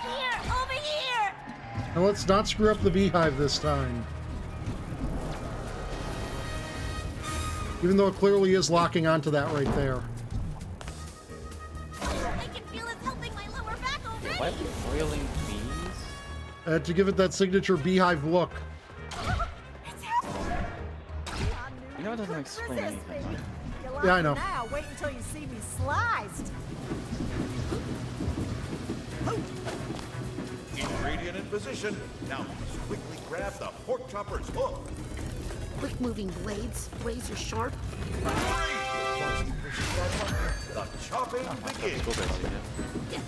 Here, over here. Now let's not screw up the beehive this time. Even though it clearly is locking onto that right there. I can feel it helping my lower back already. Why are we boiling bees? To give it that signature beehive look. You know it doesn't explain anything, right? Yeah, I know. Now, wait until you see me sliced. Ingredient in position. Now, quickly grab the pork chopper's hook. Quick moving blades, razor sharp. Once he pushes that button, the chopping begins. Go back to you.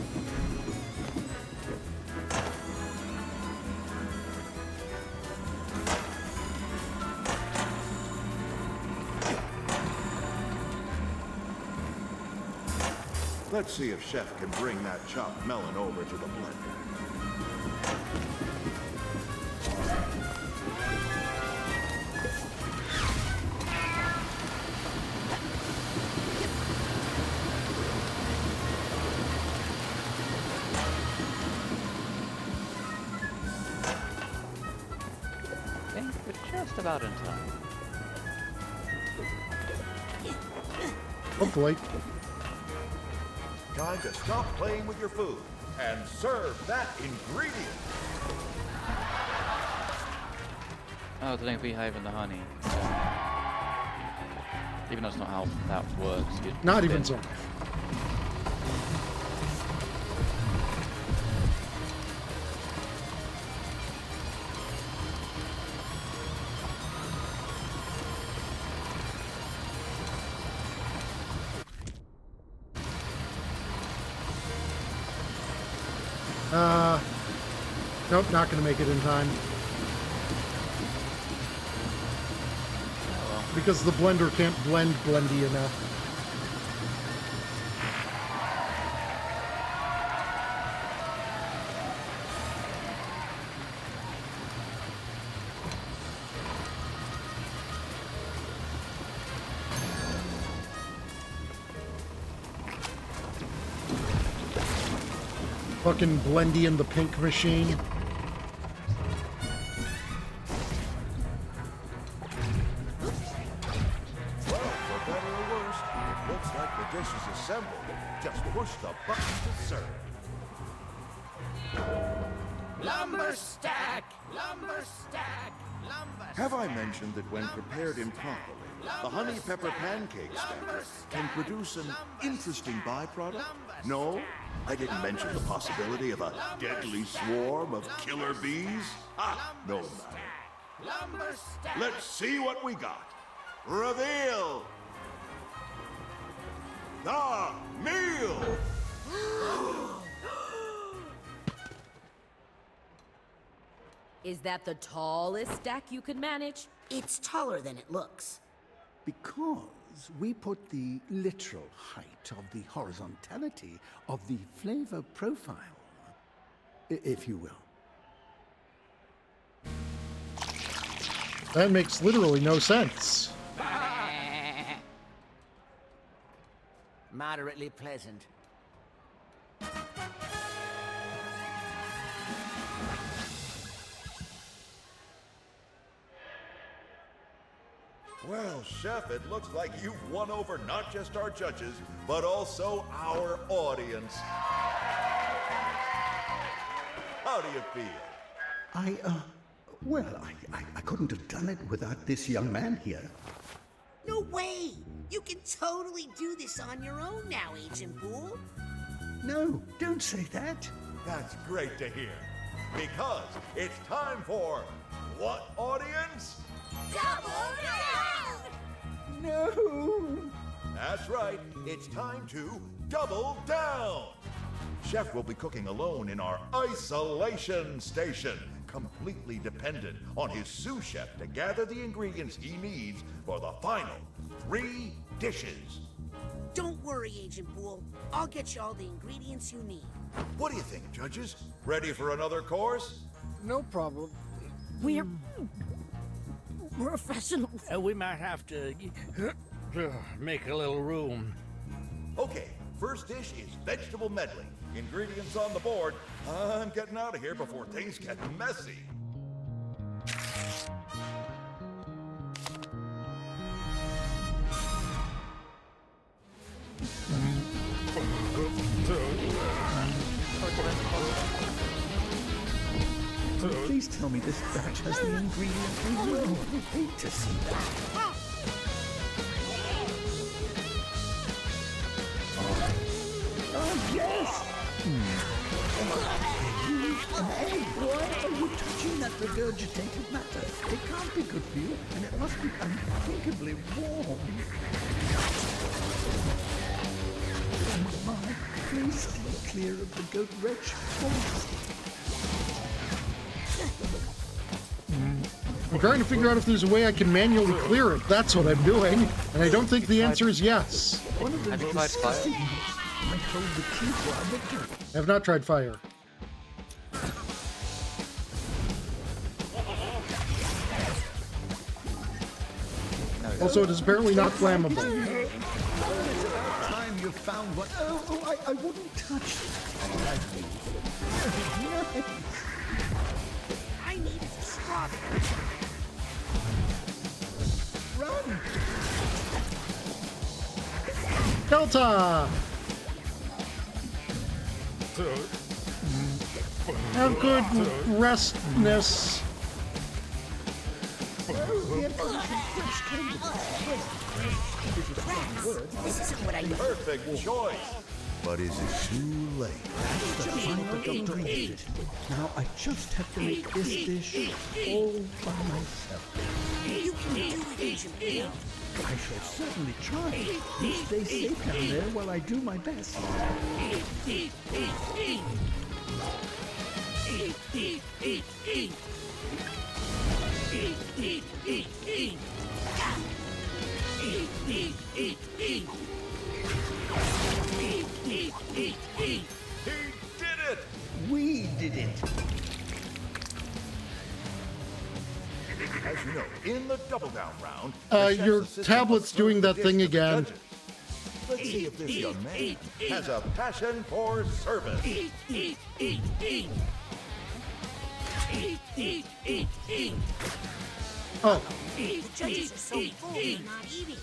Let's see if Chef can bring that chopped melon over to the blender. Just about in time. Hopefully. Time to stop playing with your food and serve that ingredient. Oh, didn't behave in the honey. Even though it's not how that works. Not even so. Nope, not gonna make it in time. Because the blender can't blend blendy enough. Fucking Blendy and the Pink Machine. Well, for better or worse, it looks like the dish is assembled. Just push the button to serve. Lumber stack! Lumber stack! Lumber stack! Have I mentioned that when prepared improperly, the honey pepper pancake stacker can produce an interesting byproduct? No? I didn't mention the possibility of a deadly swarm of killer bees? Ah, no matter. Let's see what we got. Reveal the meal! Is that the tallest stack you could manage? It's taller than it looks. Because we put the literal height of the horizontality of the flavor profile, if you will. That makes literally no sense. Moderately pleasant. Well, Chef, it looks like you've won over not just our judges, but also our audience. How do you feel? Well, I couldn't have done it without this young man here. No way! You can totally do this on your own now, Agent Poole. No, don't say that. That's great to hear. Because it's time for what audience? Double down! No! That's right. It's time to double down. Chef will be cooking alone in our isolation station, completely dependent on his sous chef to gather the ingredients he needs for the final 3 dishes. Don't worry, Agent Poole. I'll get you all the ingredients you need. What do you think, judges? Ready for another course? No problem. We're professionals. We might have to make a little room. Okay, first dish is vegetable medley. Ingredients on the board. I'm getting out of here before things get messy. Please tell me this batch has the ingredients we need. I hate to see that. Oh, yes! An egg! Why are you touching that regurgitated matter? It can't be good for you, and it must be unthinkably warm. Oh my, please stay clear of the goat wretch, please. I'm trying to figure out if there's a way I can manually clear it. That's what I'm doing. And I don't think the answer is yes. Have you tried fire? I have not tried fire. Also, it is apparently not flammable. Time you found one. Oh, I wouldn't touch it. I need a strawberry. Delta! Have good restness. This isn't what I know. Perfect choice. But is it too late? That's the final ingredient. Now I just have to make this dish all by myself. You can do it, Agent Bill. I shall certainly try. You stay safe down there while I do my best. He did it! We did it! As you know, in the double down round, Your tablet's doing that thing again. let's see if this young man has a passion for service. Oh. The judges are so full they're not eating.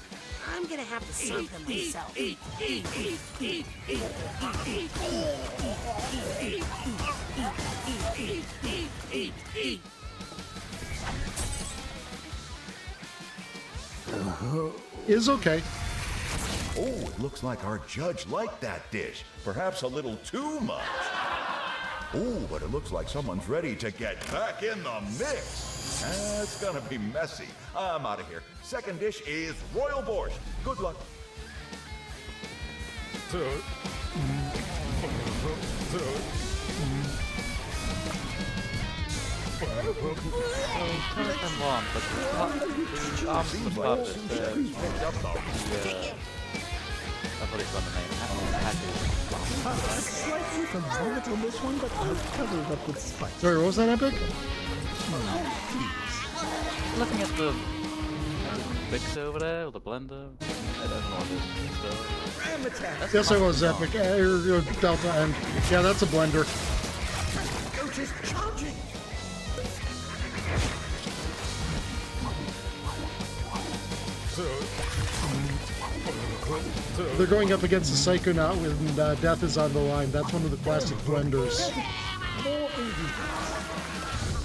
I'm gonna have to serve them myself. Is okay. Oh, it looks like our judge liked that dish. Perhaps a little too much. Oh, but it looks like someone's ready to get back in the mix. It's gonna be messy. I'm out of here. Second dish is royal borscht. Good luck. Slightly from vomit on this one, but I'll cover it up with spice. Sorry, what was that, Epic? Looking at the mixer over there, or the blender. I don't know what it is. Yes, I was Epic. Delta, and yeah, that's a blender. Goat is charging! They're going up against the Psychonaut when death is on the line. That's one of the classic blenders. More ingredients.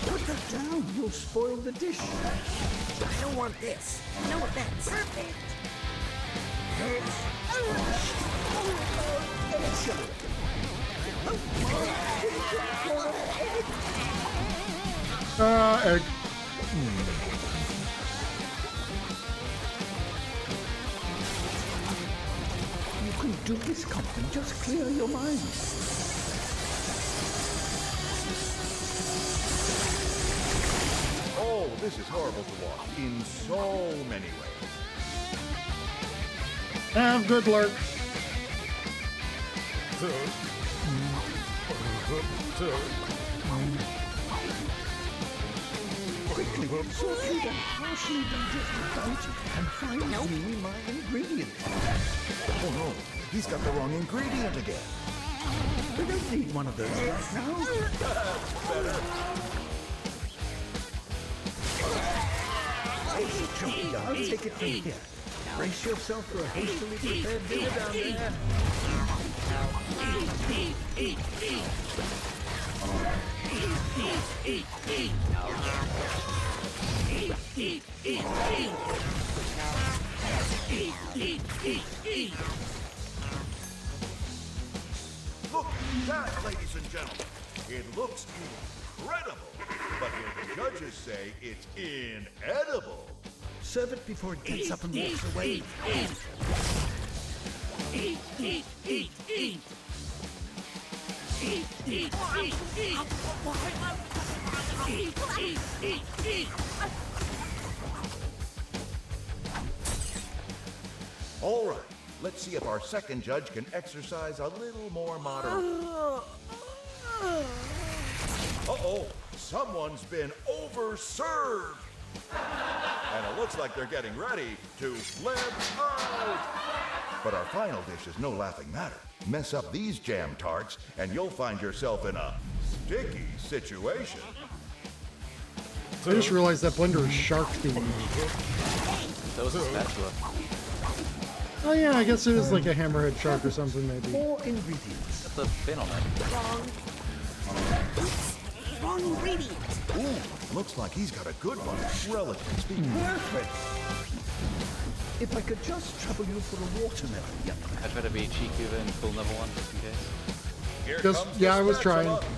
Put that down. You'll spoil the dish. I don't want this. No offense. Perfect. Egg. You can do this, Compton. Just clear your mind. Oh, this is horrible to watch in so many ways. Have good luck. Quickly, sort through the harshly digested bunch and find me my ingredients. Oh no, he's got the wrong ingredient again. We don't need one of those right now. Better. Joey, I'll take it from here. Brace yourself for a hastily prepared dinner down there. Look at that, ladies and gentlemen. It looks incredible, but the judges say it's inedible. Serve it before it gets up and walks away. All right, let's see if our second judge can exercise a little more moderation. Uh-oh, someone's been overserved. And it looks like they're getting ready to flip out. But our final dish is no laughing matter. Mess up these jam tarts, and you'll find yourself in a sticky situation. I just realized that blender is shark themed. That was a spatula. Oh yeah, I guess it was like a hammerhead shark or something, maybe. More ingredients. That's a fin on it. Wrong. Oops. Wrong ingredient. Ooh, looks like he's got a good one. Relatively speaking. Perfect. If I could just trouble you for a watermelon, young man. I try to be cheeky with it and pull another one just in case. Here Just, comes yeah, the I was spatula. trying.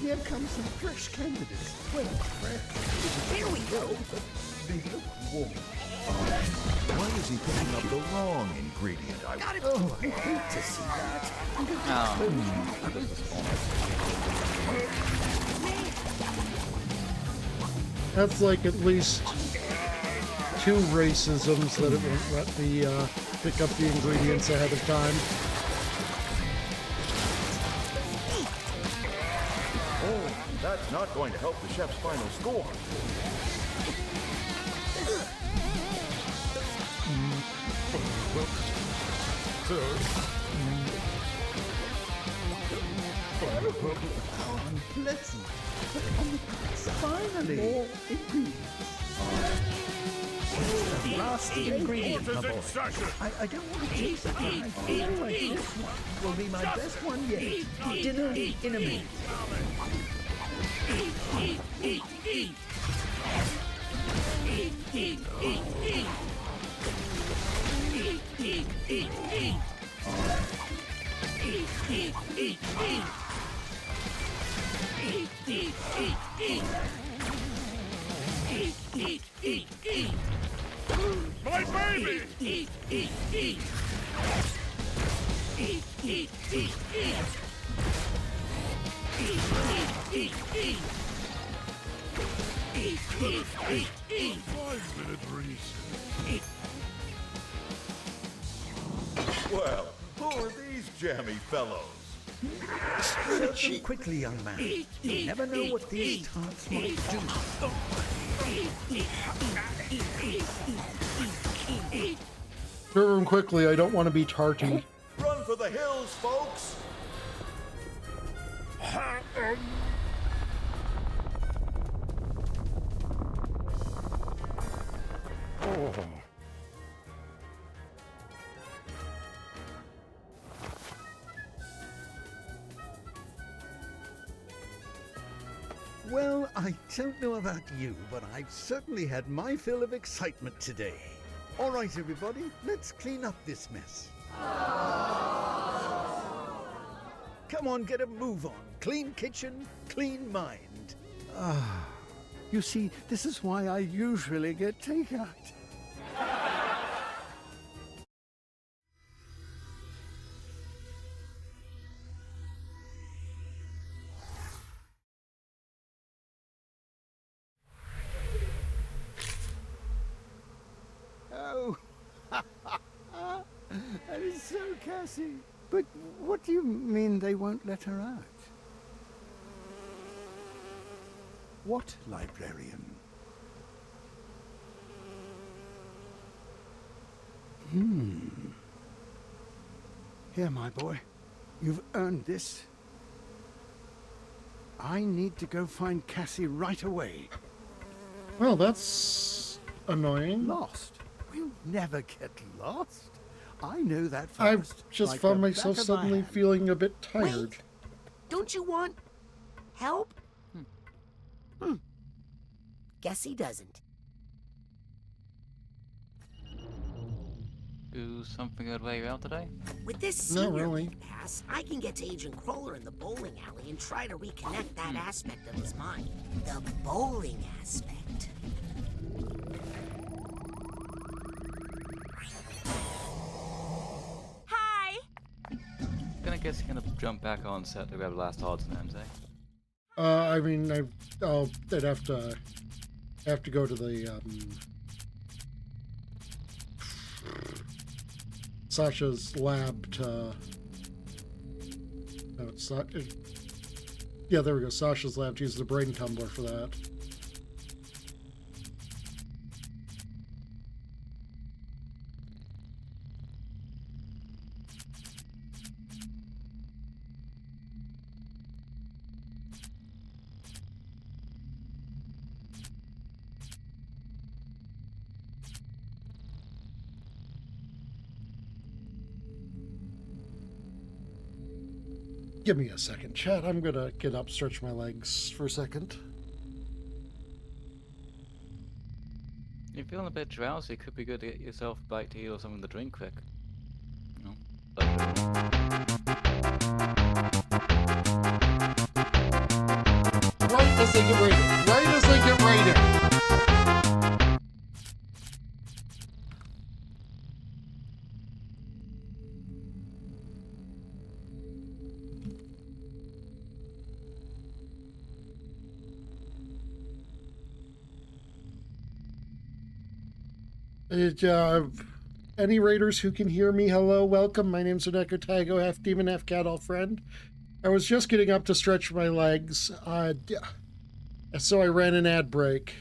Here comes some fresh candidates. Well, fresh. Here we go. They look warm. Why is he picking up the wrong ingredient? Oh, I hate to see that. That does spawn. That's like at least 2 racisms that it won't let me pick up the ingredients ahead of time. Oh, that's not going to help the chef's final score. How unpleasant. Finally. More ingredients. The last ingredient, my boy. I don't want to chase it, but I feel like this one will be my best one yet. Dinner in a minute. My baby! Well, who are these jammy fellows? Serve them quickly, young man. You never know what these tarts might do. Serve them quickly, I don't want to be tarty. Run for the hills, folks! Oh. Well, I don't know about you, but I've certainly had my fill of excitement today. All right, everybody, let's clean up this mess. Come on, get a move on. Clean kitchen, clean mind. You see, this is why I usually get takeout. Oh, that is so Cassie. But what do you mean they won't let her out? What librarian? Here, my boy. You've earned this. I need to go find Cassie right away. Well, that's annoying. Lost? We'll never get lost. I know that I've forest just like found the myself back of my suddenly hand. feeling a bit tired. Wait. Don't you want help? Guess he doesn't. Do something good way out today? With this Not senior really. league pass, I can get to Agent Crawler in the bowling alley and try to reconnect that aspect of his mind. The bowling aspect. Hi! Gonna guess you're gonna jump back on set to grab the last odds and ends, eh? I mean, I'd have to go to the Sasha's lab to. No, it's not. Yeah, there we go. Sasha's lab to use the brain tumbler for that. Give me a second, chat. I'm gonna get up, stretch my legs for a second. You're feeling a bit drowsy. Could be good to get yourself back to heal or something to drink quick. You know, Right as they get raided. Right as they get raided. Any raiders who can hear me, hello, welcome. My name's Oneko Taigo, half demon, half cat, all friend. I was just getting up to stretch my legs, so I ran an ad break.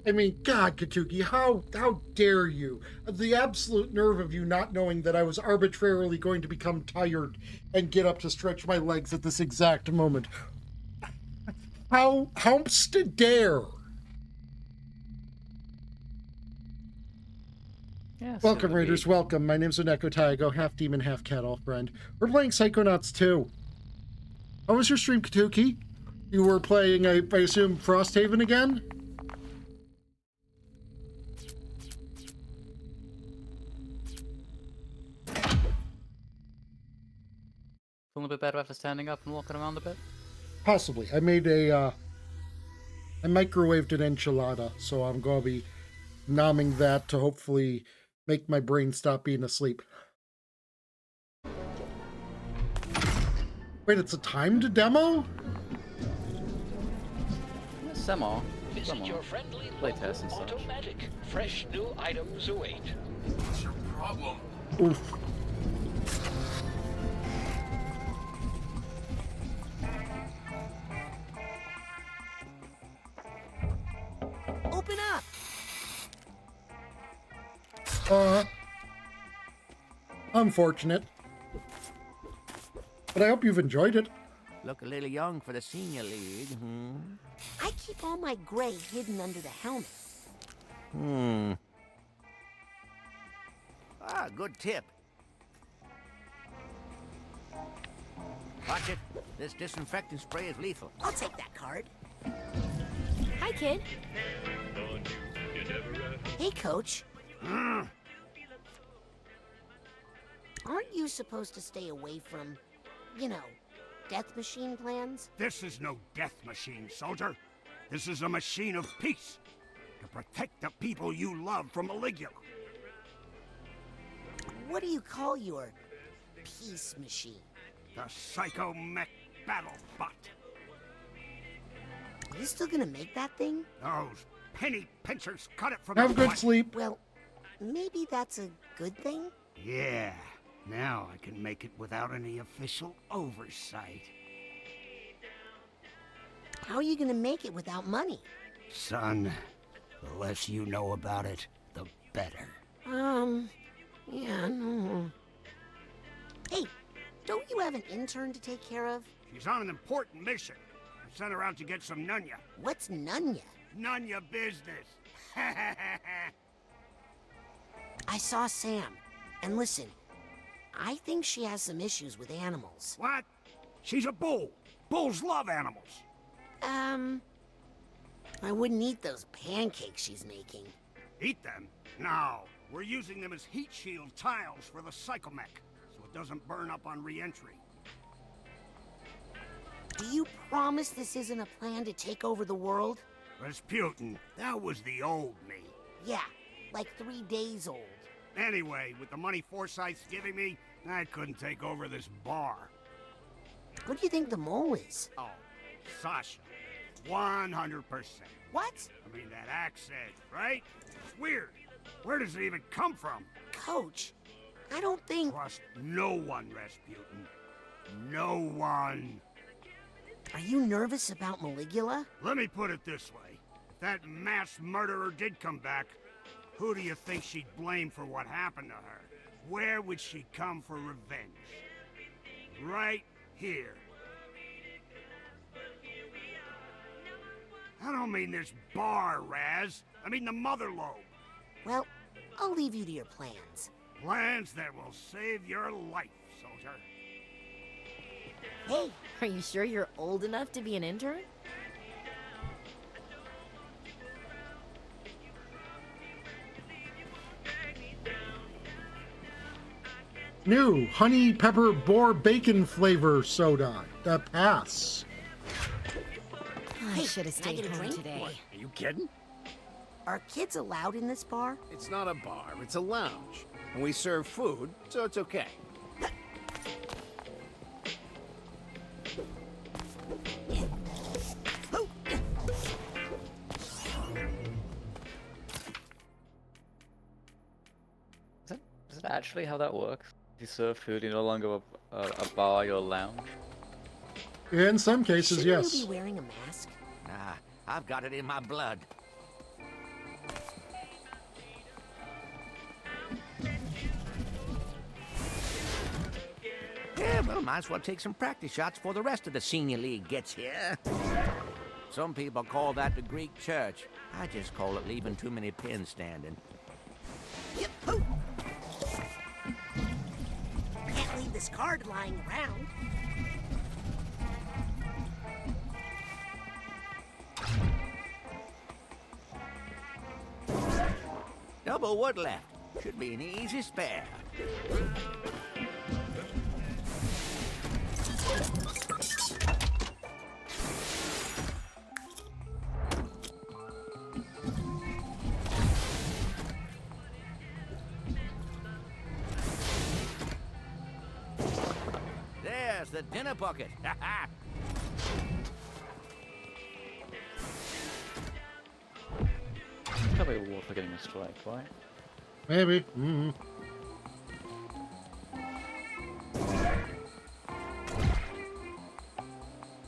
I mean, God, Katuki, how dare you? The absolute nerve of you not knowing that I was arbitrarily going to become tired and get up to stretch my legs at this exact moment. How's to dare? Yes, Welcome, Raiders, welcome. My name's Oneko Taigo, half demon, half cat, all friend. We're playing Psychonauts 2. How was your stream, Katuki? You were playing, I assume, Frosthaven again? Feeling a bit better after standing up and walking around a bit? Possibly. I made I microwaved an enchilada, so I'm going to be nomming that to hopefully make my brain stop being asleep. Wait, it's a timed demo? Semo. Visit your friendly Playtest and such. automatic. Fresh new items await. What's your problem? Oof. Open up! Unfortunate. But I hope you've enjoyed it. Look a little young for the senior league, hmm? I keep all my gray hidden under the helmet. Ah, good tip. Watch it. This disinfectant spray is lethal. I'll take that card. Hi, kid. Hey, Coach. Aren't you supposed to stay away from, you know, death machine plans? This is no death machine, soldier. This is a machine of peace. To protect the people you love from Maligula. What do you call your peace machine? The Psycho-Mech Battle Bot. Are you still gonna make that thing? Those penny pinchers cut it from Have the good butt. sleep. Well, maybe that's a good thing? Yeah, now I can make it without any official oversight. How are you gonna make it without money? Son, the less you know about it, the better. Yeah, no. Hey, don't you have an intern to take care of? She's on an important mission. I sent her out to get some Nunya. What's Nunya? Nunya business. I saw Sam. And listen, I think she has some issues with animals. What? She's a bull. Bulls love animals. I wouldn't eat those pancakes she's making. Eat them? No. We're using them as heat shield tiles for the Psychomech, so it doesn't burn up on re-entry. Do you promise this isn't a plan to take over the world? Rasputin, that was the old me. Yeah, like 3 days old. Anyway, with the money Forsyth's giving me, I couldn't take over this bar. What do you think the mole is? Oh, Sasha. 100%. What? I mean, that accent, right? It's weird. Where does it even come from? Coach, I don't think... Trust no one, Rasputin. No one. Are you nervous about Maligula? Let me put it this way. If that mass murderer did come back, who do you think she'd blame for what happened to her? Where would she come for revenge? Right here. I don't mean this bar, Raz. I mean the mother lobe. Well, I'll leave you to your plans. Plans that will save your life, soldier. Hey, are you sure you're old enough to be an intern? New honey pepper boar bacon flavor soda. The pass. I should have can I stayed get a home drink? today. What? Are you kidding? Are kids allowed in this bar? It's not a bar, it's a lounge. And we serve food, so it's okay. Is it actually how that works? You serve food, you're no longer a bar, you're a lounge? In some cases, Shouldn't yes. you be wearing a mask? Nah, I've got it in my blood. Yeah, well, might as well take some practice shots before the rest of the senior league gets here. Some people call that the Greek church. I just call it leaving too many pins standing. Can't leave this card lying around. Double wood left. Should be an easy spare. There's the dinner bucket. Ha ha! Probably worth for getting a strike, right? Maybe. Mm-hmm.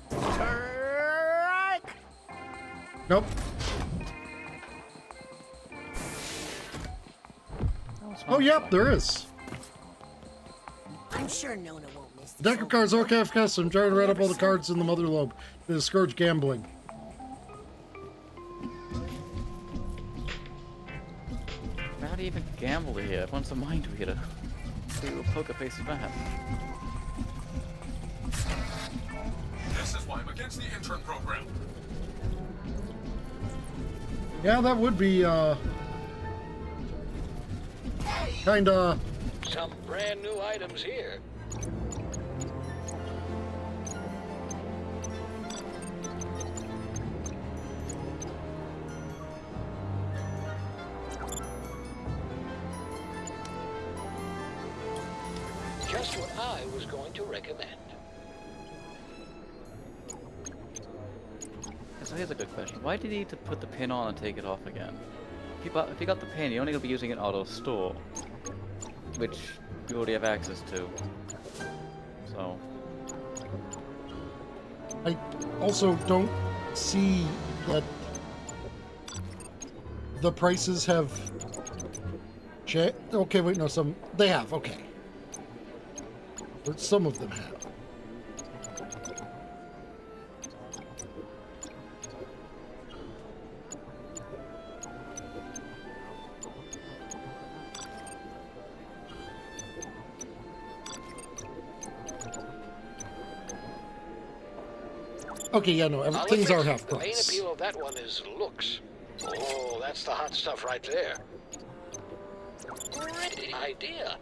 Strike! Nope. Oh, yep, there is. I'm sure Nona won't miss this. Deck of cards, okay, custom. Try to read up all the cards in the mother lobe to discourage gambling. they even gamble here? Everyone's a mind reader. Do a poker face of that. This is why I'm against the intern program. Yeah, that would be, kinda... Some brand new items here. Just what I was going to recommend. So here's a good question. Why did you need to put the pin on and take it off again? If you got the pin, you're only going to be using it auto store, which you already have access to. So... I also don't see that the prices have... Okay, wait, no, they have, okay. But some of them have. Okay, yeah, no, things are half The main price. appeal of that one is looks. Oh, that's the hot stuff right there. Great idea.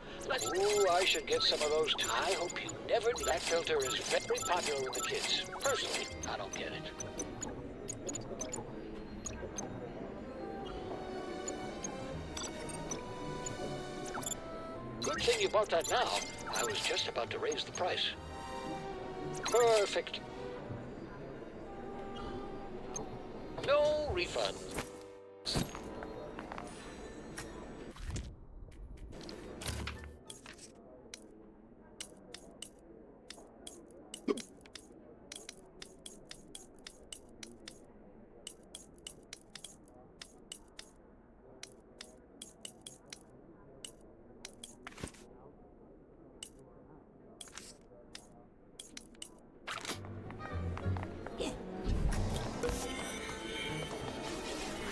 Ooh, I should get some of those. I hope you never... That filter is very popular with the kids. Personally, I don't get it. Good thing you bought that now. I was just about to raise the price. Perfect. No refund.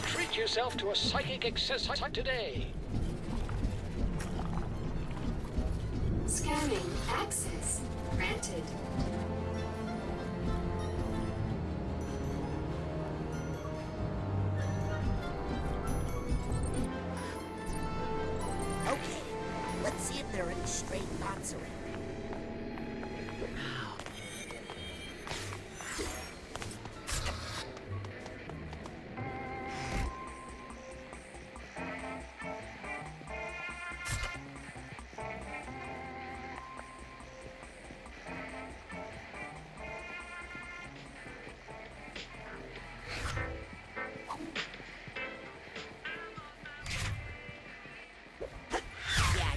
Treat yourself to a psychic access today. Scanning access granted. Okay, let's see if there are any stray thoughts around.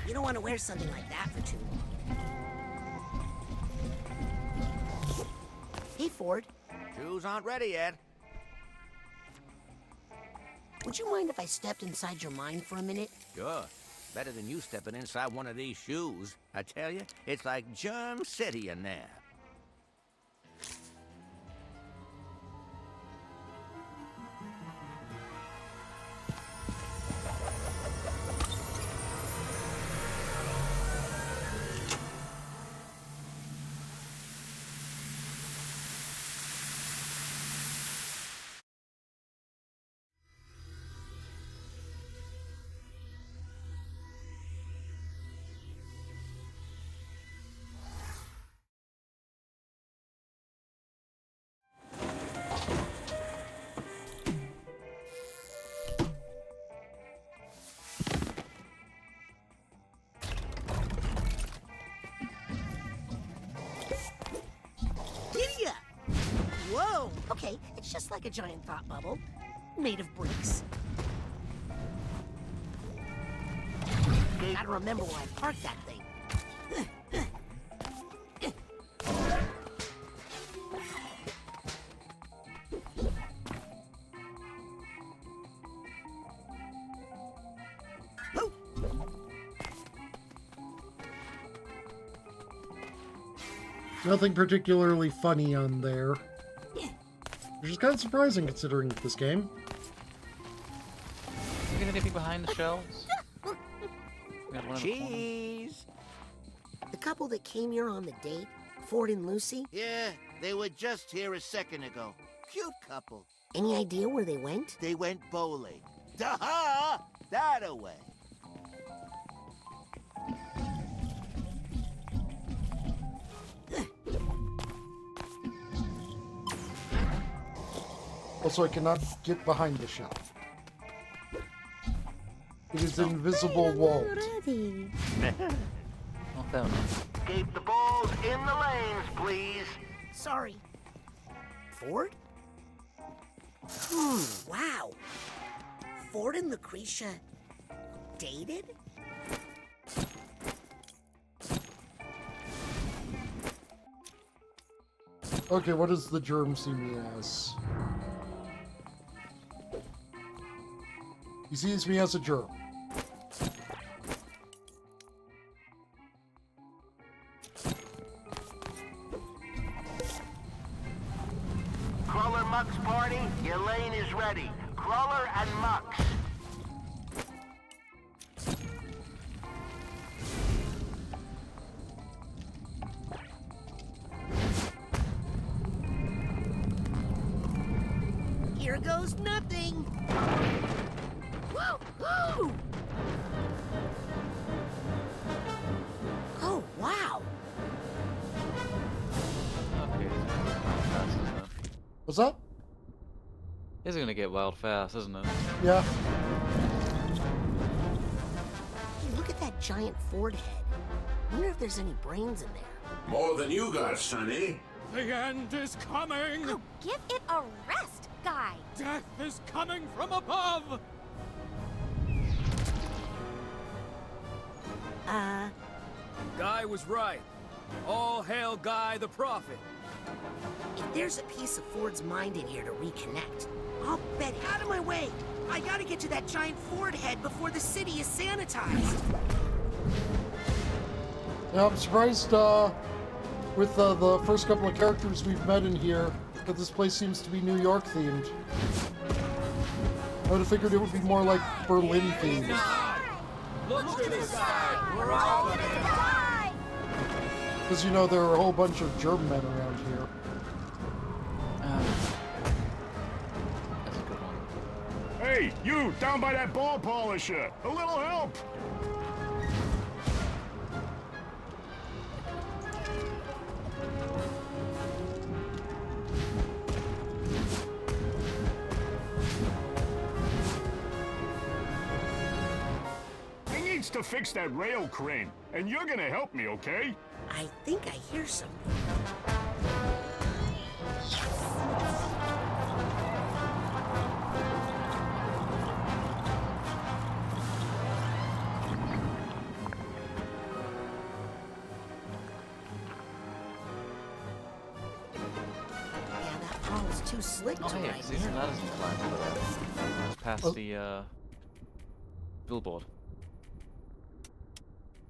You don't want to wear something like that for too long. Hey, Ford. Shoes aren't ready yet. Would you mind if I stepped inside your mind for a minute? Sure. Better than you stepping inside one of these shoes. I tell you, it's like Germ City in there. Giddy-up! Whoa! Okay, it's just like a giant thought bubble, made of bricks. Gotta remember where I parked that thing. Nothing particularly funny on there. Which is kind of surprising considering this game. Is there anything behind the shelves? got one in the corner. Cheese! The couple that came here on the date, Ford and Lucy? Yeah, they were just here a second ago. Cute couple. Any idea where they went? They went bowling. Duh! That away. Also, I cannot get behind the shelf. It is invisible wall. Ready. Oh, fair enough. Keep the balls in the lanes, please. Sorry. Ford? Wow. Ford and Lucretia dated? Okay, what does the germ see me as? He sees me as a germ. Crawler Mux party, your lane is ready. Crawler and Mux. Here goes nothing. Woo! Woo! Oh, wow. Okay. Fast, isn't it? What's up? It's gonna get wild fast, isn't it? Yeah. Hey, look at that giant Ford head. I wonder if there's any brains in there. More than you got, Sonny. The end is coming! Oh, give it a rest, guy. Death is coming from above! Guy was right. All hail Guy the Prophet. If there's a piece of Ford's mind in here to reconnect, I'll bet out of my way. I gotta get to that giant Ford head before the city is sanitized. Yeah, I'm surprised with the first couple of characters we've met in here that this place seems to be New York themed. I would have figured it would be more like Berlin themed. Look to the sky! We're all gonna die! Because, you know, there are a whole bunch of German men around here. That's a good one. Hey, you, down by that ball polisher. A little help. He needs to fix that rail crane, and you're gonna help me, okay? I think I hear something. Yeah, that Paul's too slick to Oh yeah, ride because there's ladders in the line over there. Just past the billboard.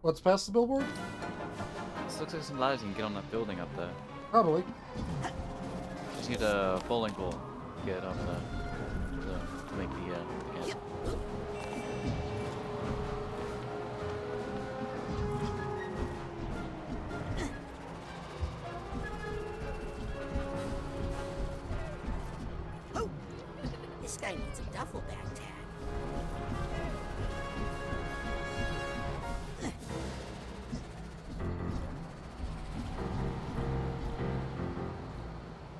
What's past the billboard? This looks like some ladders you can get on that building up there. Probably. Just need a bowling ball to get up there to make the end. Oh, this guy needs a duffel bag tag.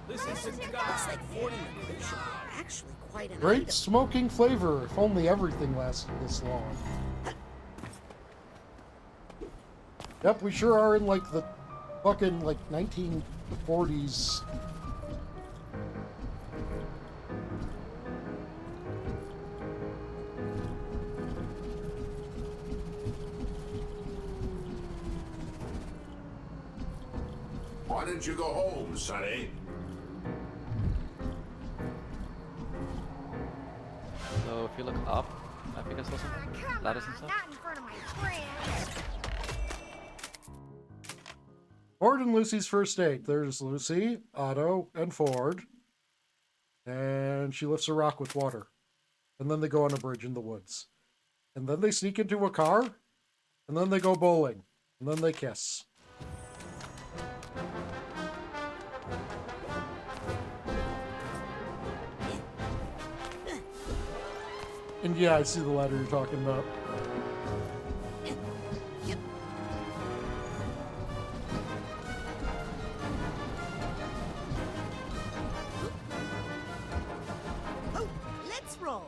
Looks like Ford and Lucretia are actually quite an Great item. smoking flavor, if only everything lasted this long. Yep, we sure are in like the fucking like 1940s. Why didn't you go home, Sonny? So if you look up, I think I saw some ladders and stuff. Not in front of my friends. Ford and Lucy's first date. There's Lucy, Otto, and Ford. And she lifts a rock with water. And then they go on a bridge in the woods. And then they sneak into a car? And then they go bowling. And then they kiss. And yeah, I see the ladder you're talking about. Oh, let's roll.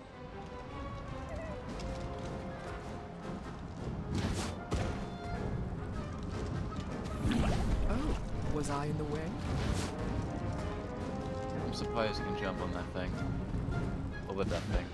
Oh, was I in the way? I'm surprised you can jump on that thing. Or with that thing.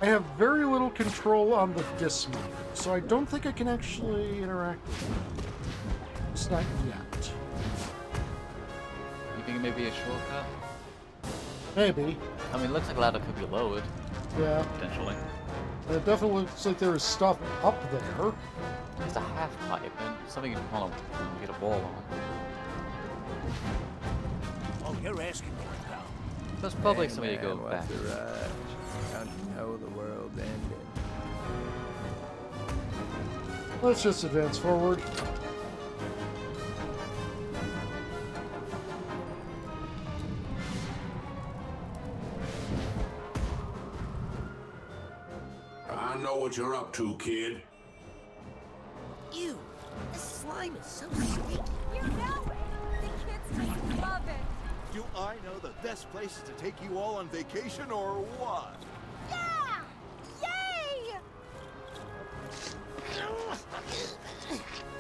I have very little control on the dismount, so I don't think I can actually interact with it. It's not yet. You think it may be a shortcut? Maybe. I mean, it looks like a ladder could be lowered. Yeah. Potentially. It definitely looks like there is stuff up there. It's a half pipe and something you want to get a ball on. Oh, you're asking for it, pal. That's probably something you go back. Don't you know the world ended? Let's just advance forward. I know what you're up to, kid. Ew, this slime is so sticky. You know it. The kids just love it. Do I know the best places to take you all on vacation or what? Yeah! Yay!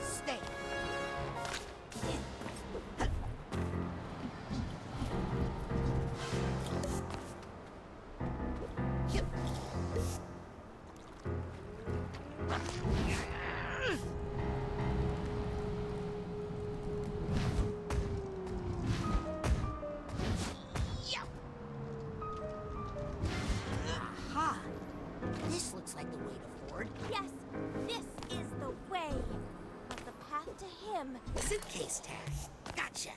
Stay. Aha! This looks like the way to Ford. Yes, this is the way. But the path to him. Suitcase tag. Gotcha.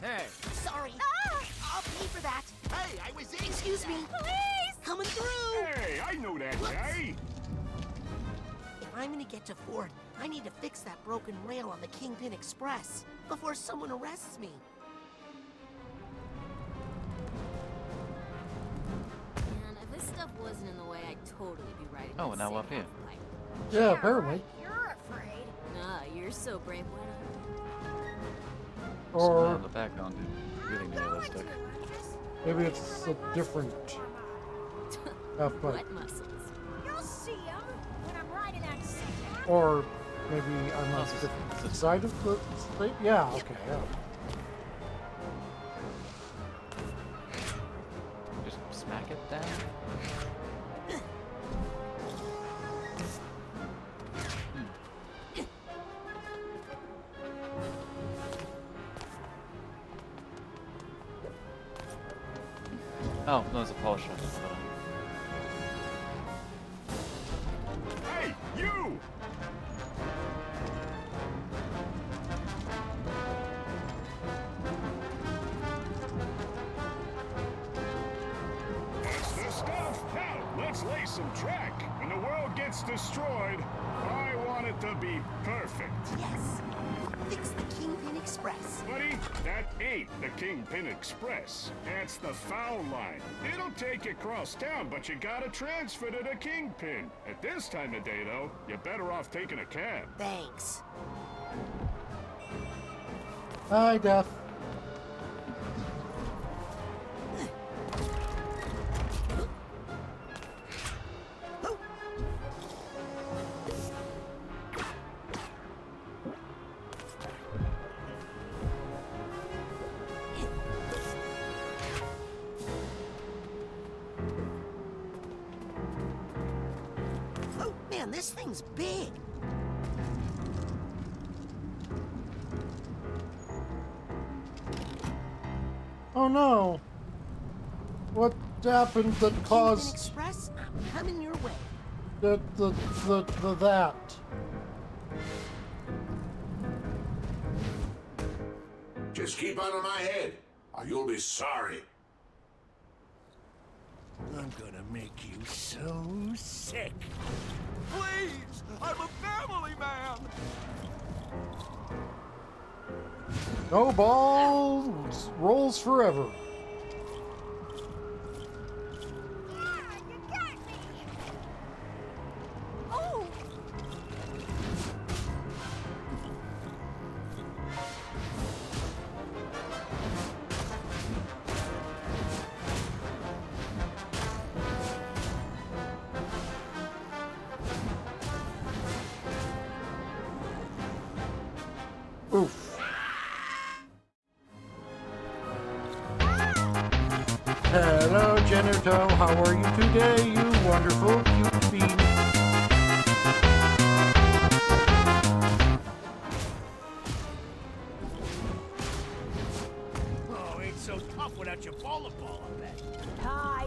Hey! Sorry. I'll pay for that. Hey, I was in. Excuse me. Please! Coming through. Hey, I know that guy. If I'm gonna get to Ford, I need to fix that broken rail on the Kingpin Express before someone arrests me. Man, if this stuff wasn't in the way, I'd totally be riding. Oh, that and now same up here. half-pipe. Yeah, apparently. You're afraid. Nah, you're so brave. Why not? Or Or in the background, really nihilistic. maybe it's a different half-pipe. What muscles? You'll see him when I'm riding that second. Or maybe I'm on the different side of the street. Yeah, okay, yeah. Just smack it down. Oh, no, it's a polish shop. Hey, you! That's the stuff. Now, let's lay some track. When the world gets destroyed, I want it going to be perfect. Yes. Fix the Kingpin Express. Buddy, that ain't the Kingpin Express. That's the foul line. It'll take you across town, but you gotta transfer to the Kingpin. At this time of day, though, you're better off taking a cab. Thanks. Hi, Duff. Oh, man, this thing's big. Oh no. What happened that Kingpin caused Express, I'm coming your way. that? Just keep out of my head, or you'll be sorry. I'm gonna make you so sick. Please! I'm a family man! No ball rolls forever. Oh! Oof. Hello, Genito. How are you today, you wonderful cute bean? Oh, ain't so tough without your bowling ball, I bet. Hi.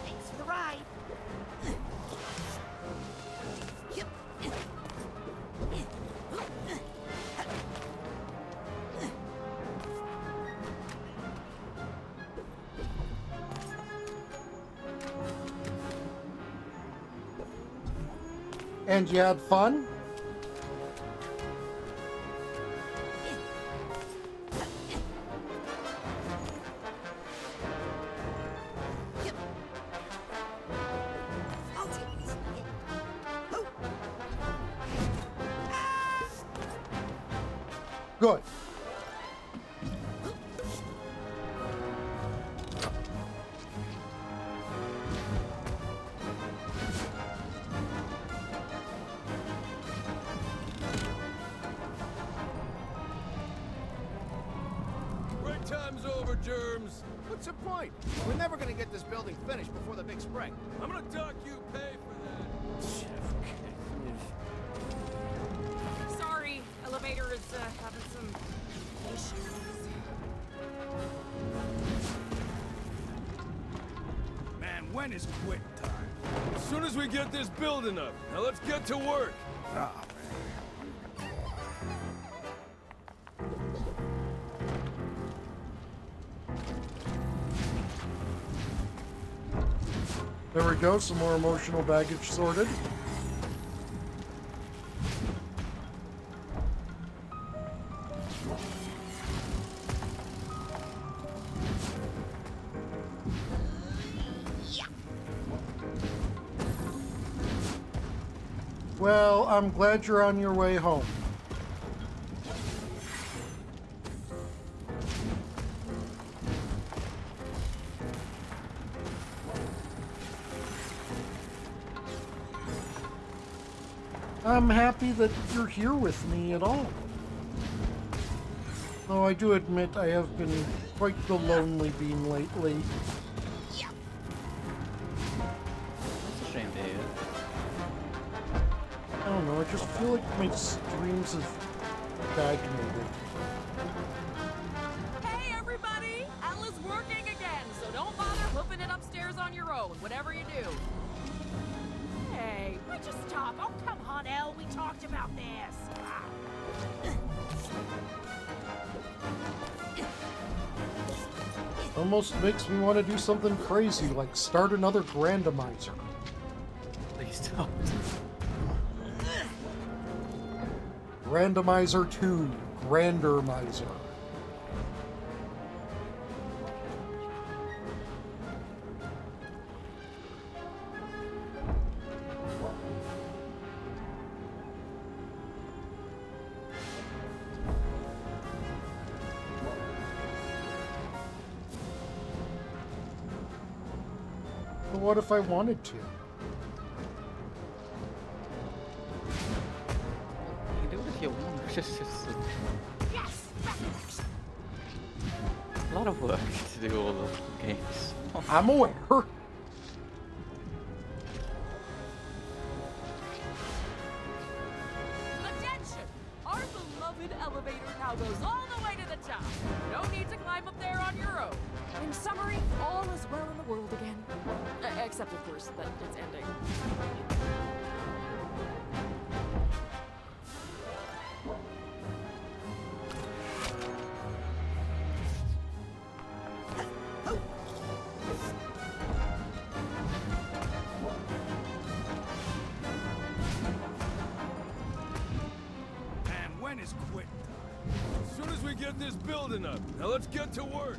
Thanks for the ride. And you had fun? I'll take this. Good. Break time's over, Germs. What's the point? We're never gonna get this building finished before the big spring. I'm gonna dock you pay for that. Sorry, elevator is having some issues. Man, when is quit time? As soon as we get this building up. Now let's get to work. Ah, There we go, some more emotional baggage sorted. Well, I'm glad you're on your way home. I'm happy that you're here with me at all. Though I do admit I have been quite the lonely bean lately. It's a shame to hear. I don't know, I just feel like my streams have stagnated. Hey, everybody! Ella's working again, so don't bother hoofing it upstairs on your own. whatever you do. Hey, would you stop? Oh, come on, Elle. We talked about this. Almost makes me want to do something crazy, like start another randomizer. Please don't. Randomizer 2, Grandermizer. But what if I wanted to? You can do it if you want. It's just a lot of work to do all the games. I'm aware. Attention! Our beloved elevator now goes all the way to the top. No need to climb up there on your own. In summary, all is well in the world again. Except, of course, that it's ending. And when is quit time? As soon as we get this building up. Now let's get to work.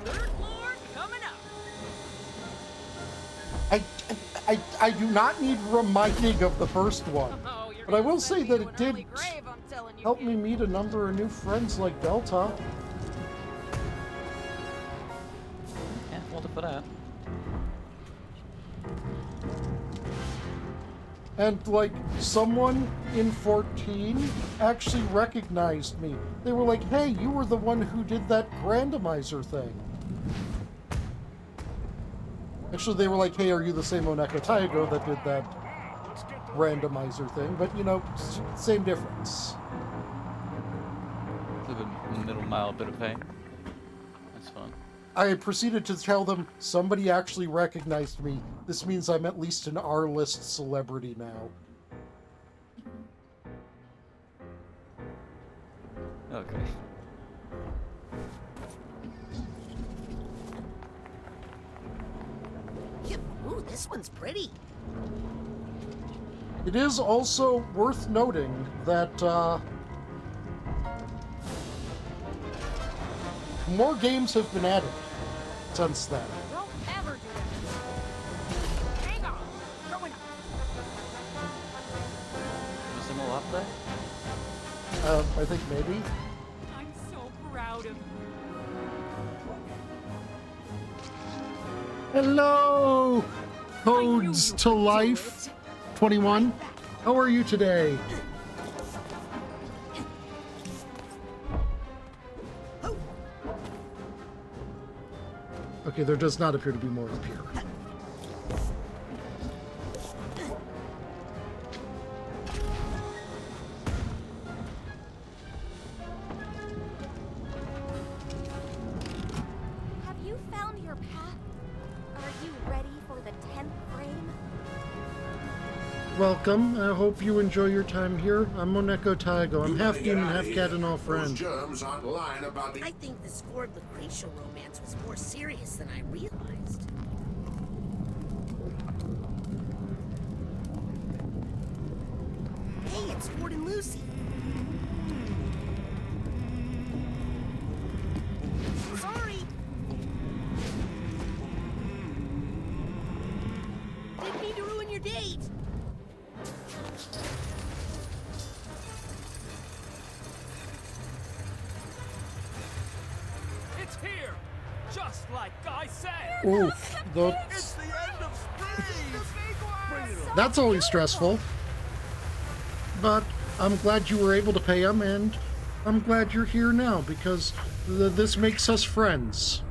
Third floor coming up. I do not need reminding of the first one, Oh, you're but I gonna will send say me that to it an did early grave, I'm telling you, help kid. me meet a number of new friends like Delta. Yeah, water for that. And like someone in 14 actually recognized me. They were like, "Hey, you were the one who did that randomizer thing." Actually, they were like, "Hey, are you the same Oneko Taigo that did that randomizer thing?" But you know, same difference. A little bit middle mile bit of pain. That's fun. I proceeded to tell them somebody actually recognized me. This means I'm at least an R-list celebrity now. Okay. Yep. Ooh, this one's pretty. It is also worth noting that more games have been added since then. Don't ever do that. Hang on. Going up. Was there more up there? I think maybe. I'm so proud of you. Hello, Codes to Life 21. How are you today? Okay, there does not appear to be more up here. Have you found your path? Are you ready for the 10th frame? Welcome. I hope you enjoy your time here. I'm Oneko Taigo. I'm half demon, half cat, and all friend. Germs aren't lying about the... I think this Ford Lucretia romance was more serious than I realized. Hey, it's Ford and Lucy. Sorry. Didn't mean to ruin your date. It's here! Just like I said! Oof, It's the end of spring! that's always stressful. But I'm glad you were able to pay him, and I'm glad you're here now, because this makes us friends.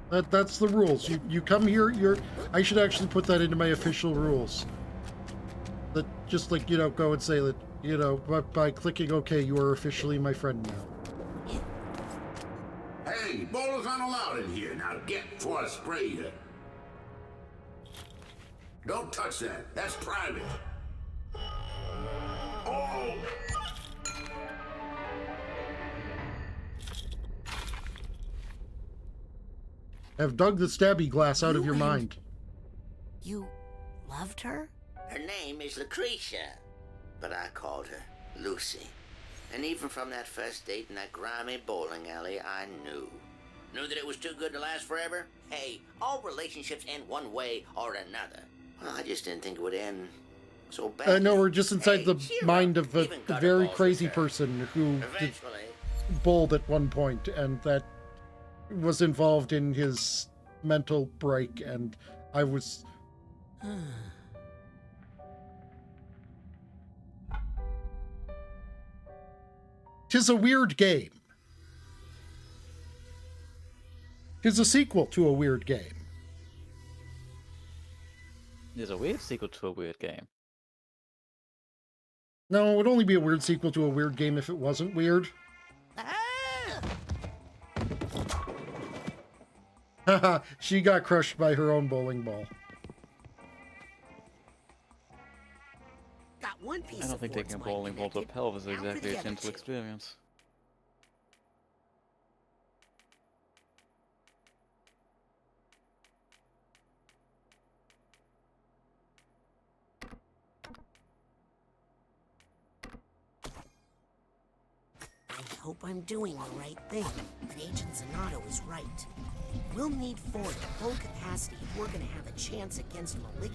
That's the rules. You come here, I should actually put that into my official rules. That just like, you know, go and say that, you know, by clicking OK, you are officially my friend now. Hey, bowlers aren't allowed in here. Now get before I spray you. Don't touch that. That's private. Oh! Have dug the stabby glass out of your mind. You loved her? Her name is Lucretia, but I called her Lucy. And even from that first date in that grimy bowling alley, I knew. Knew that it was too good to last forever? Hey, all relationships end one way or another. Well, I just didn't think it would end so bad. No, we're just inside the mind of a very crazy person who bowled at one point, and that was involved in his mental break, and I was... Tis a weird game. Tis a sequel to a weird game. There's a weird sequel to a weird game. No, it would only be a weird sequel to a weird game if it wasn't weird. Haha, she got crushed by her own bowling ball. Got one piece I don't think taking a bowling ball to a pelvis is exactly a gentle experience. I hope I'm doing the right thing, but Agent Zanotto is right. We'll need Ford at full capacity if we're gonna have a chance against Maligula.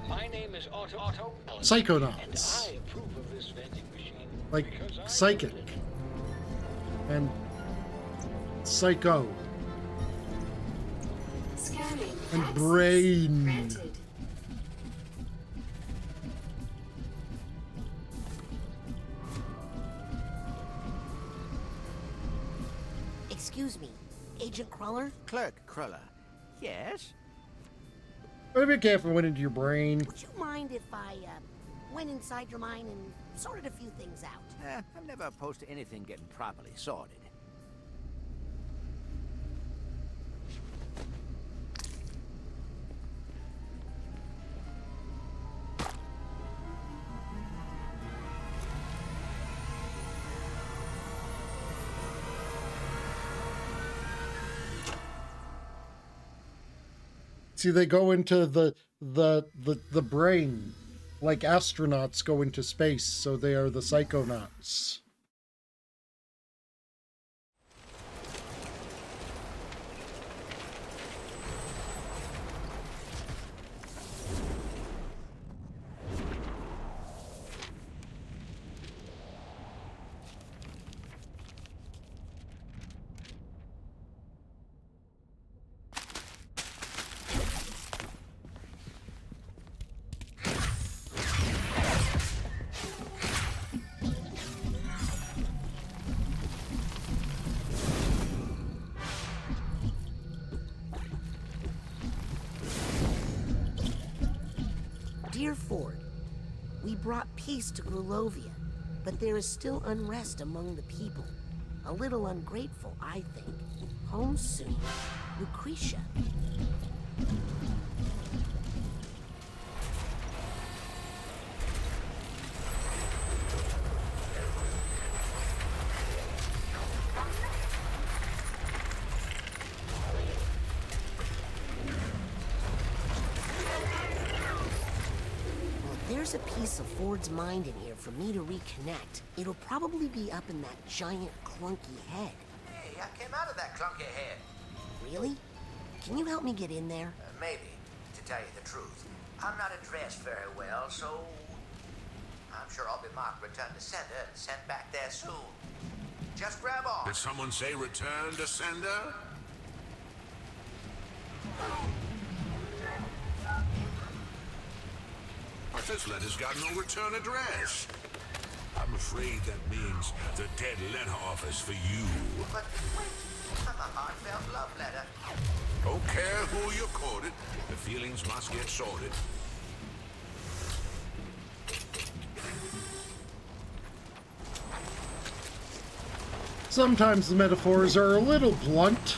My name is Otto. Psychonauts. And I approve of this vending machine. Like psychic. And psycho. Scanning. And brain. Granted. Excuse me, Agent Cruller? Clerk Cruller. Yes? Better be careful what went into your brain. Would you mind if I went inside your mind and sorted a few things out? I'm never opposed to anything getting properly sorted. See, they go into the brain, like astronauts go into space, so they are the Psychonauts. Dear Ford, we brought peace to Grulovia, but there is still unrest among the people. A little ungrateful, I think. Home soon, Lucretia. There's a piece of Ford's mind in here for me to reconnect. It'll probably be up in that giant clunky head. Hey, I came out of that clunky head. Really? Can you help me get in there? Maybe, to tell you the truth. I'm not addressed very well, so I'm sure I'll be marked return to sender and sent back there soon. Just grab on. Did someone say return to sender? But this letter's got no return address. I'm afraid that means the dead letter office for you. But wait, I'm a heartfelt love letter. Don't care who you quoted. The feelings must get sorted. Sometimes the metaphors are a little blunt.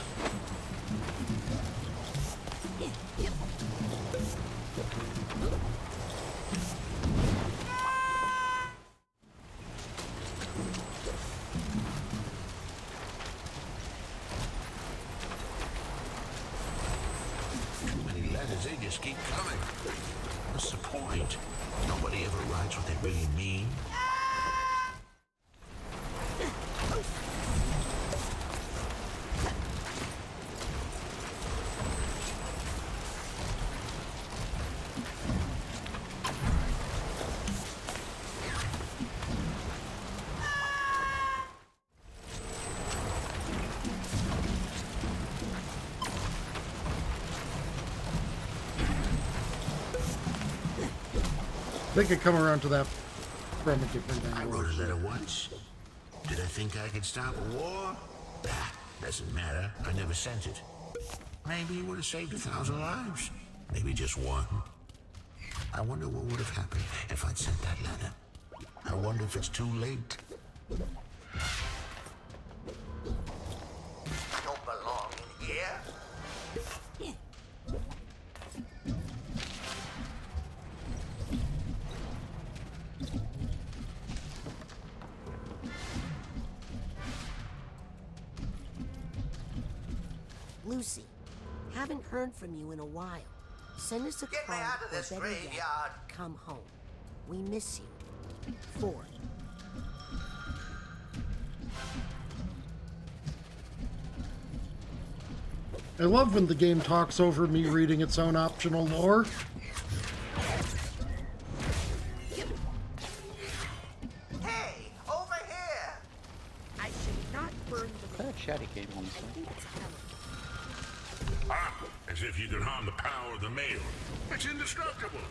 Too many letters, they just keep coming. What's the point? Nobody ever writes what they really mean. They could come around to that from a different I angle. wrote a letter once. Did I think I could stop a war? Ah, doesn't matter. I never sent it. Maybe it would have saved 1,000 lives. Maybe just one. I wonder what would have happened if I'd sent that letter. I wonder if it's too late. I don't belong in here. Lucy, haven't heard from you in a while. Send us a Get me card out of or this better yet, graveyard. come home. We miss you. Ford. I love when the game talks over me reading its own optional lore. Hey, over here! I should not burn the Kind of chatty game, honestly. Ah, as if you could harm the power of the mail. It's indestructible.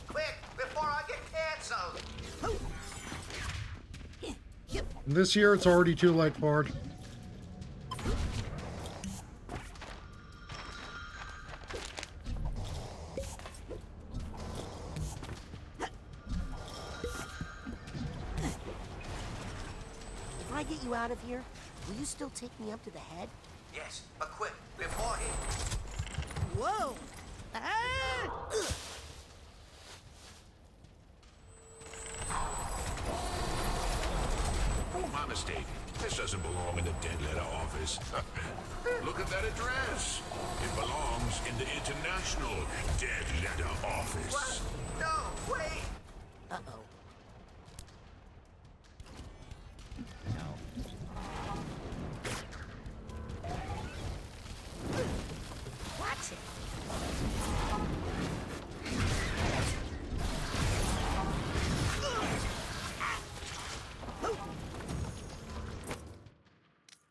Quick, before I get canceled! This year, it's already too late, Ford. If I get you out of here, will you still take me up to the head? Yes, but quick, before he... Whoa! Ah! Ugh. Oh, my mistake. This doesn't belong in the dead letter office. Look at that address. It belongs in the International Dead Letter Office. What? No, wait! Uh-oh. Watch it.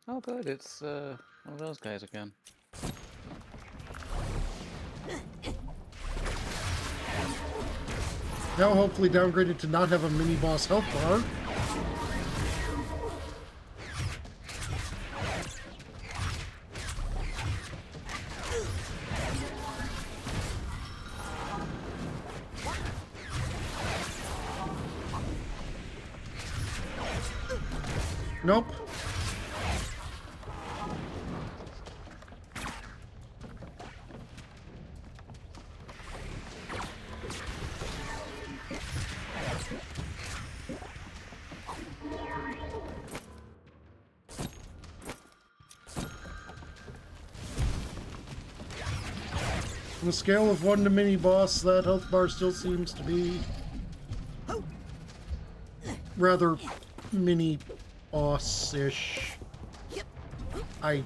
Oh, good. It's one of those guys again. Now hopefully downgraded to not have a mini-boss health bar. Nope. On a scale of 1 to mini boss, that health bar still seems to be rather mini boss-ish. I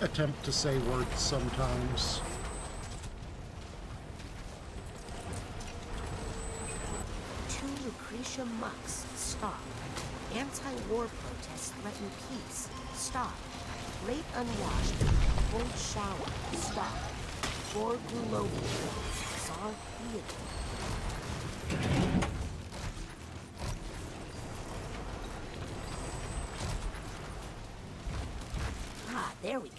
attempt to say words sometimes. Two Lucretia mucks. Stop. Anti-war protests threaten peace. Stop. Great unwashed. Cold shower. Stop. Four Gulobi. Czar theater. Ah, there we go.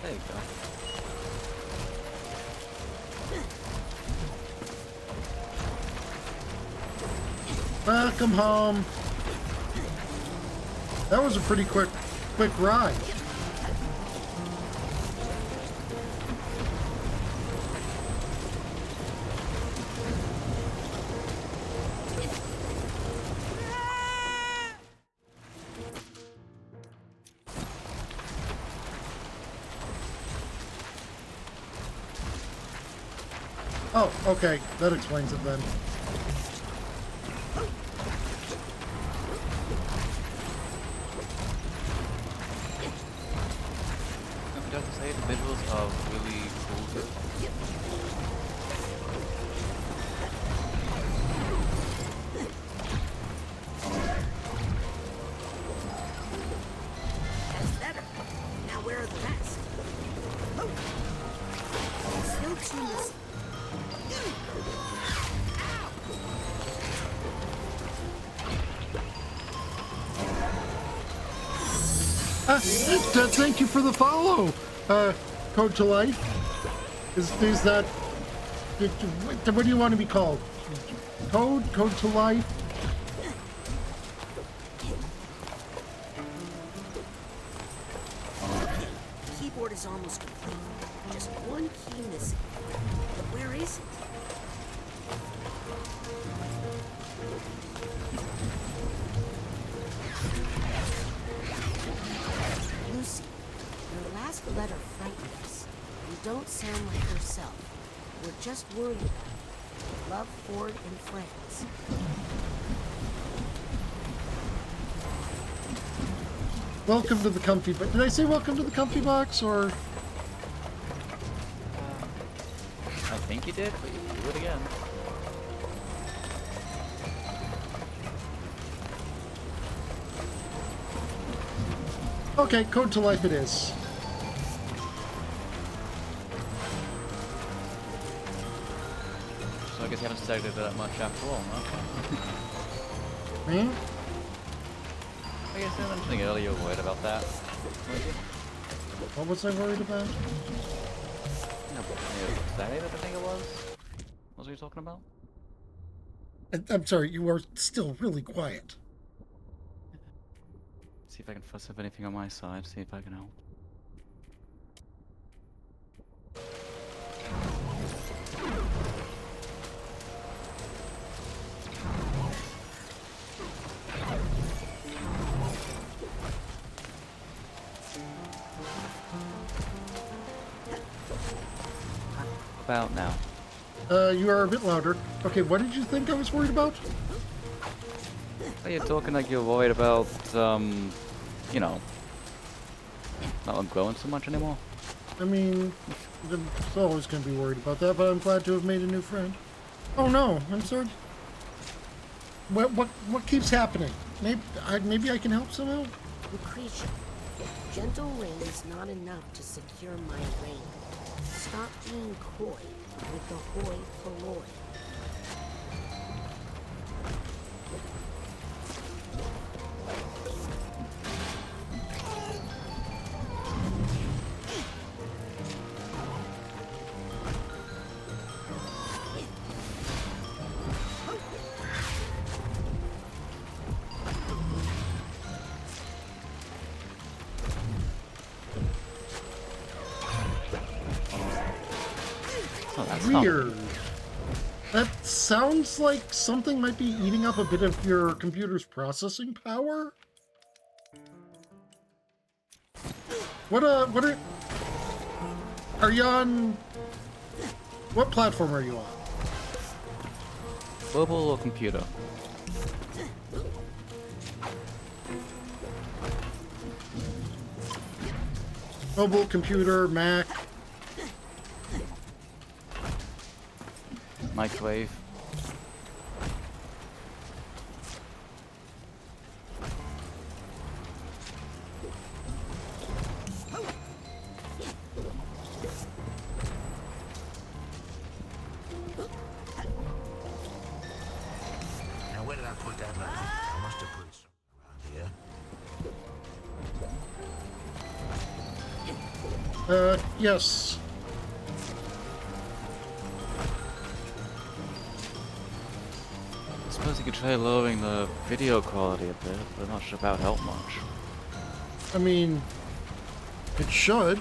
There you go. Welcome home. That was a pretty quick ride. Oh, okay. That explains it then. I forgot to say, the visuals are really cool. That's better. Now where are the rest? Oh. Still too missing. Thank you for the follow, Code to Life. Is that... What do you want to be called? Code to Life? The keyboard is almost complete. Just one key missing. But where is it? Lucy, your last letter frightened us. You don't sound like yourself. We're just worried about you. Love, Ford, and friends. Welcome to the comfy box. Did I say welcome to the comfy box, or...? I think you did, but you can do it again. Okay, Code to Life it is. So I guess you haven't studied it that much after all, huh? Me? I guess I mentioned earlier you were worried about that. What was I worried about? No, that I think it was? What was you talking about? I'm sorry, you are still really quiet. See if I can fuss up anything on my side, see if I can help. About now. You are a bit louder. Okay, what did you think I was worried about? Are you talking like you're worried about, you know, not growing so much anymore? I mean, I'm always going to be worried about that, but I'm glad to have made a new friend. Oh no, I'm sorry. What keeps happening? Maybe I can help somehow? Lucretia, gentle rain is not enough to secure my reign. Stop being coy with the hoi polloi. Weird. That sounds like something might be eating up a bit of your computer's processing power. Are you on... What platform are you on? Mobile or computer? Mobile, computer, Mac. Microwave. Now where did I put that letter? I must have put it somewhere around here. Yes. I suppose you could try lowering the video quality a bit, but I'm not sure about help much. I mean, it should.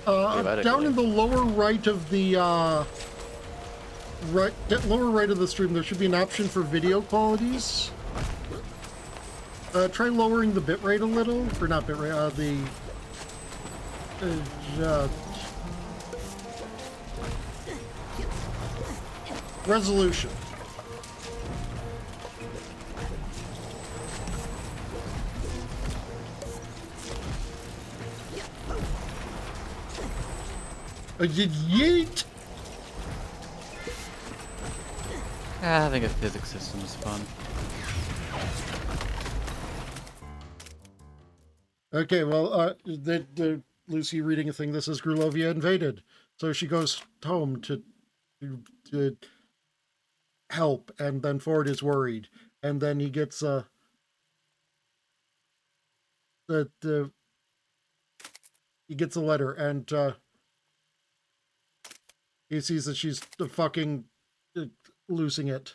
Down in the lower right of the lower right of the stream, there should be an option for video qualities. Try lowering the bitrate a little, or not bitrate. Resolution. Yeet! I think a physics system is fun. Okay, well, the Lucy reading a thing that says Grulovia invaded, so she goes home to help, and then Ford is worried, and then he gets he gets a letter, and he sees that she's fucking losing it.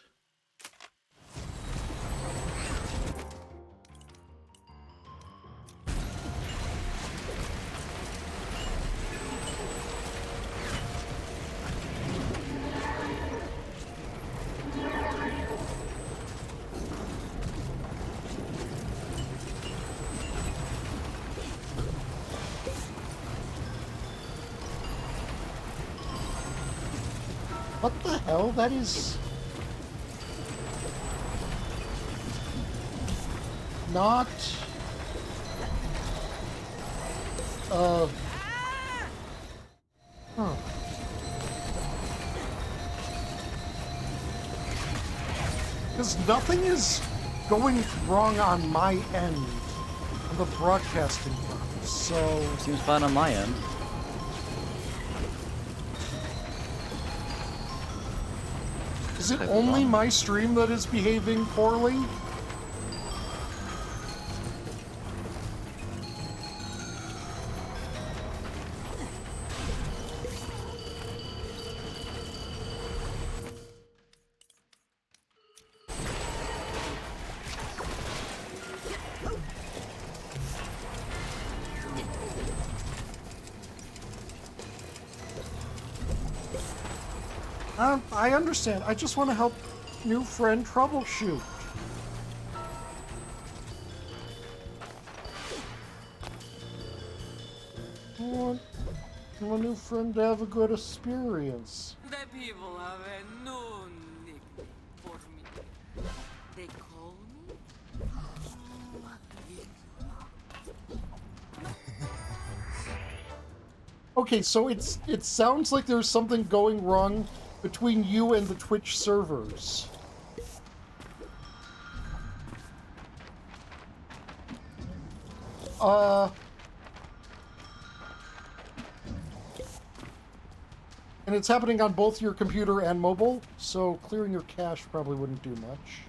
What the hell? That is not huh. Because nothing is going wrong on my end on the broadcasting front, so seems fine on my end. Is it only my stream that is behaving poorly? I understand. I just want to help new friend troubleshoot. I want my new friend to have a good experience. The people have a new nickname for me. They call me... Okay, so it sounds like there's something going wrong between you and the Twitch servers. And it's happening on both your computer and mobile, so clearing your cache probably wouldn't do much.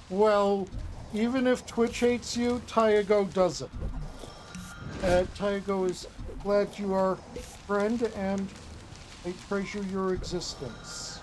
Well, even if Twitch hates you, Tyago doesn't. Tyago is glad you are a friend, and I treasure your existence.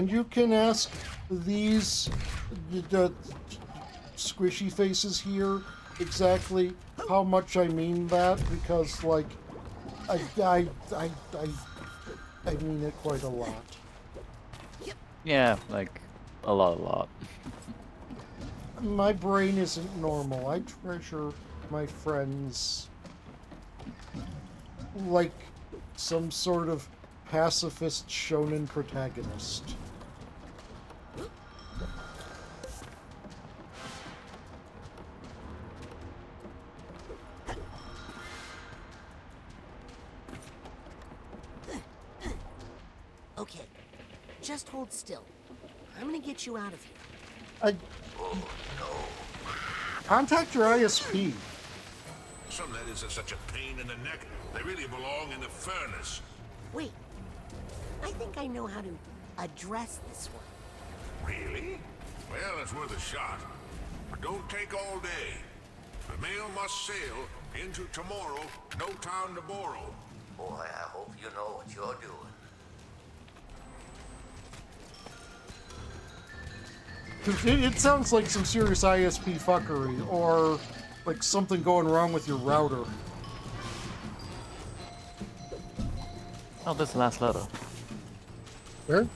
And you can ask these the squishy faces here exactly how much I mean that, because like I mean it quite a lot. Yeah, like a lot. My brain isn't normal. I treasure my friends like some sort of pacifist shonen protagonist. Okay, just hold still. I'm gonna get you out of here. Contact your ISP. Some letters are such a pain in the neck, they really belong in the furnace. Wait, I think I know how to address this one. Really? Well, it's worth a shot. But don't take all day. The mail must sail into tomorrow, no time to borrow. Boy, I hope you know what you're doing. It sounds like some serious ISP fuckery, or like something going wrong with your router. Oh, that's the last letter. Where?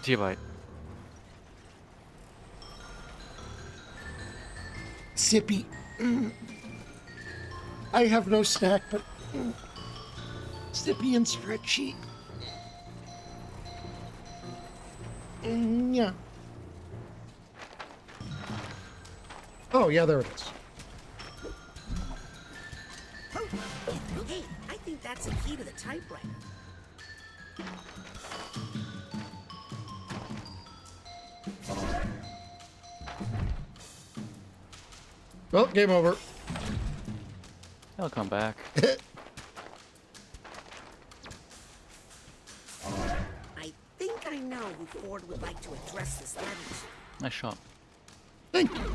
T-Bite. Sippy. I have no snack, but sippy and stretchy. Yeah. Oh, yeah, there it is. Hey, I think that's a key to the typewriter. Well, game over. I'll come back. I think I know who Ford would like to address this letter to. Nice shot. Thank you.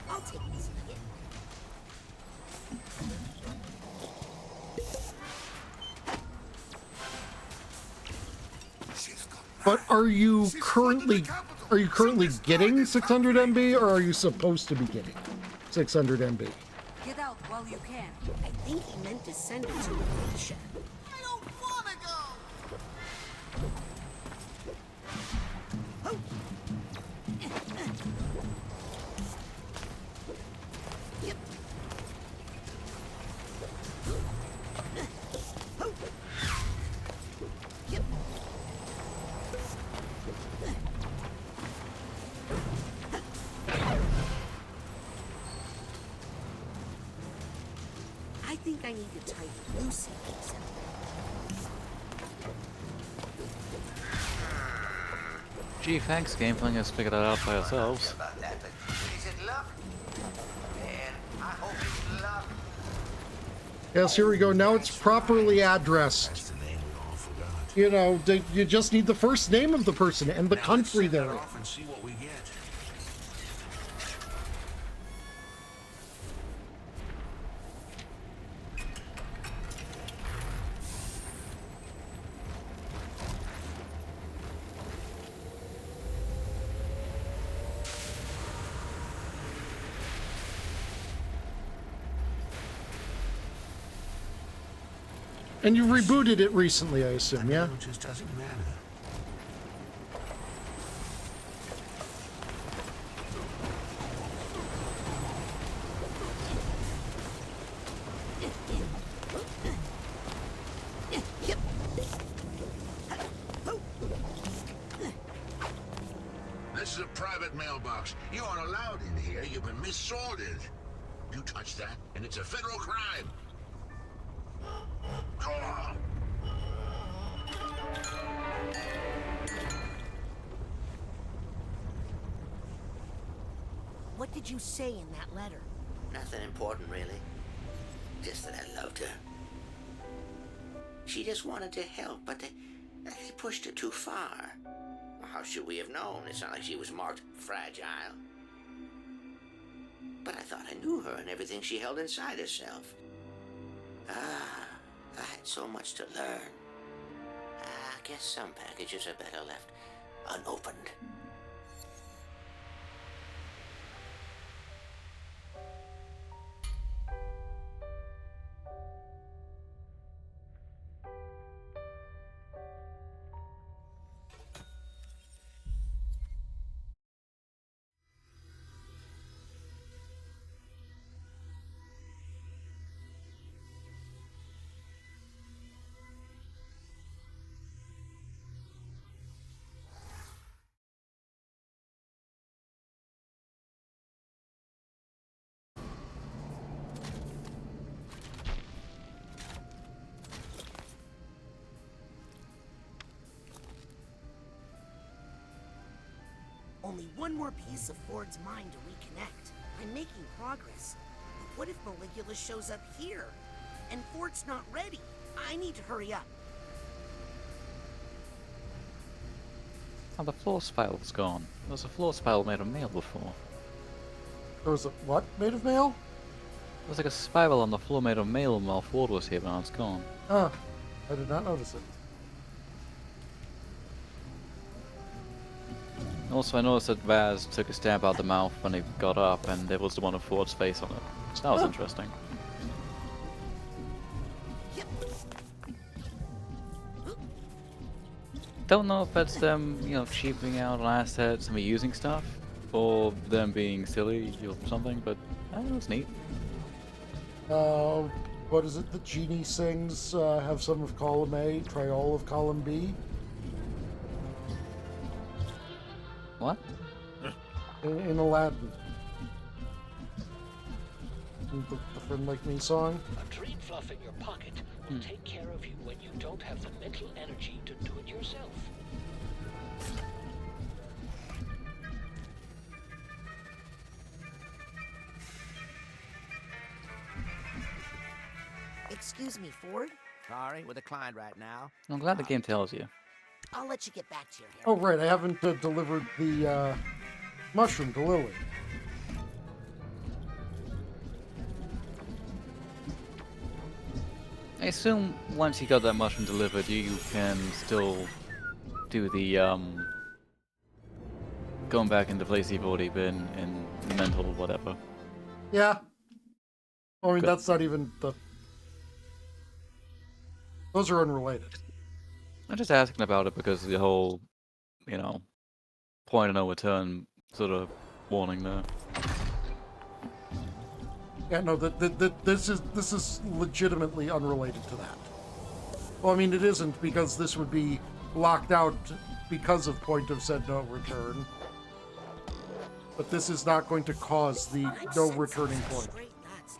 I'll take this again. But are you currently getting 600 MB, or are you supposed to be getting 600 MB? Get out while you can. I think he meant to send it to Alicia. I don't wanna go! I think I need to type Lucy. Gee, thanks, game, for letting us figure that out by ourselves. About that, but is it luck? And I hope it's luck. Yes, here we go. Now it's properly addressed. You know, you just need the first name of the person and the country they're in. And see what we get. And you rebooted it recently, I assume, yeah? It just doesn't matter. This is a private mailbox. You aren't allowed in here. You've been missorted. You touch that, and it's a federal crime. What did you say in that letter? Nothing important, really. Just that I loved her. She just wanted to help, but they pushed her too far. How should we have known? It's not like she was marked fragile. But I thought I knew her and everything she held inside herself. I had so much to learn. I guess some packages are better left unopened. Only one more piece of Ford's mind to reconnect. I'm making progress. But what if Maligula shows up here? And Ford's not ready? I need to hurry up. Oh, the floor spile's gone. There was a floor spile made of mail before. There was a what made of mail? There was like a spiral on the floor made of mail while Ford was here, but now it's gone. Huh. I did not notice it. Also, I noticed that Vaz took a stab out the mouth when he got up, and there was the one of Ford's face on it. So that was interesting. Don't know if that's them, you know, cheaping out on assets and reusing stuff, or them being silly or something, but that was neat. What is it that Genie sings? Have some of column A, try all of column B? What? In Aladdin. The Friend Like Me song? A dream fluff in your pocket will take care of you when you don't have the mental energy to do it yourself. Excuse me, Ford? Sorry, we're declined right now. I'm glad the game tells you. I'll let you get back to your hair. Oh, right, I haven't delivered the mushroom to Lily. I assume once you got that mushroom delivered, you can still do the, going back into place you've already been in mental whatever. Yeah. I mean, Good. that's not even the... Those are unrelated. I'm just asking about it because the whole, you know, point of no return sort of warning there. Yeah, no, this is legitimately unrelated to that. Well, I mean, it isn't, because this would be locked out because of point of said no return. But this is not going to cause the no returning point. Straight thoughts.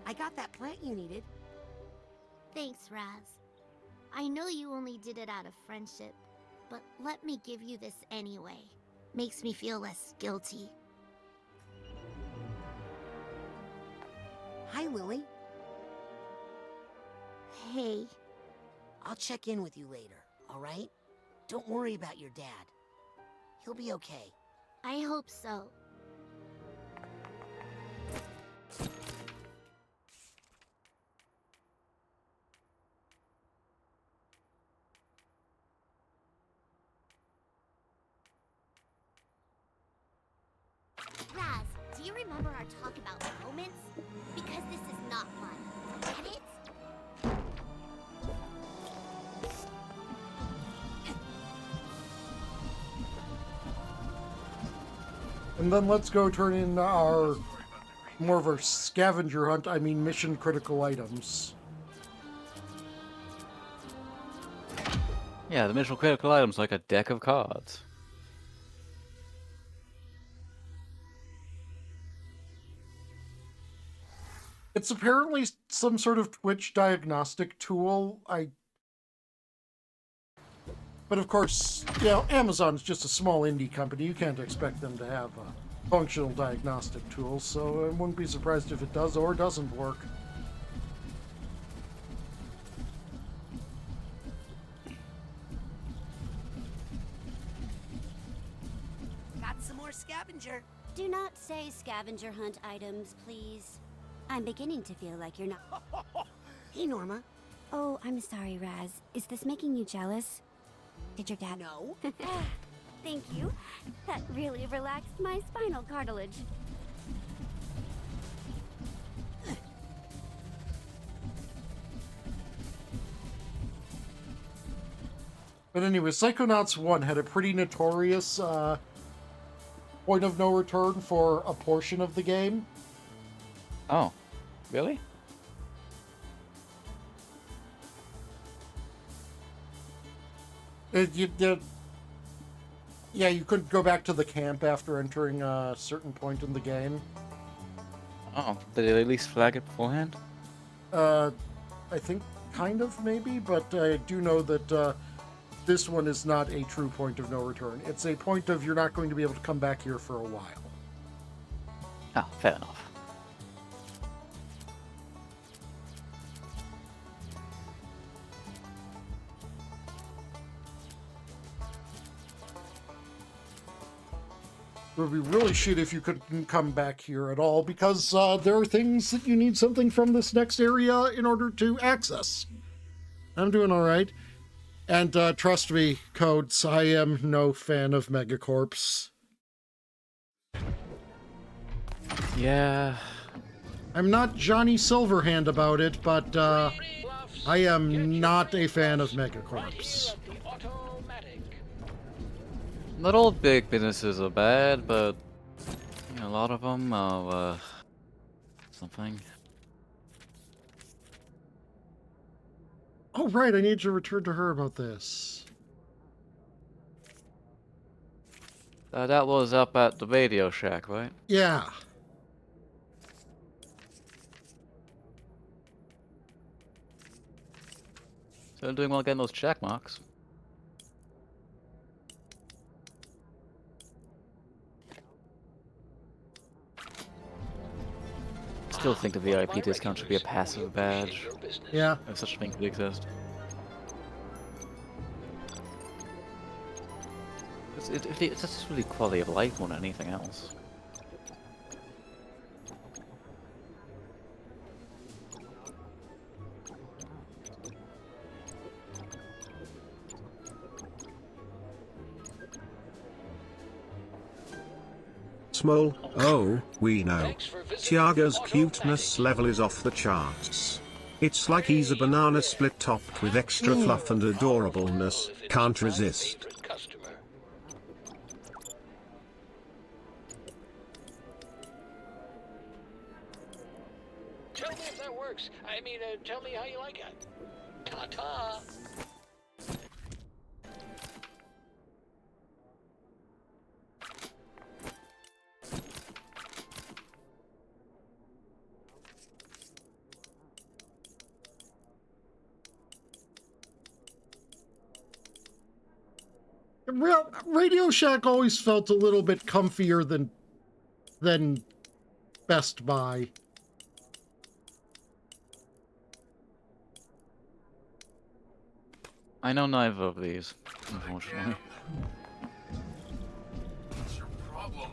I got that plant you needed. Thanks, Raz. I know you only did it out of friendship, but let me give you this anyway. Makes me feel less guilty. Hi, Lily. Hey. I'll check in with you later, all right? Don't worry about your dad. He'll be okay. I hope so. Raz, do you remember our talk about moments? Because this is not one. Get it? And then let's go turn in our more of our scavenger hunt, I mean mission critical items. Yeah, the mission critical item's like a deck of cards. It's apparently some sort of Twitch diagnostic tool. But of course, you know, Amazon's just a small indie company. You can't expect them to have a functional diagnostic tool, so I wouldn't be surprised if it does or doesn't work. Got some more scavenger. Do not say scavenger hunt items, please. I'm beginning to feel like you're not. Hey, Norma. Oh, I'm sorry, Raz. Is this making you jealous? Did your dad? No. Thank you. That really relaxed my spinal cartilage. But anyway, Psychonauts 1 had a pretty notorious point of no return for a portion of the game. Oh, really? Yeah, you couldn't go back to the camp after entering a certain point in the game. Oh, did they at least flag it beforehand? I think kind of, maybe, but I do know that this one is not a true point of no return. It's a point of you're not going to be able to come back here for a while. Oh, fair enough. It would be really shit if you couldn't come back here at all, because there are things that you need something from this next area in order to access. I'm doing all right. And trust me, Codes, I am no fan of Megacorps. Yeah. I'm not Johnny Silverhand about it, but I am not a fan of Megacorps. Not all big businesses are bad, but you know, a lot of them are something. Oh, right, I need to return to her about this. That was up at the Radio Shack, right? Yeah. So I'm doing well getting those check marks. Still think the VIP discount should be a passive badge. Yeah. If such a thing could exist. It's just really quality of life more than anything else. Small, oh, we know. Tiaga's cuteness level is off the charts. It's like he's a banana split topped with extra fluff and adorableness, can't resist. Tell me if that works. I mean, tell me how you like it. Ta-ta! Radio Shack always felt a little bit comfier than Best Buy. I know neither of these, unfortunately. What's your problem?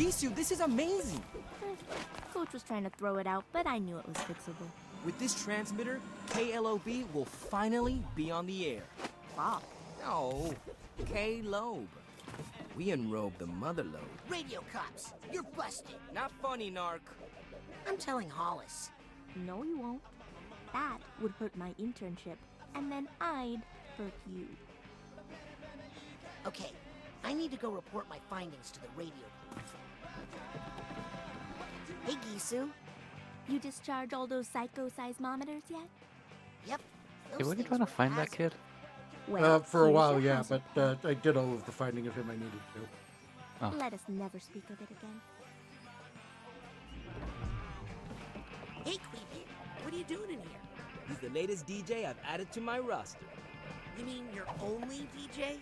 Gisu, this is amazing! Coach was trying to throw it out, but I knew it was fixable. With this transmitter, KLOB will finally be on the air. Bob. No, K-Lobe. We enrobe the mother lobe. Radio cops, you're busted. Not funny, Narc. I'm telling Hollis. No, you won't. That would hurt my internship, and then I'd hurt you. Okay, I need to go report my findings to the radio police. Hey, Gisu. You discharge all those psycho-seismometers yet? Yep. Hey, were you trying to find that kid? Well, for a here's while, your yeah, hazard but I did all of the finding of him I needed to. Oh. Let us never speak of it again. Hey, Creepy, what are you doing in here? He's the latest DJ I've added to my roster. You mean your only DJ?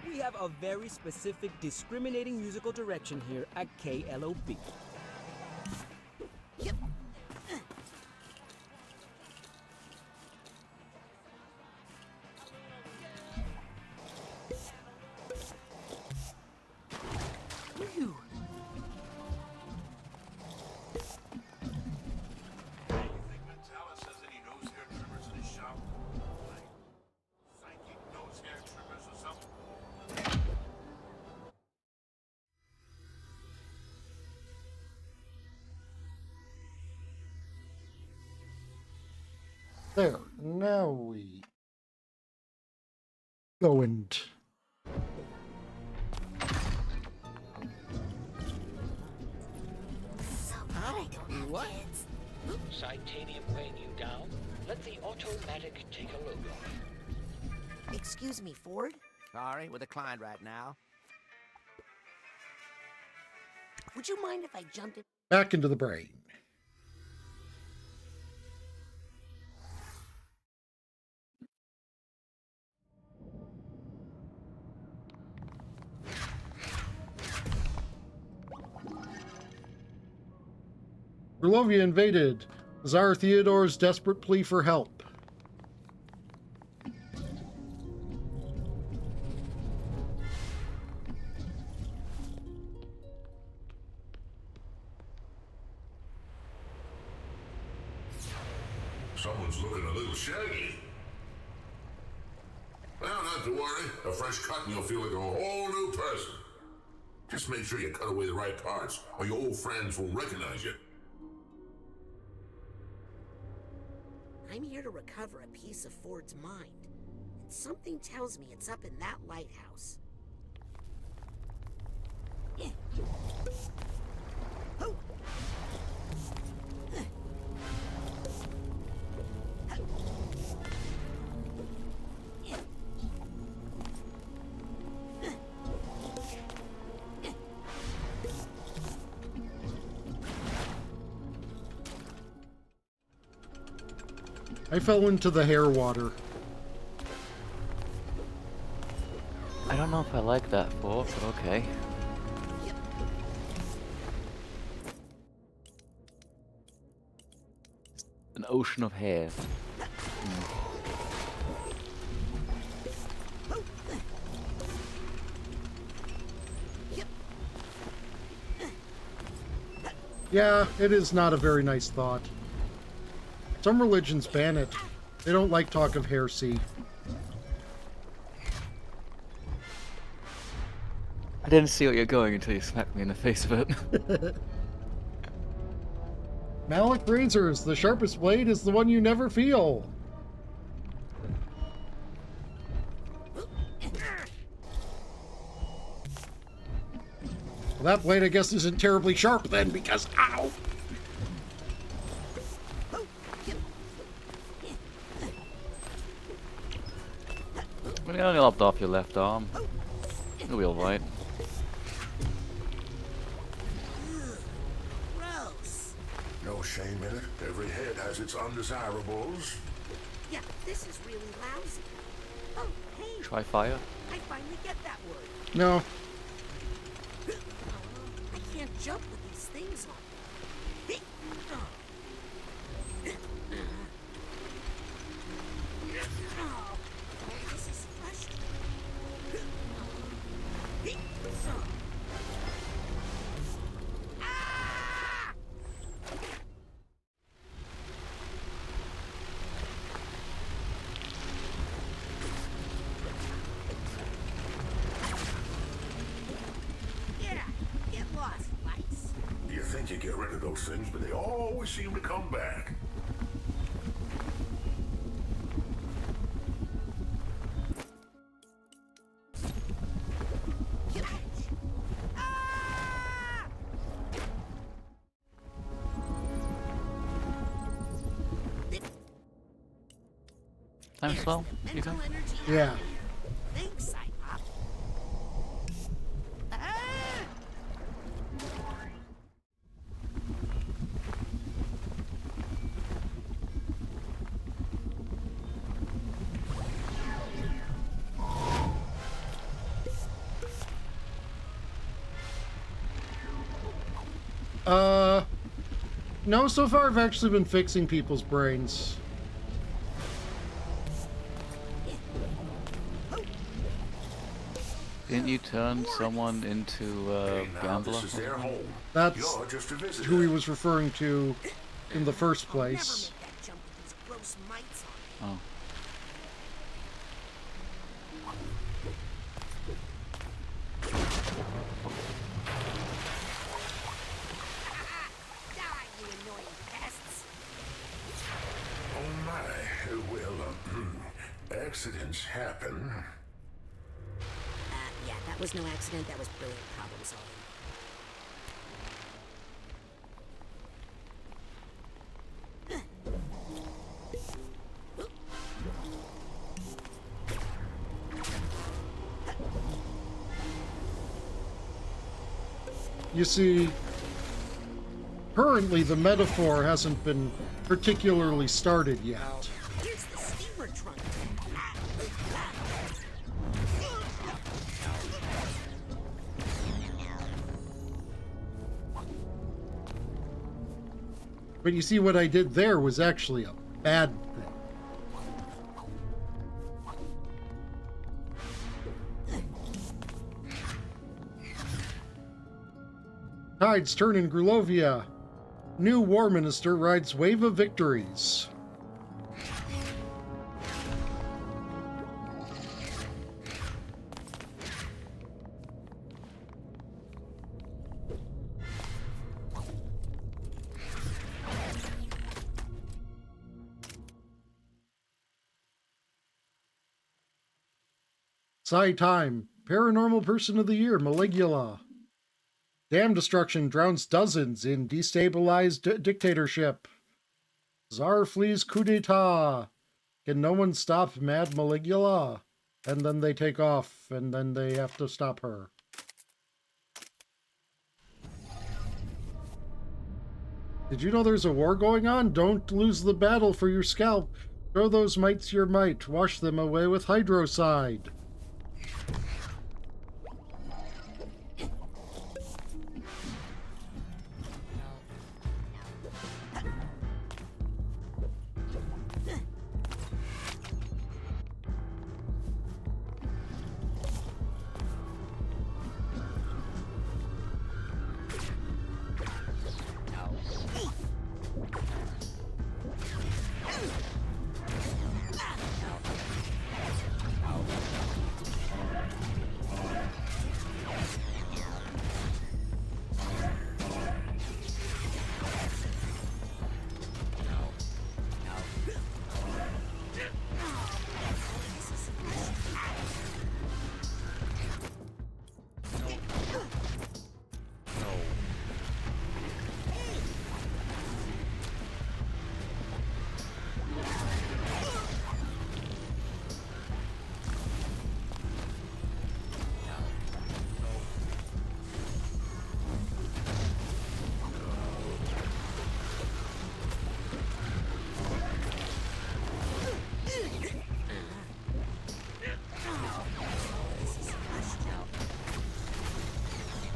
We have a very specific discriminating musical direction here at KLOB. Yep. Phew. There, now we go and What? Titanium weighing you down? Let the automatic take a look. Excuse me, Ford? Sorry, with a client right now. Would you mind if I jumped in? back into the brain. Rulovia invaded. Tsar Theodore's desperate plea for help. Someone's looking a little shaggy. Well, not to worry. A fresh cut and you'll feel like a whole new person. Just make sure you cut away the right parts, or your old friends won't recognize you. I'm here to recover a piece of Ford's mind. And something tells me it's up in that lighthouse. I fell into the hair water. I don't know if I like that fort, but okay. An ocean of hair. Yeah, it is not a very nice thought. Some religions ban it. They don't like talk of heresy. I didn't see what you're going until you smacked me in the face with it. Malik razors, the sharpest blade is the one you never feel. Well, that blade, I guess, isn't terribly sharp then, because ow! Well, you only lopped off your left arm. You'll be alright. Gross. No shame in it. Every head has its undesirables. Yeah, this is really lousy. Oh, hey. Try fire. I finally get that word. No. I can't jump with these things on. This is frustrating. those things, but they always seem to come back. Time slow, you think? Yeah. Thanks, Cyclops. No, so far I've actually been fixing people's brains. Didn't you turn someone into a gambler? That's who he was referring to in the first place. Oh. Oh my, well, accidents happen. Yeah, that was no accident. That was brilliant problem solving. You see, currently the metaphor hasn't been particularly started yet. Here's the steamer trunk. But you see, what I did there was actually a bad thing. Tides turn in Grulovia. New war minister rides wave of victories. Psy time. Paranormal Person of the Year, Maligula. Dam destruction drowns dozens in destabilized dictatorship. Tsar flees coup d'etat. Can no one stop Mad Maligula? And then they take off, and then they have to stop her. Did you know there's a war going on? Don't lose the battle for your scalp. Throw those mites your might. Wash them away with hydrocide.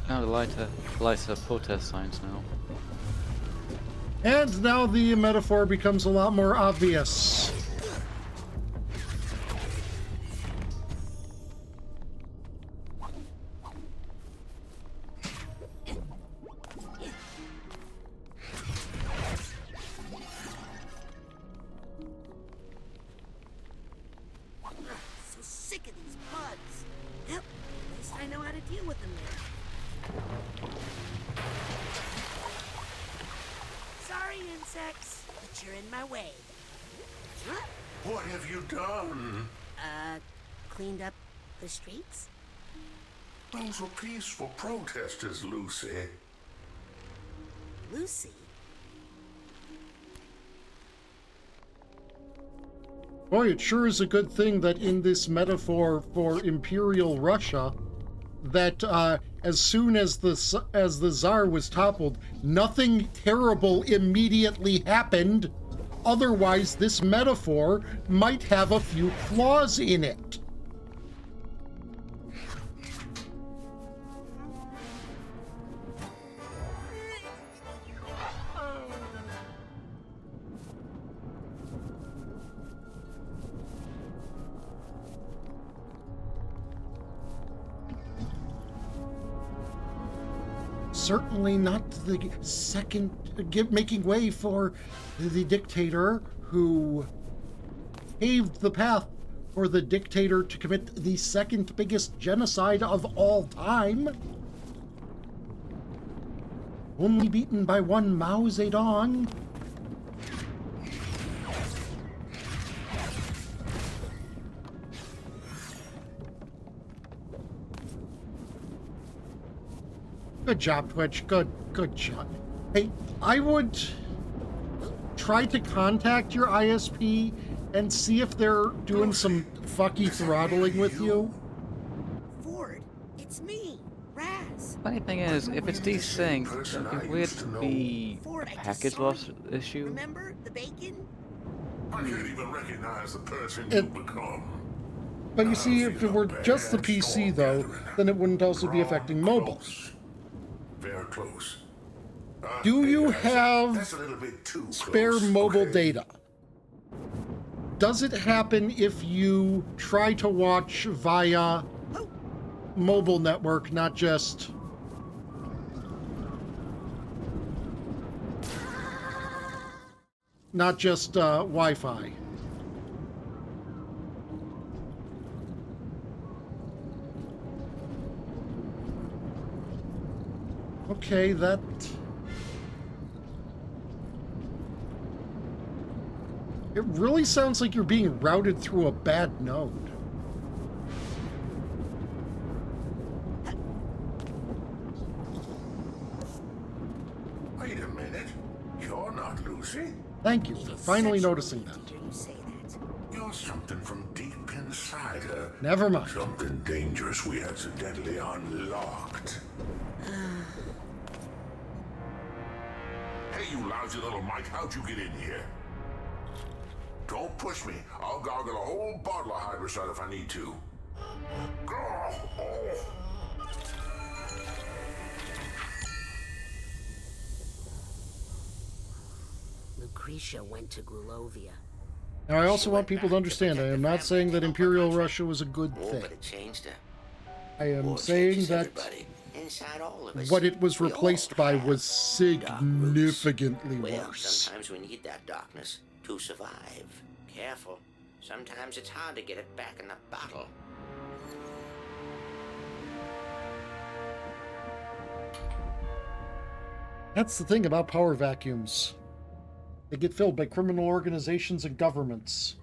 Now the lighter protest signs now. And now the metaphor becomes a lot more obvious. So sick of these bugs. Yep, at least I know how to deal with them now. Sorry, insects, but you're in my way. What have you done? Cleaned up the streets? Those were peaceful protesters, Lucy. Lucy? Boy, it sure is a good thing that in this metaphor for Imperial Russia, that as soon as the Tsar was toppled, nothing terrible immediately happened. Otherwise, this metaphor might have a few flaws in it. Certainly not the second, making way for the dictator who paved the path for the dictator to commit the second biggest genocide of all time. Only beaten by one Mao Zedong. Good job, Twitch. Good job. Hey, I would try to contact your ISP and see if they're doing some fucky throttling with you. Ford, it's me, Raz. Funny thing is, if it's desync, it'd be weird to be a package loss issue. Remember the bacon? I can't even recognize the person you've become. But you see, if it were just the PC, though, then it wouldn't also be affecting mobile. Very close. Do you have spare mobile data? Does it happen if you try to watch via mobile network, not just Wi-Fi? Okay, that... It really sounds like you're being routed through a bad node. Wait a minute. You're not Lucy. Thank you for finally noticing that. You're something from deep inside her. Never mind. Something dangerous we accidentally unlocked. Hey, you lousy little Mike, how'd you get in here? Don't push me. I'll gargle a whole bottle of hydrocide if I need to. Lucretia went to Grulovia. Now, I also want people to understand, I am not saying that Imperial Russia was a good thing. But it changed her. I am saying that Inside all of us. what it was replaced by was significantly Well, worse. sometimes we need that darkness to survive. Careful. Sometimes it's hard to get it back in the bottle. That's the thing about power vacuums. They get filled by criminal organizations and governments.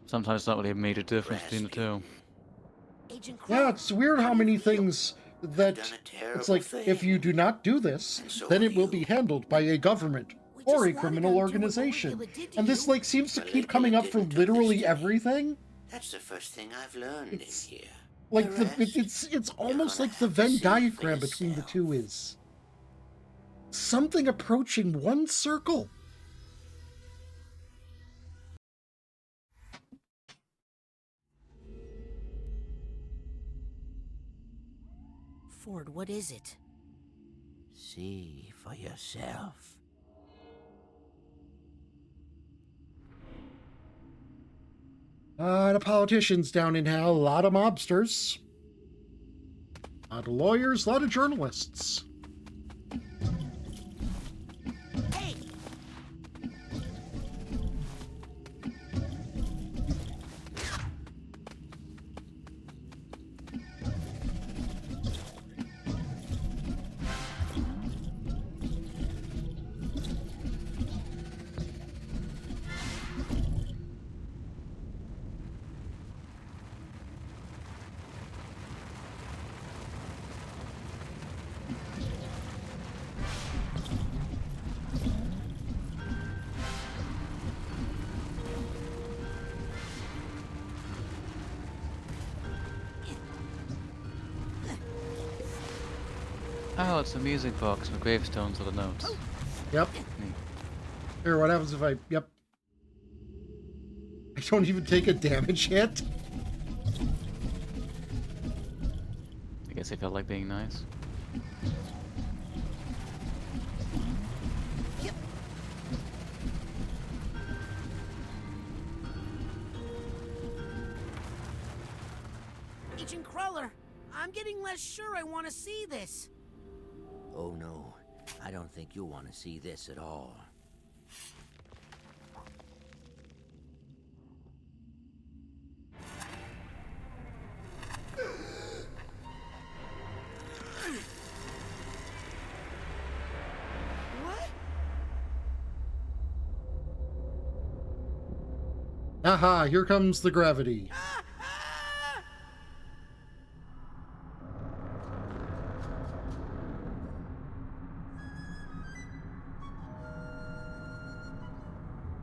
Sometimes it's not really made a difference between the two. Yeah, it's weird how many things that it's like, if you do not do this, then it will be handled by a government or a criminal organization. And this, like, seems to keep coming up for literally everything. That's the first thing I've learned in here. Like, it's almost like the Venn diagram between the two is something approaching one circle. Ford, what is it? See for yourself. The politicians down in hell, a lot of mobsters, a lot of lawyers, a lot of journalists. Hey! Oh, it's a music box with gravestones with the notes. Yep. Neat. Here, what happens if I... Yep. I don't even take a damage hit? I guess I felt like being nice. Agent Cruller, I'm getting less sure I want to see this. Oh no, I don't think you'll want to see this at all. What? Aha, here comes the gravity.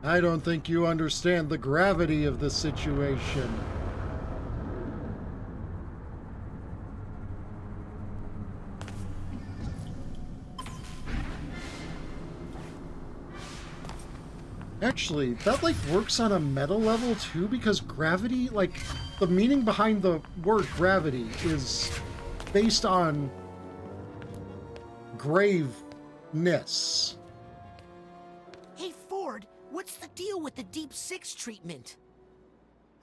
I don't think you understand the gravity of the situation. Actually, that like works on a meta level too, because gravity, like the meaning behind the word gravity is based on graveness. Hey, Ford, what's the deal with the Deep Six treatment?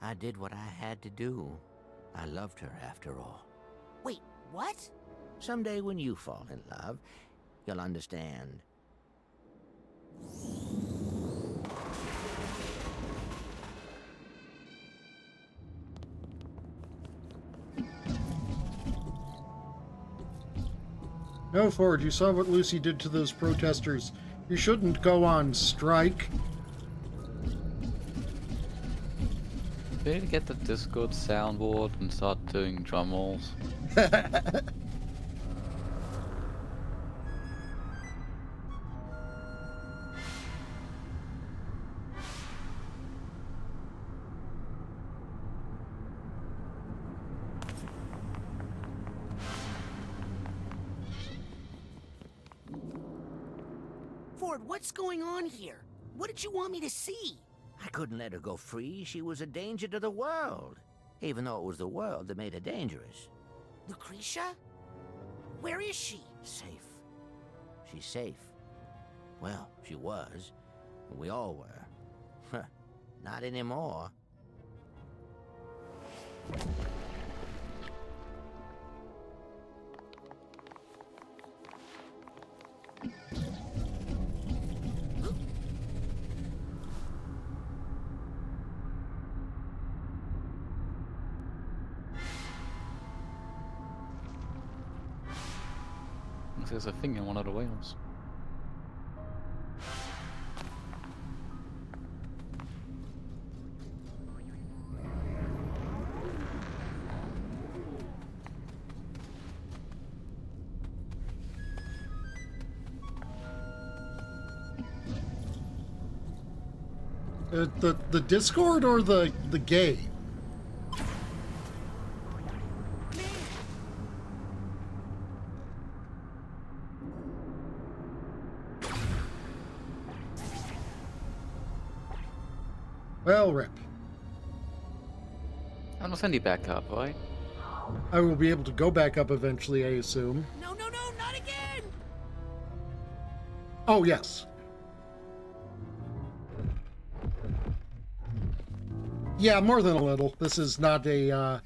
I did what I had to do. I loved her after all. Wait, what? Someday when you fall in love, you'll understand. No, Ford, you saw what Lucy did to those protesters. You shouldn't go on strike. We need to get the Discord soundboard and start doing drum rolls. Ford, what's going on here? What did you want me to see? I couldn't let her go free. She was a danger to the world. Even though it was the world that made her dangerous. Lucretia? Where is she? Safe. She's safe. Well, she was. We all were. Not anymore. There's a thing in one of the whales. The Discord or the game? Well, rip. I'm gonna send you back up, right? I will be able to go back up eventually, I assume. No, no, no, not again! Oh, yes. Yeah, more than a little. This is not a,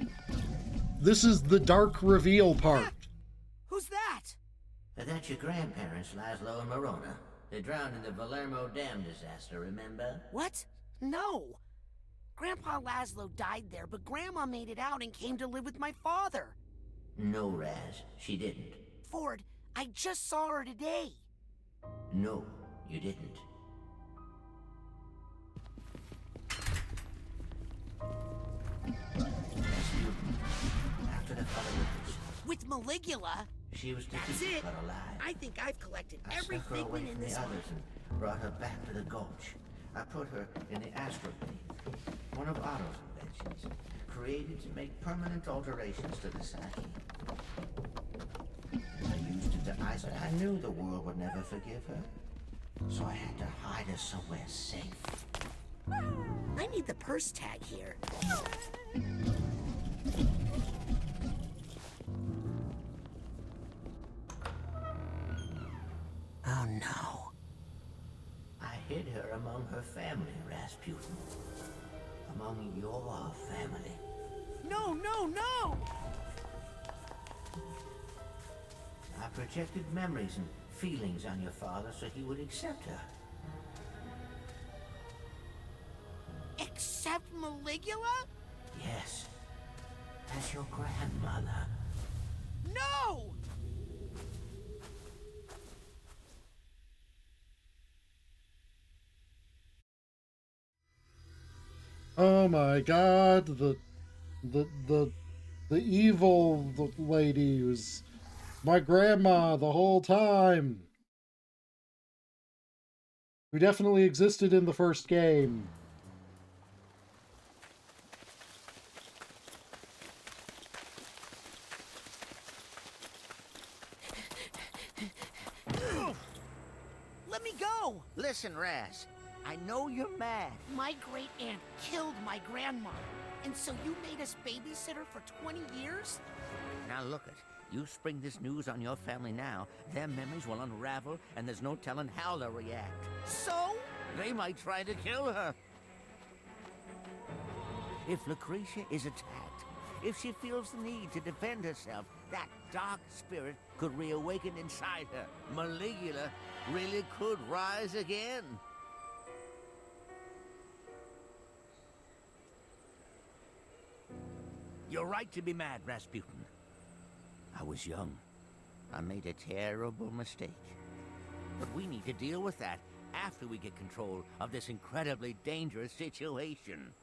this is the dark reveal part. Who's that? That's your grandparents, Laszlo and Morona. They drowned in the Palermo Dam disaster, remember? What? No. Grandpa Laszlo died there, but Grandma made it out and came to live with my father. No, Raz, she didn't. Ford, I just saw her today. No, you didn't. After the fire With Maligula? she was That's defeated it. but alive. I think I've collected I every snuck her away figment in from the this others and brought her back to the gulch. I put her in the astroplane, one of Otto's inventions, created to make permanent alterations to the psyche. I used it to Besides, I knew the world would never forgive her. So I had to hide her somewhere safe. I need the purse tag here. Oh no. I hid her among her family, Rasputin. Among your family. No, no, no! I projected memories and feelings on your father so he would accept her. Except Maligula? Yes. As your grandmother. No! Oh my god, the evil lady was my grandma the whole time. Who definitely existed in the first game. Let me go! Listen, Raz. I know you're mad. My great aunt killed my grandma. And so you made us babysitter for 20 years? Now look it. You spring this news on your family now, their memories will unravel, and there's no telling how they'll react. So? They might try to kill her. If Lucretia is attacked, if she feels the need to defend herself, that dark spirit could reawaken inside her. Maligula really could rise again. You're right to be mad, Rasputin. I was young. I made a terrible mistake. But we need to deal with that after we get control of this incredibly dangerous situation.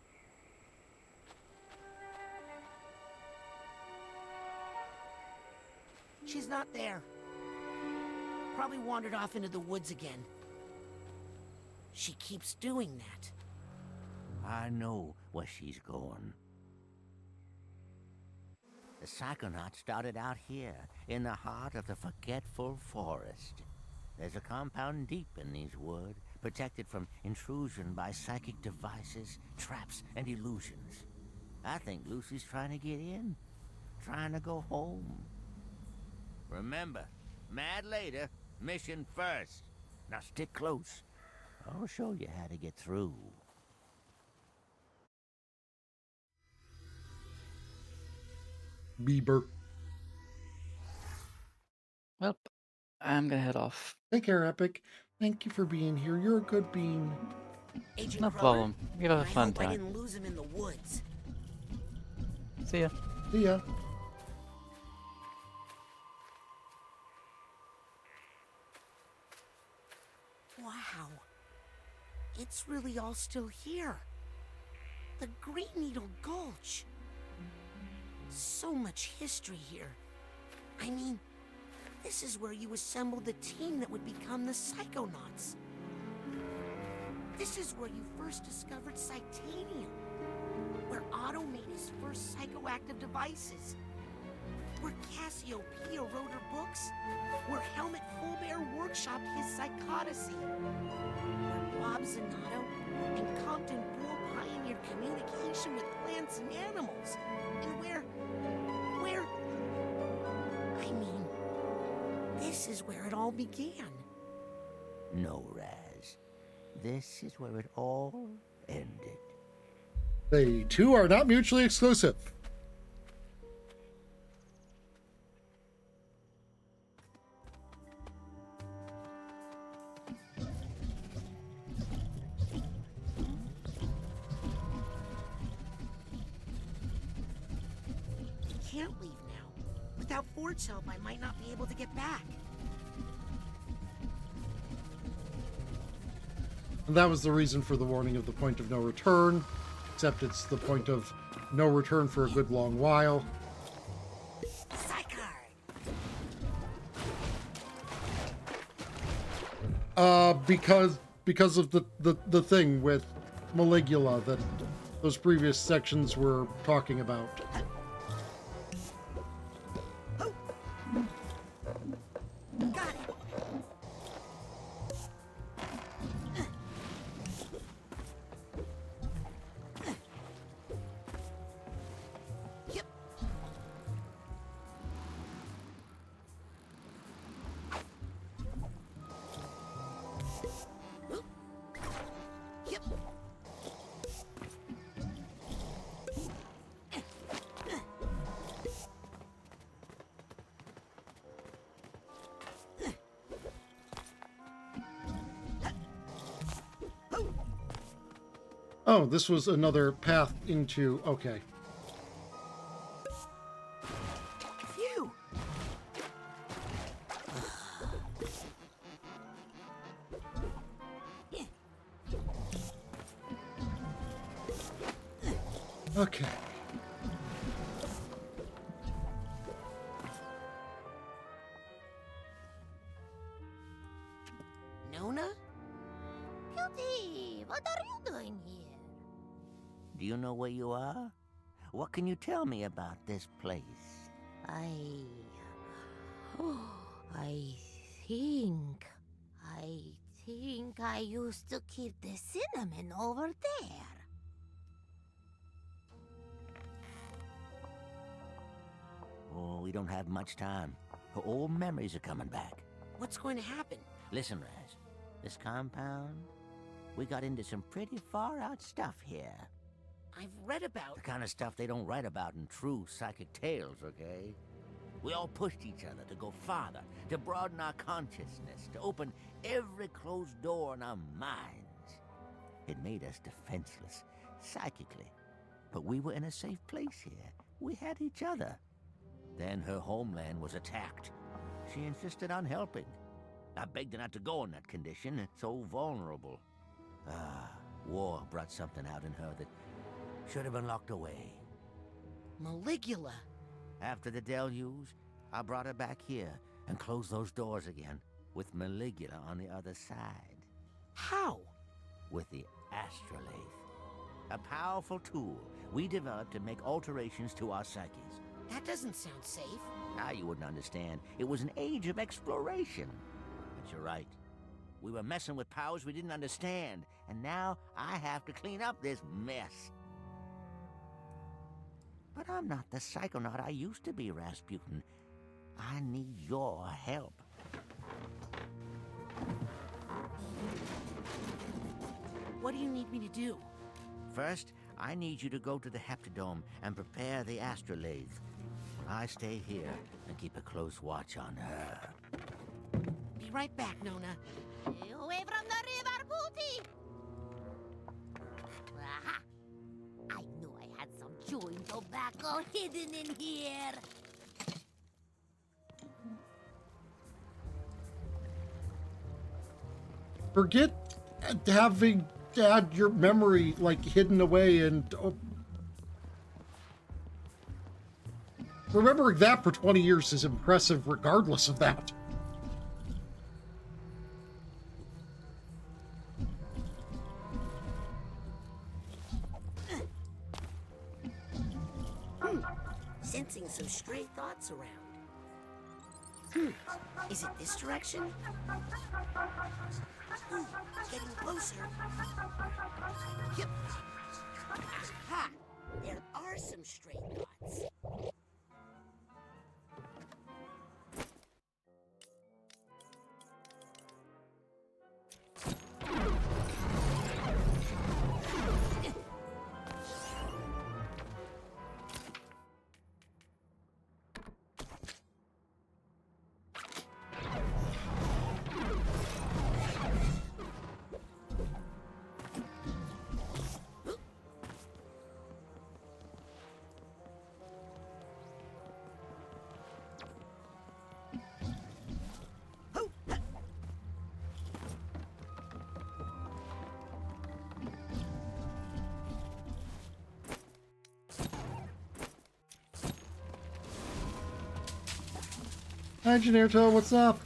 She's not there. Probably wandered off into the woods again. She keeps doing that. I know where she's going. The Psychonauts started out here, in the heart of the forgetful forest. There's a compound deep in these woods, protected from intrusion by psychic devices, traps, and illusions. I think Lucy's trying to get in, trying to go home. Remember, mad later, mission first. Now stick close. I'll show you how to get through. Bieber. Well, I'm gonna head off. Take care, Epic. Thank you for being here. You're a good bean. Agent No Cruller, problem. You have a I fun hope I time. didn't lose him in the woods. See ya. See ya. Wow. It's really all still here. The Green Needle Gulch. So much history here. I mean, this is where you assembled the team that would become the Psychonauts. This is where you first discovered Psytanium. Where Otto made his first psychoactive devices. Where Cassiopeia wrote her books. Where Helmut Fulbear workshopped his psychodicy. Where Bob Zanato and Compton Bull pioneered communication with plants and animals. And where... I mean, this is where it all began. No, Raz. This is where it all ended. They two are not mutually exclusive. Can't leave now. Without Ford's help, I might not be able to get back. And that was the reason for the warning of the point of no return, except it's the point of no return for a good long while. Because of the thing with Maligula that those previous sections were talking about. Oh, this was another path into... Okay. Phew. Okay. Nona? Beauty, what are you doing here? Do you know where you are? What can you tell me about this place? I think I used to keep the cinnamon over there. Oh, we don't have much time. Her old memories are coming back. What's going to happen? Listen, Raz. This compound, we got into some pretty far-out stuff here. I've read about... The kind of stuff they don't write about in true psychic tales, okay? We all pushed each other to go farther, to broaden our consciousness, to open every closed door in our minds. It made us defenseless, psychically. But we were in a safe place here. We had each other. Then her homeland was attacked. She insisted on helping. I begged her not to go in that condition, so vulnerable. War brought something out in her that should have been locked away. Maligula. After the deluge, I brought her back here and closed those doors again, with Maligula on the other side. How? With the astrolabe. A powerful tool we developed to make alterations to our psyches. That doesn't sound safe. Now you wouldn't understand. It was an age of exploration. But you're right. We were messing with powers we didn't understand, and now I have to clean up this mess. But I'm not the psychonaut I used to be, Rasputin. I need your help. What do you need me to do? First, I need you to go to the Heptadome and prepare the astrolabe. I stay here and keep a close watch on her. Be right back, Nona. Away from the river, Booty! Aha! I knew I had some chewing tobacco hidden in here. Forget having had your memory, like, hidden away and... remembering that for 20 years is impressive regardless of that. Sensing some stray thoughts around. Is it this direction? Getting closer. Yep. Aha! There are some stray thoughts. Hi, Generto, what's up?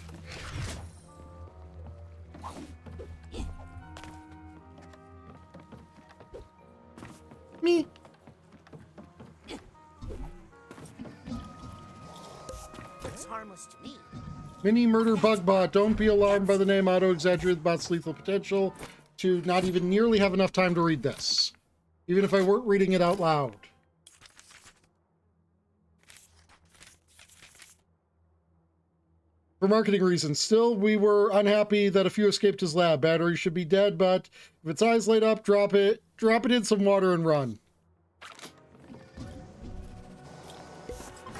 Me. Looks harmless to me. Mini murder bug bot. Don't be alarmed by the name. Auto-exaggerate the bot's lethal potential to not even nearly have enough time to read this. Even if I weren't reading it out loud. For marketing reasons. Still, we were unhappy that a few escaped his lab. Battery should be dead, but if its eyes light up, drop it in some water and run.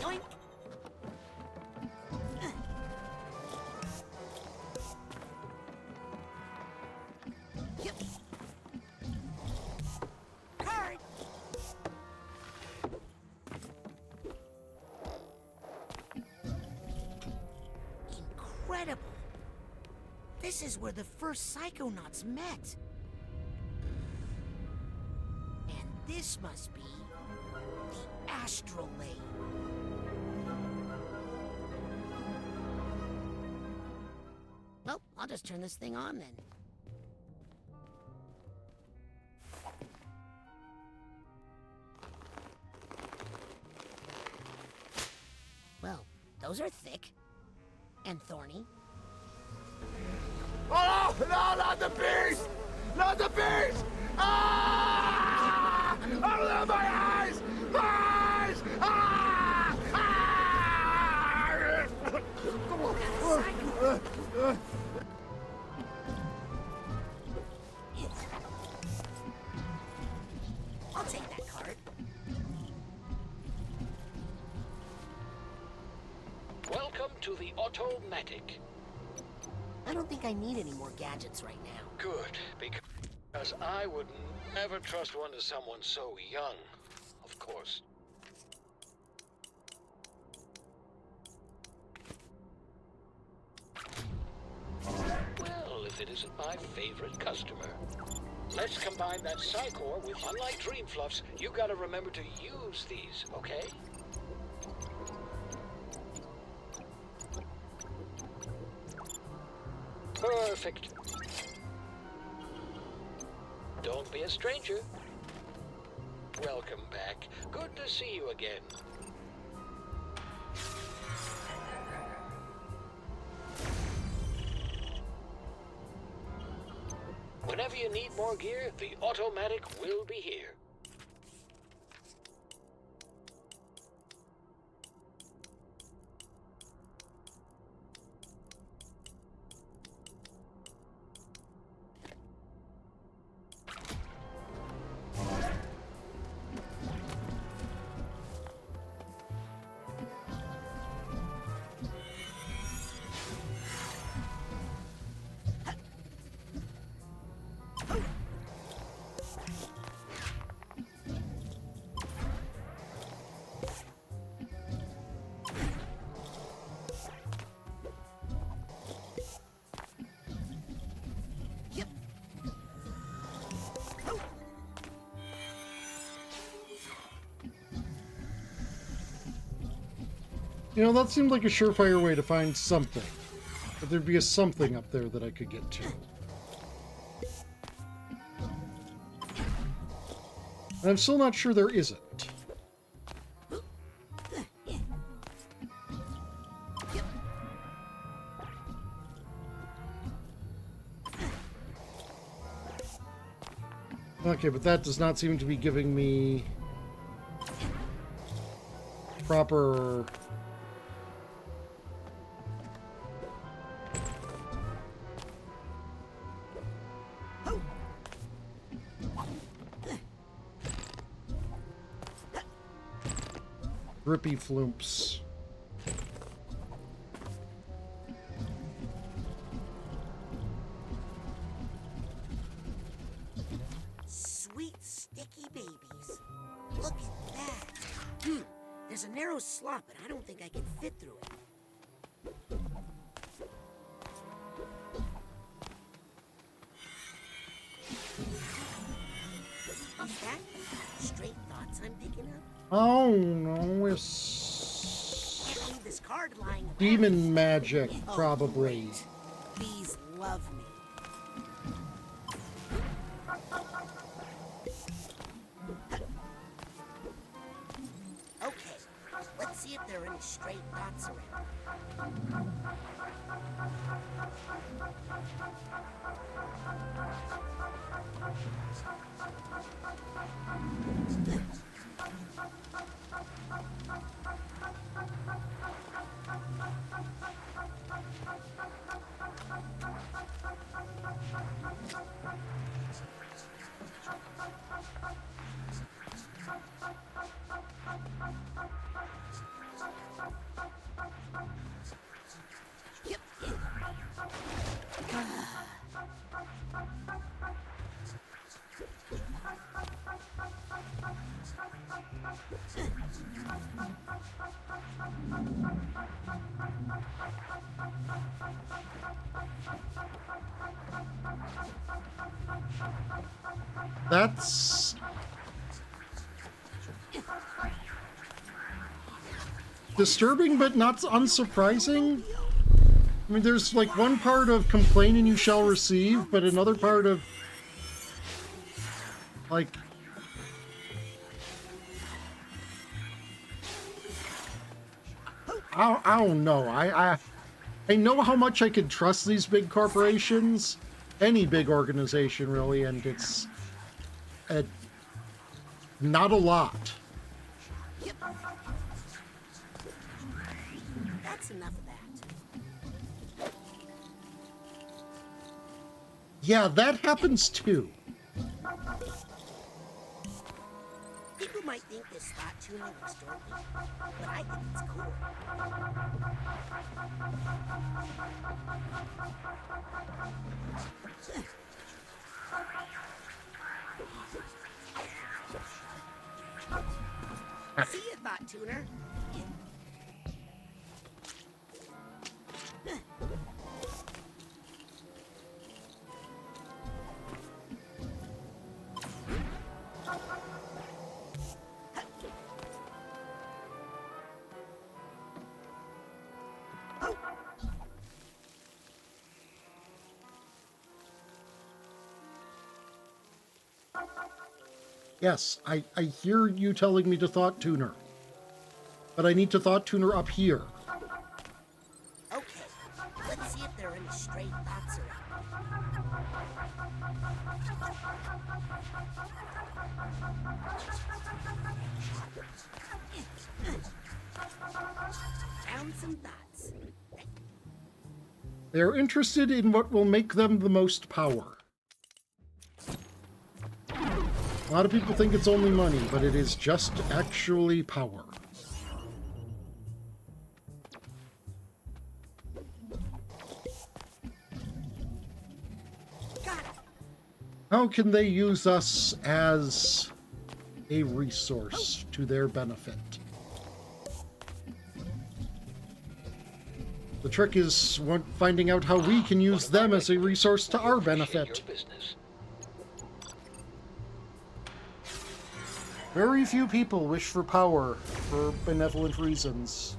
Yoink. Yep. This is where the first Psychonauts met. And this must be the Astral Lane. Well, I'll just turn this thing on then. Well, those are thick and thorny. Oh, no, not the beast! Not the beast! Ah! Oh, my eyes! Eyes! Ah! Ah! I'll take that card. Welcome to the Automatic. I don't think I need any more gadgets right now. Good, because I would never trust one to someone so young, of course. Well, if it isn't my favorite customer. Let's combine that Psycore with, unlike Dream Fluffs, you gotta remember to use these, okay? Perfect. Don't be a stranger. Welcome back. Good to see you again. Whenever you need more gear, the Automatic will be here. You know, that seemed like a surefire way to find something. But there'd be a something up there that I could get to. And I'm still not sure there isn't. Okay, but that does not seem to be giving me proper... grippy floomps. Sweet, sticky babies. Look at that. There's a narrow slot, but I don't think I can fit through it. What's that? Straight thoughts I'm picking up? Oh no, it's Can't leave this card lying around. demon magic, probably. Great. Bees love me. Okay, let's see if there are any straight dots around. That's... disturbing, but not unsurprising. I mean, there's like one part of complain and you shall receive, but another part of like... I don't know. I know how much I can trust these big corporations, any big organization really, and it's not a lot. That's enough of that. Yeah, that happens too. People might think this thought tuner looks dorky, but I think it's cool. See ya, thought tuner. Yes, I hear you telling me to thought tuner. But I need to thought tuner up here. Okay, let's see if there are any stray thoughts around. Found some thoughts. They're interested in what will make them the most power. A lot of people think it's only money, but it is just actually power. How can they use us as a resource to their benefit? The trick is finding out how we can use them as a resource to our benefit. Very few people wish for power for benevolent reasons.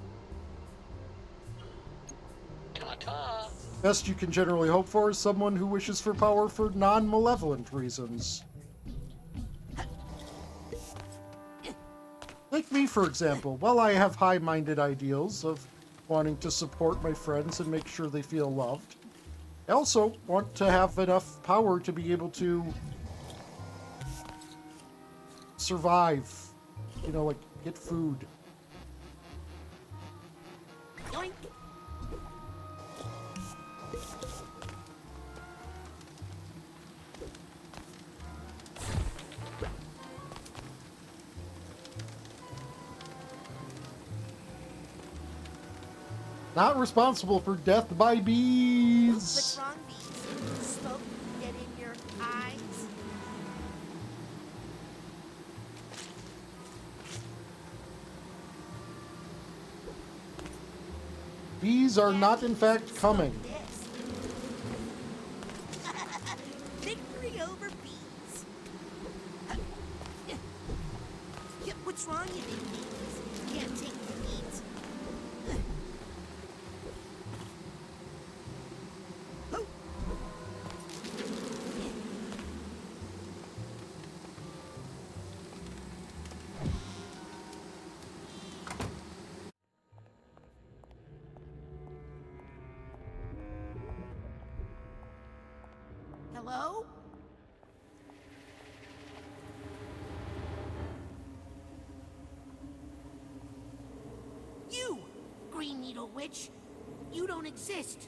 Best you can generally hope for is someone who wishes for power for non-malevolent reasons. Like me, for example. While I have high-minded ideals of wanting to support my friends and make sure they feel loved, I also want to have enough power to be able to survive, you know, like get food. Yoink. Not responsible for death by bees. What's wrong, bees? Smoke get in your eyes? Bees are not, in fact, coming. Victory over bees. Yeah, what's wrong, you big bees? Can't take the bees. Hello? You, Green Needle Witch, you don't exist.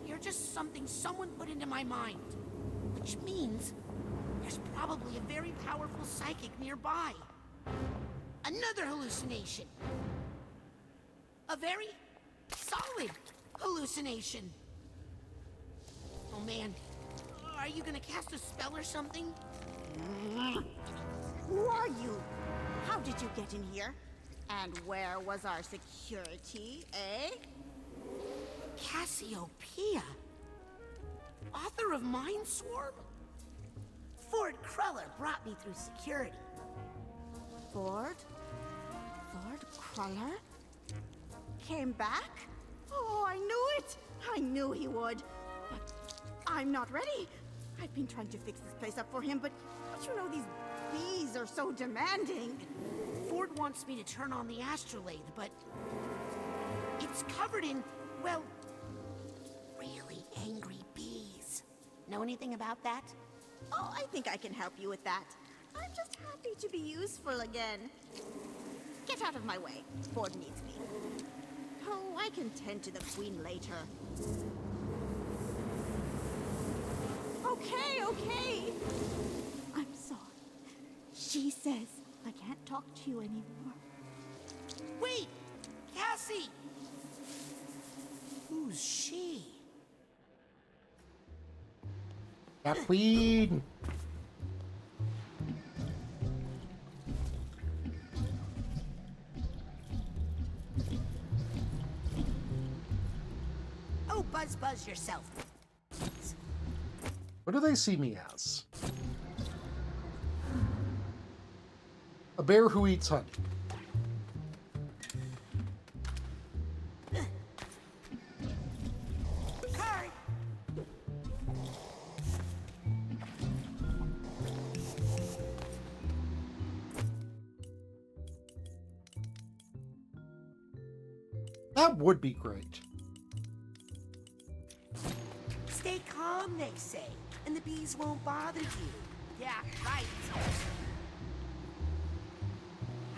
You're just something someone put into my mind. Which means there's probably a very powerful psychic nearby. Another hallucination. A very solid hallucination. Oh man. Are you gonna cast a spell or something? Who are you? How did you get in here? And where was our security, eh? Cassiopeia? Author of Mind Swarm? Ford Cruller brought me through security. Ford Cruller? Came back? Oh, I knew it! I knew he would. But I'm not ready. I've been trying to fix this place up for him, but you know these bees are so demanding. Ford wants me to turn on the astrolabe, but it's covered in, well, really angry bees. Know anything about that? Oh, I think I can help you with that. I'm just happy to be useful again. Get out of my way. Ford needs me. Oh, I can tend to the Queen later. Okay. I'm sorry. She says I can't talk to you anymore. Wait! Cassie! Who's she? The Queen. Oh, buzz yourself. What do they see me as? A bear who eats honey. Card. That would be great. Stay calm, they say, and the bees won't bother you. Yeah, right.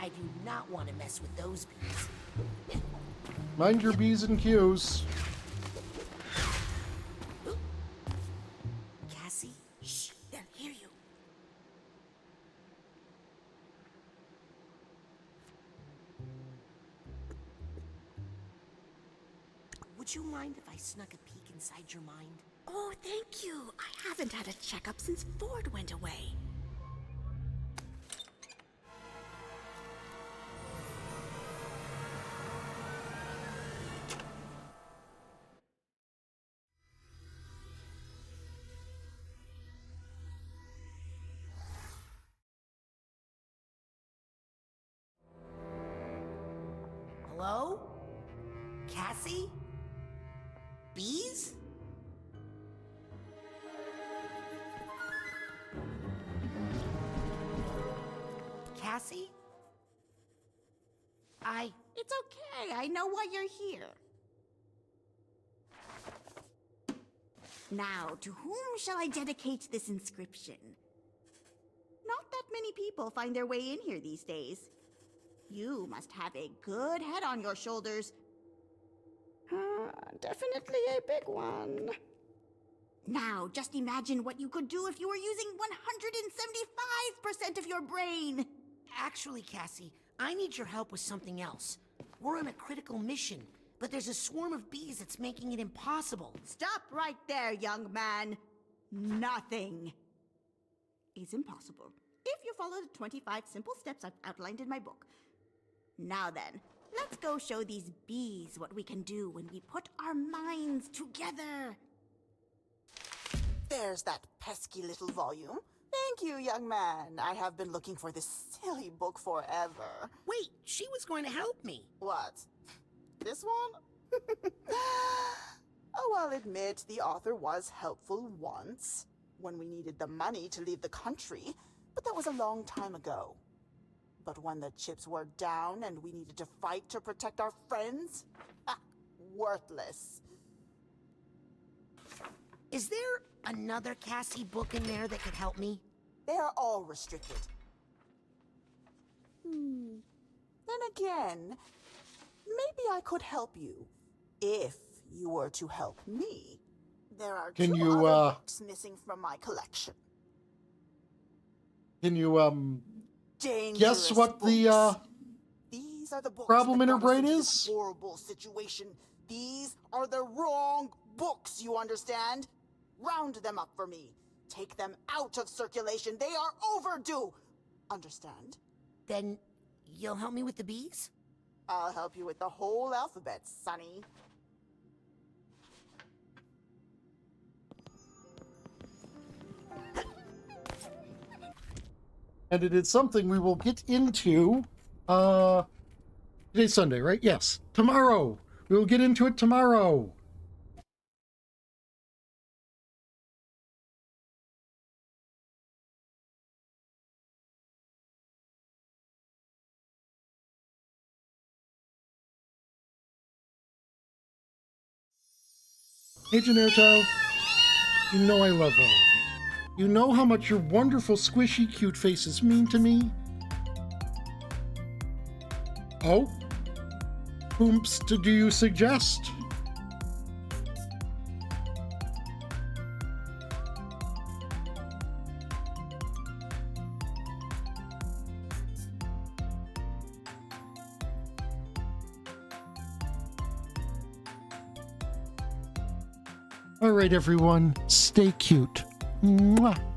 I do not want to mess with those bees. Mind your B's and Q's. Cassie, shh, they'll hear you. Would you mind if I snuck a peek inside your mind? Oh, thank you. I haven't had a checkup since Ford went away. Hello? Cassie? Bees? Cassie? It's okay. I know why you're here. Now, to whom shall I dedicate this inscription? Not that many people find their way in here these days. You must have a good head on your shoulders. Definitely a big one. Now, just imagine what you could do if you were using 175% of your brain. Actually, Cassie, I need your help with something else. We're on a critical mission, but there's a swarm of bees that's making it impossible. Stop right there, young man. Nothing is impossible if you follow the 25 simple steps I've outlined in my book. Now then, let's go show these bees what we can do when we put our minds together. There's that pesky little volume. Thank you, young man. I have been looking for this silly book forever. Wait, she was going to help me. What? This one? Oh, I'll admit the author was helpful once, when we needed the money to leave the country, but that was a long time ago. But when the chips were down and we needed to fight to protect our friends? Worthless. Is there another Cassie book in there that could help me? They are all restricted. Then again, maybe I could help you, if you were to help me. There are Can two you, other books missing from my collection. Can you, Dangerous guess what books. the, These are the books problem that in her got us brain into is? this horrible situation. These are the wrong books, you understand? Round them up for me. Take them out of circulation. They are overdue. Understand? Then you'll help me with the bees? I'll help you with the whole alphabet, Sonny. And it is something we will get into, today's Sunday, right? Yes, tomorrow. We will get into it tomorrow. Hey, Generico. You know I love all of you. You know how much your wonderful, squishy, cute faces mean to me. Oh? Whomst do you suggest? All right, everyone, stay cute. Mwah.